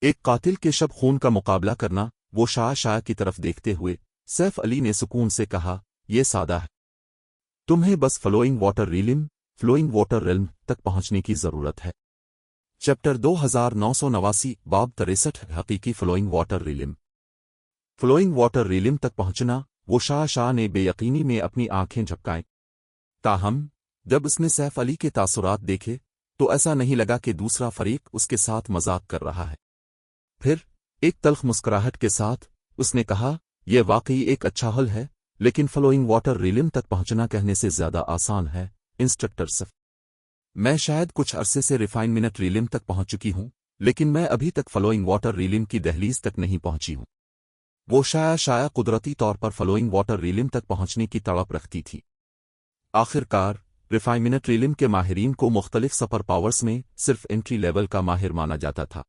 C: एक कातिल के शब खून का मुकाबला करना, वो शाह की तरफ देखते हुए सैफ अली ने सुकून से कहा, यह सादा है, तुम्हें बस फ्लोइंग वाटर रिल्म तक पहुंचने की जरूरत है। चैप्टर 2989 बाब 63 हकीकी फ्लोइंग वाटर रिलिम तक पहुंचना। वो शाह ने बेयकीनी में अपनी आंखें झपकाएं। ताहम जब उसने सैफ अली के तासुरात देखे तो ऐसा नहीं लगा कि दूसरा फरीक उसके साथ मजाक कर रहा है। फिर एक तल्ख मुस्कुराहट के साथ उसने कहा, यह वाकई एक अच्छा हल है, लेकिन फ्लोइंग वाटर रिलिम तक पहुंचना कहने से ज्यादा आसान है इंस्ट्रक्टर सैफ। मैं शायद कुछ अरसे से रिफाइनमेंट रिलिम तक पहुंच चुकी हूं, लेकिन मैं अभी तक फ्लोइंग वाटर रिलिम की दहलीज तक नहीं पहुंची हूं। वो शायद कुदरती तौर पर फ्लोइंग वाटर रिलिम तक पहुंचने की तड़प रखती थी। आखिरकार रिफाइनमेंट रिलिम के माहिरीन को मुख्तलिफ सुपर पावर्स में सिर्फ एंट्री लेवल का माहिर माना जाता था।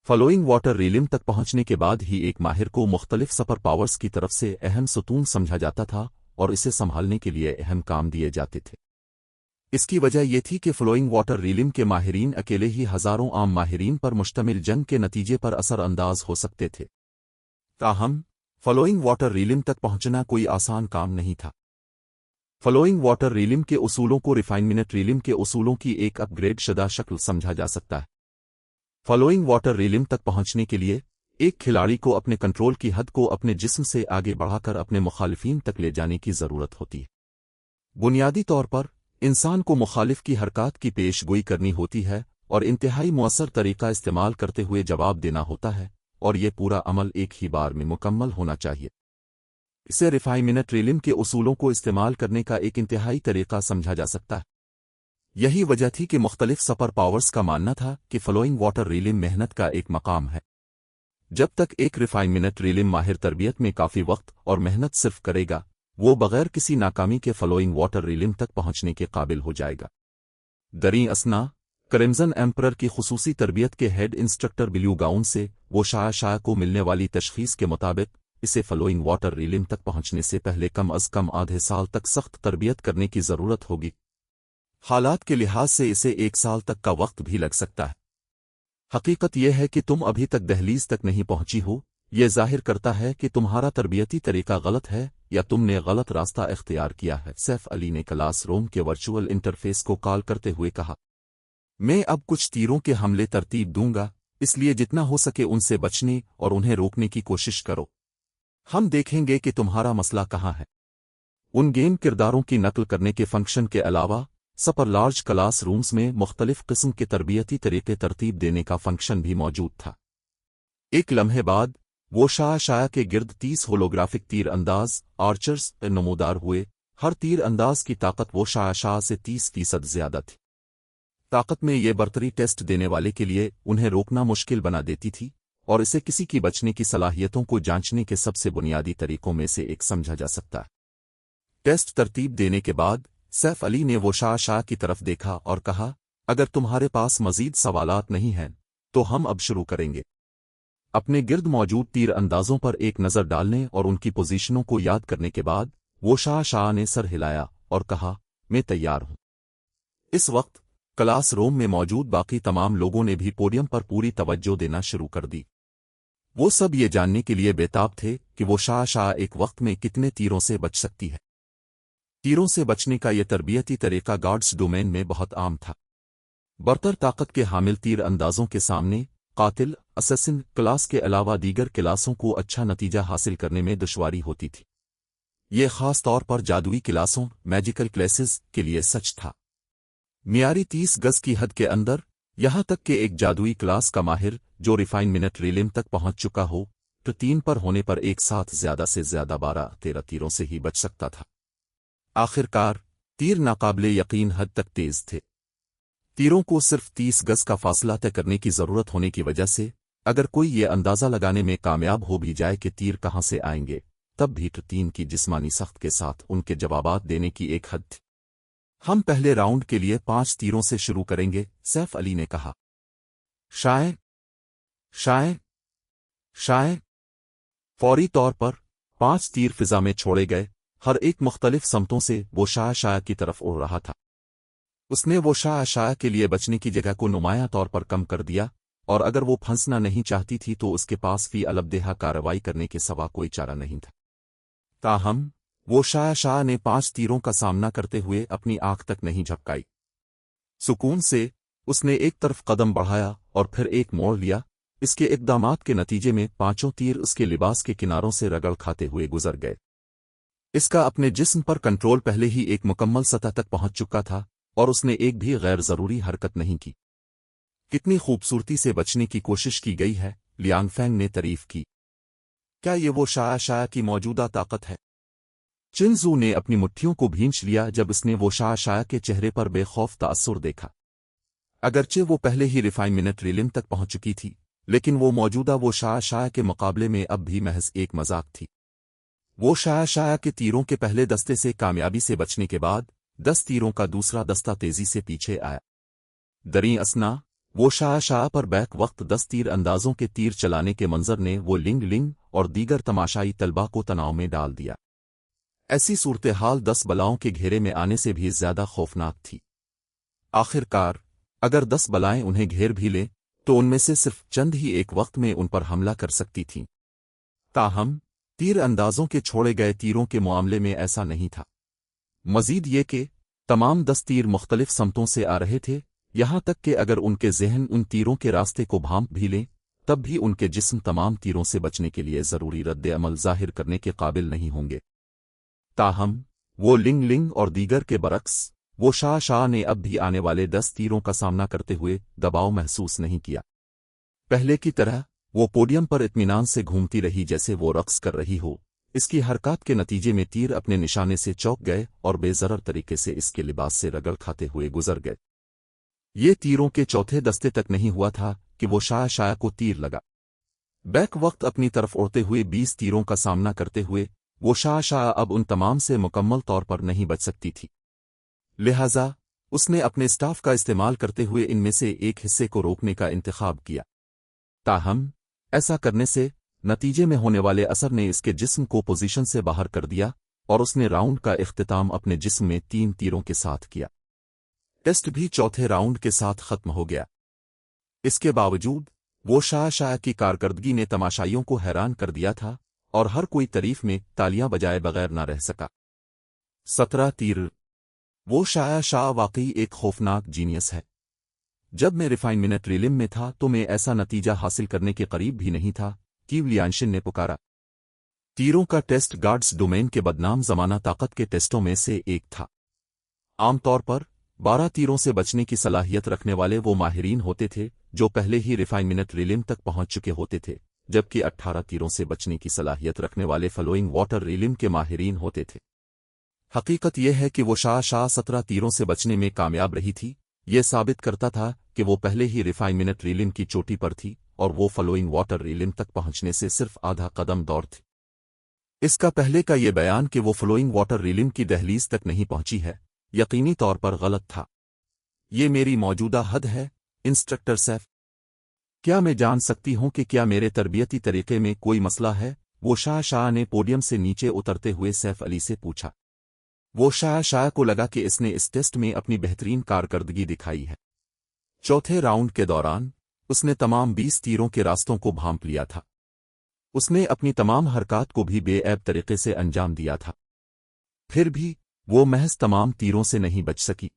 C: फ्लोइंग वाटर रिलिम तक पहुंचने के बाद ही एक माहिर को मुख्तलिफ सुपर पावर्स की तरफ से अहम सतून समझा जाता था और इसे संभालने के लिए अहम काम दिए जाते थे। इसकी वजह यह थी कि फ्लोइंग वाटर रिलिम के माहिरीन अकेले ही हजारों आम माहिरीन पर मुश्तमिल जंग के नतीजे पर असर अंदाज हो सकते थे। ताहम फ्लोइंग वाटर रिलिम तक पहुंचना कोई आसान काम नहीं था। फ्लोइंग वाटर रिलिम के उसूलों को रिफाइनमेंट रिलिम के उसूलों की एक अपग्रेड शुदा शक्ल समझा जा सकता है। फ्लोइंग वाटर रिलिम तक पहुंचने के लिए एक खिलाड़ी को अपने कंट्रोल की हद को अपने जिस्म से आगे बढ़ाकर अपने मुखालिफिन तक ले जाने की जरूरत होती है। बुनियादी तौर पर इंसान को मुखालिफ की हरकत की पेशगोई करनी होती है और इंतहाई मुअस्सर तरीका इस्तेमाल करते हुए जवाब देना होता है, और यह पूरा अमल एक ही बार में मुकम्मल होना चाहिए। इसे रिफाइनमेंट रिलिम के उसूलों को इस्तेमाल करने का एक इंतहाई तरीका समझा जा सकता है। यही वजह थी कि मुख्तलिफ सुपर पावर्स का मानना था कि फ्लोइंग वाटर रिलिम मेहनत का एक मकाम है। जब तक एक रिफाइनमेंट रिलिम माहिर तरबियत में काफी वक्त और मेहनत सिर्फ करेगा, वो बगैर किसी नाकामी के फ्लोइंग वाटर रिलिम तक पहुंचने के काबिल हो जाएगा। दरी असना क्रिम्जन एम्परर की खुसूसी तरबियत के हेड इंस्ट्रक्टर ब्लू गाउन से वो शाह को मिलने वाली तशखीस के मुताबिक इसे फ्लोइंग वाटर रीलिम तक पहुंचने से पहले कम अज कम आधे साल तक सख्त तरबियत करने की ज़रूरत होगी। हालात के लिहाज से इसे 1 साल तक का वक्त भी लग सकता है। हकीकत यह है कि तुम अभी तक दहलीज तक नहीं पहुंची हो, यह जाहिर करता है कि तुम्हारा तरबियती तरीका गलत है या तुमने गलत रास्ता इख्तियार किया है। सैफ अली ने क्लास रूम के वर्चुअल इंटरफेस को कॉल करते हुए कहा, मैं अब कुछ तीरों के हमले तरतीब दूंगा, इसलिए जितना हो सके उनसे बचने और उन्हें रोकने की कोशिश करो। हम देखेंगे कि तुम्हारा मसला कहाँ है। उन गेम किरदारों की नकल करने के फंक्शन के अलावा सपर लार्ज क्लास रूम्स में मुख्तलिफ किस्म के तरबियती तरीके तरतीब देने का फंक्शन भी मौजूद था। एक लम्हे बाद वो शाह के गिर्द 30 होलोग्राफिक तीर अंदाज आर्चर्स नमूदार हुए। हर तीर अंदाज की ताकत वो शाह से 30% ज्यादा थी। ताकत में ये बर्तरी टेस्ट देने वाले के लिए उन्हें रोकना मुश्किल बना देती थी और इसे किसी की बचने की सलाहियतों को जांचने के सबसे बुनियादी तरीकों में से एक समझा जा सकता है। टेस्ट तरतीब देने के बाद सैफ अली ने वो शाह की तरफ देखा और कहा, अगर तुम्हारे पास मजीद सवालात नहीं हैं तो हम अब शुरू करेंगे। अपने गिर्द मौजूद तीर अंदाजों पर एक नज़र डालने और उनकी पोजीशनों को याद करने के बाद वो शाह ने सर हिलाया और कहा, मैं तैयार हूं। इस वक्त क्लास रूम में मौजूद बाकी तमाम लोगों ने भी पोडियम पर पूरी तवज्जो देना शुरू कर दी। वो सब ये जानने के लिए बेताब थे कि वो शाह एक वक्त में कितने तीरों से बच सकती है। तीरों से बचने का यह तरबियती तरीका गार्ड्स डोमेन में बहुत आम था। बरतर ताकत के हामिल तीर अंदाजों के सामने कातिल असैसिन क्लास के अलावा दीगर क्लासों को अच्छा नतीजा हासिल करने में दुश्वारी होती थी। ये खास तौर पर जादुई क्लासों मैजिकल क्लासेस के लिए सच था। मियारी 30 गज की हद के अंदर, यहां तक कि एक जादुई क्लास का माहिर जो रिफाइनमेंट रीलिम तक पहुंच चुका हो तो 3 पर होने पर एक साथ ज्यादा से ज्यादा 12-13 तीरों से ही बच सकता था। आखिरकार तीर नाकाबिले यकीन हद तक तेज थे। तीरों को सिर्फ 30 गज का फासला तय करने की जरूरत होने की वजह से अगर कोई ये अंदाजा लगाने में कामयाब हो भी जाए कि तीर कहां से आएंगे, तब भी टीम की जिस्मानी सख्त के साथ उनके जवाबात देने की एक हद थी। हम पहले राउंड के लिए 5 तीरों से शुरू करेंगे, सैफ अली ने कहा। शायद फौरी तौर पर 5 तीर फिजा में छोड़े गए। हर एक मुख्तलिफ समतों से वो शाह की तरफ उड़ रहा था। उसने वो शाह के लिए बचने की जगह को नुमायां तौर पर कम कर दिया और अगर वो फंसना नहीं चाहती थी तो उसके पास फी अलबदेहा कार्रवाई करने के सिवा कोई चारा नहीं था। ताहम वो शाह ने 5 तीरों का सामना करते हुए अपनी आंख तक नहीं झपकाई। सुकून से उसने एक तरफ कदम बढ़ाया और फिर एक मोड़ लिया। इसके इक़दामात के नतीजे में 5 तीर उसके लिबास के किनारों से रगड़ खाते हुए गुजर गए। इसका अपने जिस्म पर कंट्रोल पहले ही एक मुकम्मल सतह तक पहुंच चुका था और उसने एक भी गैर जरूरी हरकत नहीं की। कितनी खूबसूरती से बचने की कोशिश की गई है, लियांग फैंग ने तारीफ की। क्या ये वो शाह की मौजूदा ताकत है? चिनजू ने अपनी मुट्ठियों को भींच लिया जब उसने वो शाह के चेहरे पर बेखौफ तासुर देखा। अगरचे वो पहले ही रिफाइनमेंट रीलिम तक पहुंच चुकी थी, लेकिन वो मौजूदा वो शाह के मुकाबले में अब भी महज एक मजाक थी। वो शाह के तीरों के पहले दस्ते से कामयाबी से बचने के बाद 10 तीरों का दूसरा दस्ता तेजी से पीछे आया। दरी असना वो शाह पर बैक वक्त 10 तीर अंदाजों के तीर चलाने के मंजर ने वो लिंग और दीगर तमाशाई तलबा को तनाव में डाल दिया। ऐसी सूरत हाल 10 बलाओं के घेरे में आने से भी ज्यादा खौफनाक थी। आखिरकार अगर 10 बलाएं उन्हें घेर भी लें तो उनमें से सिर्फ चंद ही एक वक्त में उन पर हमला कर सकती थीं। ताहम तीर अंदाजों के छोड़े गए तीरों के मामले में ऐसा नहीं था। मजीद ये कि तमाम 10 तीर मुख्तलिफ समतों से आ रहे थे, यहां तक कि अगर उनके जहन उन तीरों के रास्ते को भांप भी लें तब भी उनके जिस्म तमाम तीरों से बचने के लिए जरूरी रद्द-ए-अमल जाहिर करने के काबिल नहीं होंगे। ताहम वो लिंग और दीगर के बरक्स वो शाह ने अब भी आने वाले 10 तीरों का सामना करते हुए दबाव महसूस नहीं किया। पहले की तरह वो पोडियम पर इत्मीनान से घूमती रही जैसे वो रक्स कर रही हो। इसकी हरकत के नतीजे में तीर अपने निशाने से चौंक गए और बेजरर तरीके से इसके लिबास से रगड़ खाते हुए गुजर गए। ये तीरों के चौथे दस्ते तक नहीं हुआ था कि वो शाह को तीर लगा। बैक वक्त अपनी तरफ उड़ते हुए 20 तीरों का सामना करते हुए वो शाह अब उन तमाम से मुकम्मल तौर पर नहीं बच सकती थी। लिहाजा اس نے اپنے اسٹاف کا استعمال کرتے ہوئے ان میں سے ایک حصے کو روکنے کا انتخاب کیا۔ تاہم ایسا کرنے سے نتیجے میں ہونے والے اثر نے اس کے جسم کو پوزیشن سے باہر کر دیا اور اس نے راؤنڈ کا اختتام اپنے جسم میں 3 تیروں کے ساتھ کیا۔ ٹیسٹ بھی چوتھے راؤنڈ کے ساتھ ختم ہو گیا۔ اس کے باوجود وہ شاہ کی کارکردگی نے تماشائیوں کو حیران کر دیا تھا اور ہر کوئی تعریف میں تالیاں بجائے بغیر نہ رہ سکا۔ 17 تیر۔ وہ شاہ واقعی ایک خوفناک جینیس ہے۔ جب میں ریفائنمنٹ ریلم میں تھا تو میں ایسا نتیجہ حاصل کرنے کے قریب بھی نہیں تھا، کیولیانشن نے پکارا۔ تیروں کا ٹیسٹ گارڈز ڈومین کے بدنام زمانہ طاقت کے ٹیسٹوں میں سے ایک تھا۔ عام طور پر 12 تیروں سے بچنے کی صلاحیت رکھنے والے وہ ماہرین ہوتے تھے جو پہلے ہی ریفائنمنٹ ریلم تک پہنچ چکے ہوتے تھے، جبکہ 18 تیروں سے بچنے کی صلاحیت رکھنے والے فلوئنگ واٹر ریلم کے ماہرین ہوتے تھے۔ حقیقت یہ ہے کہ وہ شاہ 17 تیروں سے بچنے میں کامیاب رہی تھی۔ یہ ثابت کرتا تھا کہ وہ پہلے ہی ریفائنمنٹ ریلم کی چوٹی پر تھی اور وہ فلوئنگ واٹر ریلم تک پہنچنے سے صرف آدھا قدم دور تھی۔ اس کا پہلے کا یہ بیان کہ وہ فلوئنگ واٹر ریلم کی دہلیز تک نہیں پہنچی ہے، یقینی طور پر غلط تھا۔ یہ میری موجودہ حد ہے، انسٹرکٹر سیف۔ کیا میں جان سکتی ہوں کہ کیا میرے تربیتی طریقے میں کوئی مسئلہ ہے؟ وہ شاہ نے پوڈیم سے نیچے اترتے ہوئے سیف علی سے پوچھا۔ وہ شاہ کو لگا کہ اس نے اس ٹیسٹ میں اپنی بہترین کارکردگی دکھائی ہے۔ چوتھے راؤنڈ کے دوران اس نے تمام 20 تیروں کے راستوں کو بھانپ لیا تھا۔ اس نے اپنی تمام حرکات کو بھی بے عیب طریقے سے انجام دیا تھا۔ پھر بھی وہ محض تمام تیروں سے نہیں بچ سکی۔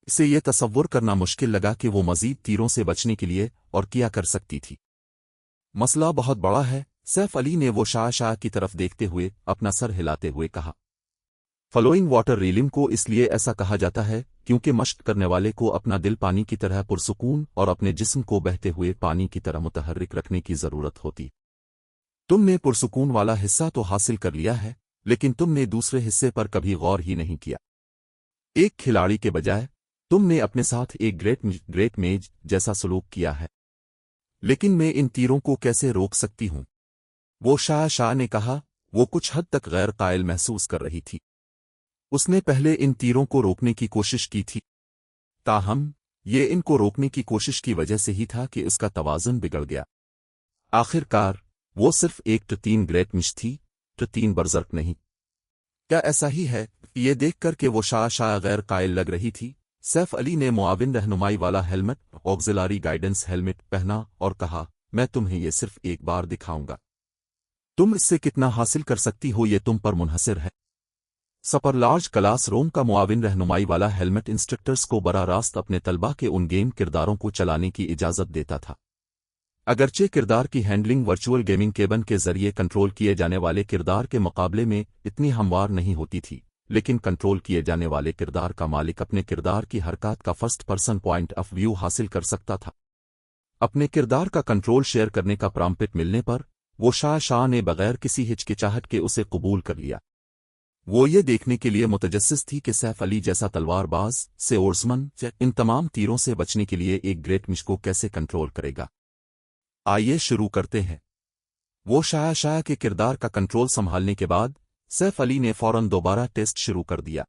C: اسے یہ تصور کرنا مشکل لگا کہ وہ مزید تیروں سے بچنے کے لیے اور کیا کر سکتی تھی۔ مسئلہ بہت بڑا ہے، سیف علی نے وہ شاہ کی طرف دیکھتے ہوئے اپنا سر ہلاتے ہوئے کہا۔ فلوئنگ واٹر ریلم کو اس لیے ایسا کہا جاتا ہے کیونکہ مشق کرنے والے کو اپنا دل پانی کی طرح پرسکون اور اپنے جسم کو بہتے ہوئے پانی کی طرح متحرک رکھنے کی ضرورت ہوتی۔ تم نے پرسکون والا حصہ تو حاصل کر لیا ہے، لیکن تم نے دوسرے حصے پر کبھی غور ہی نہیں کیا۔ ایک کھلاڑی کے بجائے تم نے اپنے ساتھ ایک گریٹ میج جیسا سلوک کیا ہے۔ لیکن میں ان تیروں کو کیسے روک سکتی ہوں؟ وہ شاہ نے کہا۔ وہ کچھ حد تک غیر قائل محسوس کر رہی تھی۔ اس نے پہلے ان تیروں کو روکنے کی کوشش کی تھی، تاہم یہ ان کو روکنے کی کوشش کی وجہ سے ہی تھا کہ اس کا توازن بگڑ گیا۔ آخر کار وہ صرف ایک ٹرتین گریٹ مش تھی، ٹرتین برزرک نہیں۔ کیا ایسا ہی ہے؟ یہ دیکھ کر کہ وہ شاہ غیر قائل لگ رہی تھی، سیف علی نے معاون رہنمائی والا ہیلمٹ، آگزیلاری گائیڈنس ہیلمٹ پہنا اور کہا، میں تمہیں یہ صرف ایک بار دکھاؤں گا۔ تم اس سے کتنا حاصل کر سکتی ہو یہ تم پر منحصر ہے۔ سپر لارج کلاس روم کا معاون رہنمائی والا ہیلمٹ انسٹرکٹرز کو براہ راست اپنے طلباء کے ان گیم کرداروں کو چلانے کی اجازت دیتا تھا۔ اگرچہ کردار کی ہینڈلنگ ورچوئل گیمنگ کیبن کے ذریعے کنٹرول کیے جانے والے کردار کے مقابلے میں اتنی ہموار نہیں ہوتی تھی، لیکن کنٹرول کیے جانے والے کردار کا مالک اپنے کردار کی حرکات کا first person point of view حاصل کر سکتا تھا۔ اپنے کردار کا کنٹرول شیئر کرنے کا پرامپٹ ملنے پر وہ شاہ نے بغیر کسی ہچکچاہٹ کے اسے قبول کر لیا۔ وہ یہ دیکھنے کے لیے متجسس تھی کہ سیف علی جیسا تلوار باز سورسمن ان تمام تیروں سے بچنے کے لیے ایک گریٹ مش کو کیسے کنٹرول کرے گا۔ آئیے شروع کرتے ہیں۔ وہ شاہ کے کردار کا کنٹرول سنبھالنے کے بعد سیف علی نے فوراً دوبارہ ٹیسٹ شروع کر دیا۔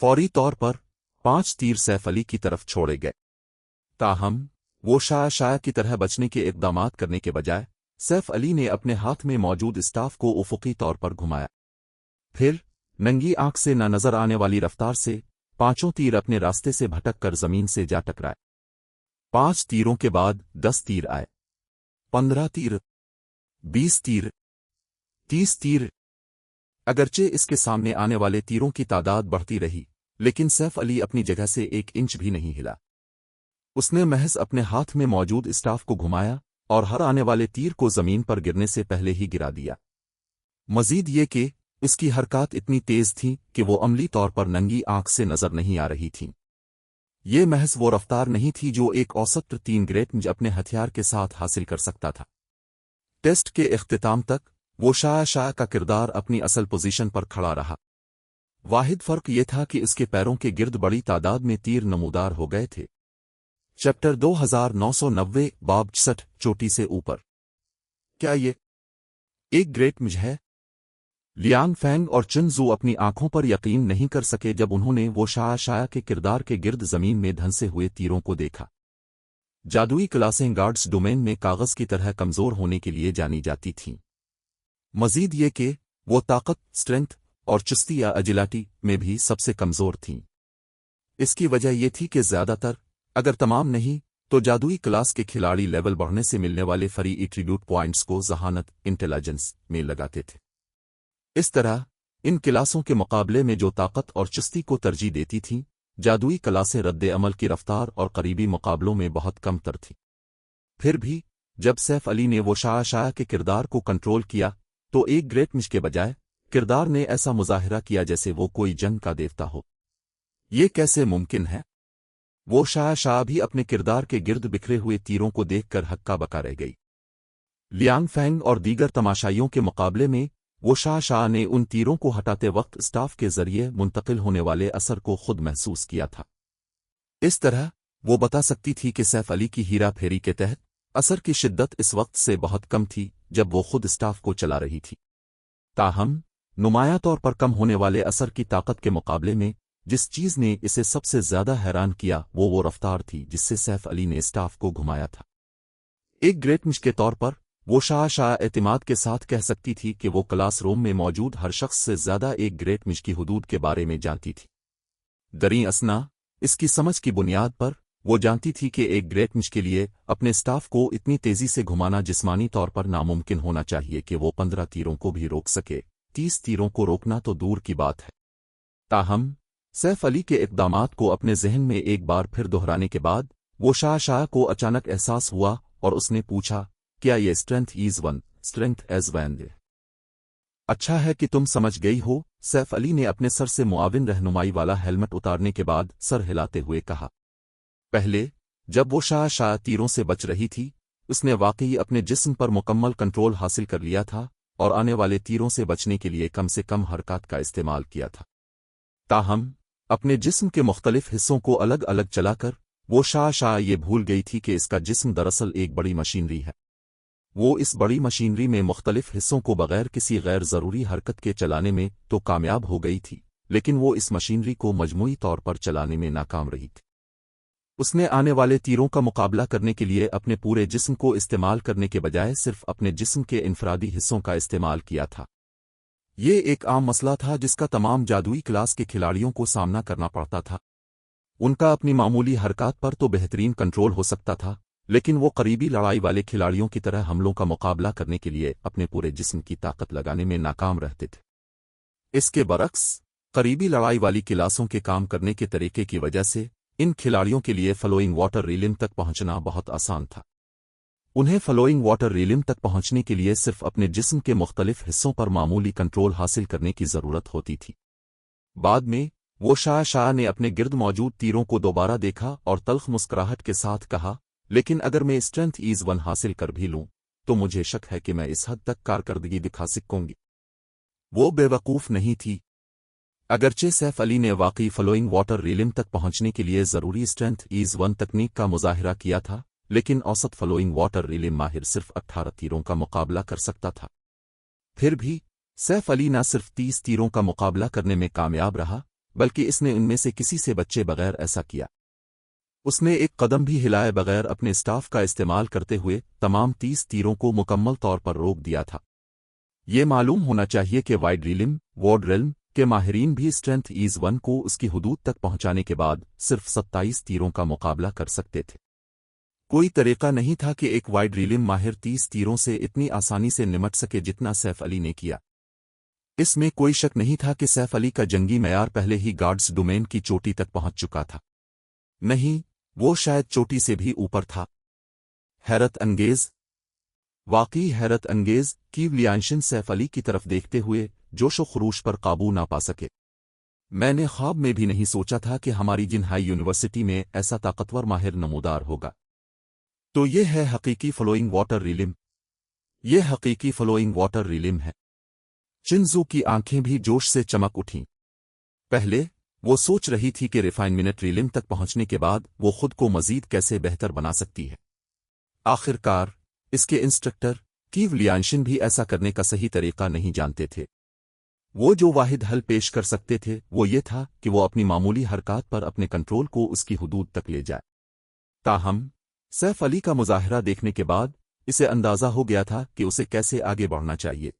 C: فوری طور پر 5 تیر سیف علی کی طرف چھوڑے گئے، تاہم وہ شاہ کی طرح بچنے کے اقدامات کرنے کے بجائے سیف علی نے اپنے ہاتھ میں موجود اسٹاف کو افقی طور پر گھمایا۔ پھر ننگی آنکھ سے نہ نظر آنے والی رفتار سے 5 تیر اپنے راستے سے بھٹک کر زمین سے جا ٹکرائے۔ 5 تیروں کے بعد 10 تیر آئے، 15 تیر، 20 تیر، 30 تیر۔ اگرچہ اس کے سامنے آنے والے تیروں کی تعداد بڑھتی رہی، لیکن سیف علی اپنی جگہ سے 1 انچ بھی نہیں ہلا۔ اس نے محض اپنے ہاتھ میں موجود اسٹاف کو گھمایا اور ہر آنے والے تیر کو زمین پر گرنے سے پہلے ہی گرا دیا۔ مزید یہ کہ اس کی حرکات اتنی تیز تھیں کہ وہ عملی طور پر ننگی آنکھ سے نظر نہیں آ رہی تھیں۔ یہ محض وہ رفتار نہیں تھی جو ایک اوسط 3 گریٹ مج اپنے ہتھیار کے ساتھ حاصل کر سکتا تھا۔ ٹیسٹ کے اختتام تک وہ شاہ کا کردار اپنی اصل پوزیشن پر کھڑا رہا۔ واحد فرق یہ تھا کہ اس کے پیروں کے گرد بڑی تعداد میں تیر نمودار ہو گئے تھے۔ چیپٹر 2990 باب 66 چوٹی سے اوپر۔ کیا یہ ایک گریٹ مج ہے؟ लियांग फैंग और चिन जू अपनी आंखों पर यकीन नहीं कर सके जब उन्होंने वो शाया के किरदार के गिर्द जमीन में धंसे हुए तीरों को देखा। जादुई क्लासें गार्ड्स डोमेन में कागज की तरह कमजोर होने के लिए जानी जाती थीं। मजीद ये कि वो ताकत, स्ट्रेंथ और चुस्ती या अजिलाटी में भी सबसे कमजोर थीं। इसकी वजह ये थी कि ज्यादातर, अगर तमाम नहीं, तो जादुई क्लास के खिलाड़ी लेवल बढ़ने से मिलने वाले फ्री एट्रीब्यूट पॉइंट्स को जहानत, इंटेलिजेंस में लगाते थे। इस तरह इन क्लासों के मुकाबले में जो ताकत और चुस्ती को तरजीह देती थीं, जादुई क्लासें रद्द अमल की रफ्तार और करीबी मुकाबलों में बहुत कम तर थीं। फिर भी जब सैफ अली ने वो शाया के किरदार को कंट्रोल किया तो एक ग्रेट मिश के बजाय किरदार ने ऐसा मुजाहिरा किया जैसे वो कोई जंग का देवता हो। ये कैसे मुमकिन है? वो शाया भी अपने किरदार के गिर्द बिखरे हुए तीरों को देखकर हक्का बका रह गई। लियांग फैंग और दीगर तमाशाइयों के मुकाबले में वो शाह ने उन तीरों को हटाते वक्त स्टाफ के जरिए मुंतकिल होने वाले असर को खुद महसूस किया था। इस तरह वो बता सकती थी कि सैफ अली की हीरा फेरी के तहत असर की शिद्दत इस वक्त से बहुत कम थी जब वो खुद स्टाफ को चला रही थी। ताहम नुमाया तौर पर कम होने वाले असर की ताकत के मुकाबले में जिस चीज ने इसे सबसे ज्यादा हैरान किया वो रफ्तार थी जिससे सैफ अली ने स्टाफ को घुमाया था। एक ग्रेट मिश के तौर पर वो शाह एतिमाद के साथ कह सकती थी कि वो क्लास रूम में मौजूद हर शख्स से ज्यादा एक ग्रेट मिश की हुदूद के बारे में जानती थी। दरी असना इसकी समझ की बुनियाद पर वो जानती थी कि एक ग्रेट मिश के लिए अपने स्टाफ को इतनी तेजी से घुमाना जिस्मानी तौर पर नामुमकिन होना चाहिए कि वो 15 तीरों को भी रोक सके। 30 तीरों को रोकना तो दूर की बात है। ताहम सैफ अली के इक़दामात को अपने जहन में एक बार फिर दोहराने के बाद वो शाह को अचानक एहसास हुआ और उसने पूछा, क्या ये strength is one, strength as one? अच्छा है कि तुम समझ गई हो। सैफ अली ने अपने सर से मुआविन रहनुमाई वाला हेलमेट उतारने के बाद सर हिलाते हुए कहा। पहले जब वो शाह तीरों से बच रही थी उसने वाकई अपने जिस्म पर मुकम्मल कंट्रोल हासिल कर लिया था और आने वाले तीरों से बचने के लिए कम से कम हरकत का इस्तेमाल किया था। ताहम अपने जिस्म के मुख्तलिफ हिस्सों को अलग अलग चलाकर वो शाह ये भूल गई थी कि इसका जिस्म दरअसल एक बड़ी मशीनरी है। वो इस बड़ी मशीनरी में मुख्तलिफ हिस्सों को बगैर किसी गैर ज़रूरी हरकत के चलाने में तो कामयाब हो गई थी, लेकिन वो इस मशीनरी को मजमूई तौर पर चलाने में नाकाम रही थी। उसने आने वाले तीरों का मुकाबला करने के लिए अपने पूरे जिस्म को इस्तेमाल करने के बजाय सिर्फ अपने जिस्म के इनफरादी हिस्सों का इस्तेमाल किया था। ये एक आम मसला था जिसका तमाम जादुई क्लास के खिलाड़ियों को सामना करना पड़ता था। उनका अपनी मामूली हरकत पर तो बेहतरीन कंट्रोल हो सकता था, लेकिन वो करीबी लड़ाई वाले खिलाड़ियों की तरह हमलों का मुकाबला करने के लिए अपने पूरे जिस्म की ताकत लगाने में नाकाम रहते थे। इसके बरक्स करीबी लड़ाई वाली क्लासों के काम करने के तरीके की वजह से इन खिलाड़ियों के लिए फ्लोइंग वाटर रिलिम तक पहुंचना बहुत आसान था। उन्हें फ्लोइंग वाटर रिलिम तक पहुंचने के लिए सिर्फ अपने जिस्म के मुख्तलिफ हिस्सों पर मामूली कंट्रोल हासिल करने की जरूरत होती थी। बाद में वो शाह ने अपने गिर्द मौजूद तीरों को दोबारा देखा और तल्ख मुस्कुराहट के साथ कहा, लेकिन अगर मैं स्ट्रेंथ इज वन हासिल कर भी लूं तो मुझे शक है कि मैं इस हद तक कारकर्दगी दिखा सकूंगी। वो बेवकूफ नहीं थी। अगरचे सैफ अली ने वाकई फ्लोइंग वाटर रिलिम तक पहुंचने के लिए जरूरी स्ट्रेंथ इज वन तकनीक का मुजाहिरा किया था, लेकिन औसत फ्लोइंग वाटर रिलिम माहिर सिर्फ 18 तीरों का मुकाबला कर सकता था। फिर भी सैफ अली न सिर्फ 30 तीरों का मुकाबला करने में कामयाब रहा, बल्कि इसने उनमें से किसी से बच्चे बगैर ऐसा किया। उसने एक कदम भी हिलाए बगैर अपने स्टाफ का इस्तेमाल करते हुए तमाम 30 तीरों को मुकम्मल तौर पर रोक दिया था। ये मालूम होना चाहिए कि वाइड रिलिम वॉर्ड रेल्म के माहिरीन भी स्ट्रेंथ इज वन को उसकी हुदूद तक पहुंचाने के बाद सिर्फ 27 तीरों का मुकाबला कर सकते थे। कोई तरीका नहीं था कि एक वाइड रिलिम माहिर 30 तीरों से इतनी आसानी से निमट सके जितना सैफ अली ने किया। इसमें कोई शक नहीं था कि सैफ अली का जंगी मयार पहले ही गार्ड्स डोमेन की चोटी तक पहुंच चुका था। नहीं, वो शायद चोटी से भी ऊपर था। हैरत अंगेज, वाकई हैरत अंगेज कि लियांशन सैफ अली की तरफ देखते हुए जोशो खरूश पर काबू ना पा सके। मैंने ख्वाब में भी नहीं सोचा था कि हमारी जिन्हाई यूनिवर्सिटी में ऐसा ताकतवर माहिर नमूदार होगा। तो ये है हकीकी फ्लोइंग वाटर रिलिम। ये हकीकी फ्लोइंग वाटर रिलिम है। चिनजू की आंखें भी जोश से चमक उठीं। पहले वो सोच रही थी कि रिफाइनमेंट रिलिम तक पहुंचने के बाद वो खुद को मजीद कैसे बेहतर बना सकती है। आखिरकार इसके इंस्ट्रक्टर कीव लियांशन भी ऐसा करने का सही तरीका नहीं जानते थे। वो जो वाहिद हल पेश कर सकते थे वो ये था कि वो अपनी मामूली हरकत पर अपने कंट्रोल को उसकी हुदूद तक ले जाए। ताहम सैफ अली का मुजाहरा देखने के बाद इसे अंदाजा हो गया था कि उसे कैसे आगे बढ़ना चाहिए।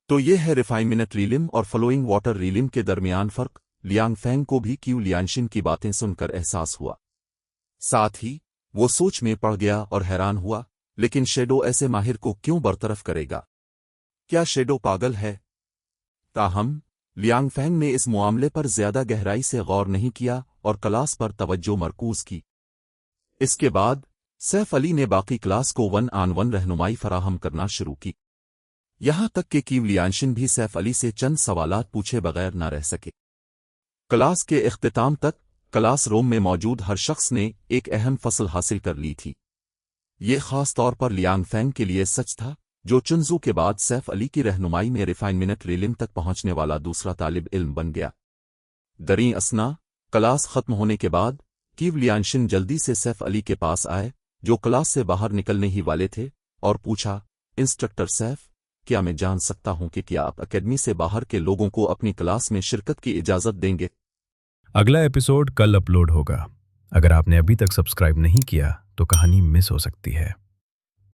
C: तो ये है रिफाइनमेंट रीलिम और फ्लोइंग वाटर रीलिम के दरमियान फर्क। लियांग फैंग को भी क्यू लियांशिन की बातें सुनकर एहसास हुआ। साथ ही वो सोच में पड़ गया और हैरान हुआ, लेकिन शेडो ऐसे माहिर को क्यों बरतरफ करेगा? क्या शेडो पागल है? ताहम लियांग फैंग ने इस मामले पर ज्यादा गहराई से गौर नहीं किया और क्लास पर तवज्जो मरकूज की। इसके बाद सैफ अली ने बाकी क्लास को 1-on-1 रहनुमाई फराहम करना शुरू की। यहां तक कि क्यू लियांशिन भी सैफ अली से चंद सवालात पूछे बगैर न रह सके। क्लास के इख्तिताम तक क्लास रूम में मौजूद हर शख्स ने एक अहम फसल हासिल कर ली थी। ये खास तौर पर लियांग फैंग के लिए सच था, जो चुनजू के बाद सैफ अली की रहनुमाई में रिफाइनमेंट रीलिम तक पहुंचने वाला दूसरा तालिब इल्म बन गया। दरी असना क्लास खत्म होने के बाद क्यू लियांशिन जल्दी से सैफ अली के पास आए, जो क्लास से बाहर निकलने ही वाले थे, और पूछा, इंस्ट्रक्टर सैफ, क्या मैं जान सकता हूं कि क्या आप एकेडमी से बाहर के लोगों को अपनी क्लास में शिरकत की इजाजत देंगे?
B: अगला एपिसोड कल अपलोड होगा। अगर आपने अभी तक सब्सक्राइब नहीं किया तो कहानी मिस हो सकती है।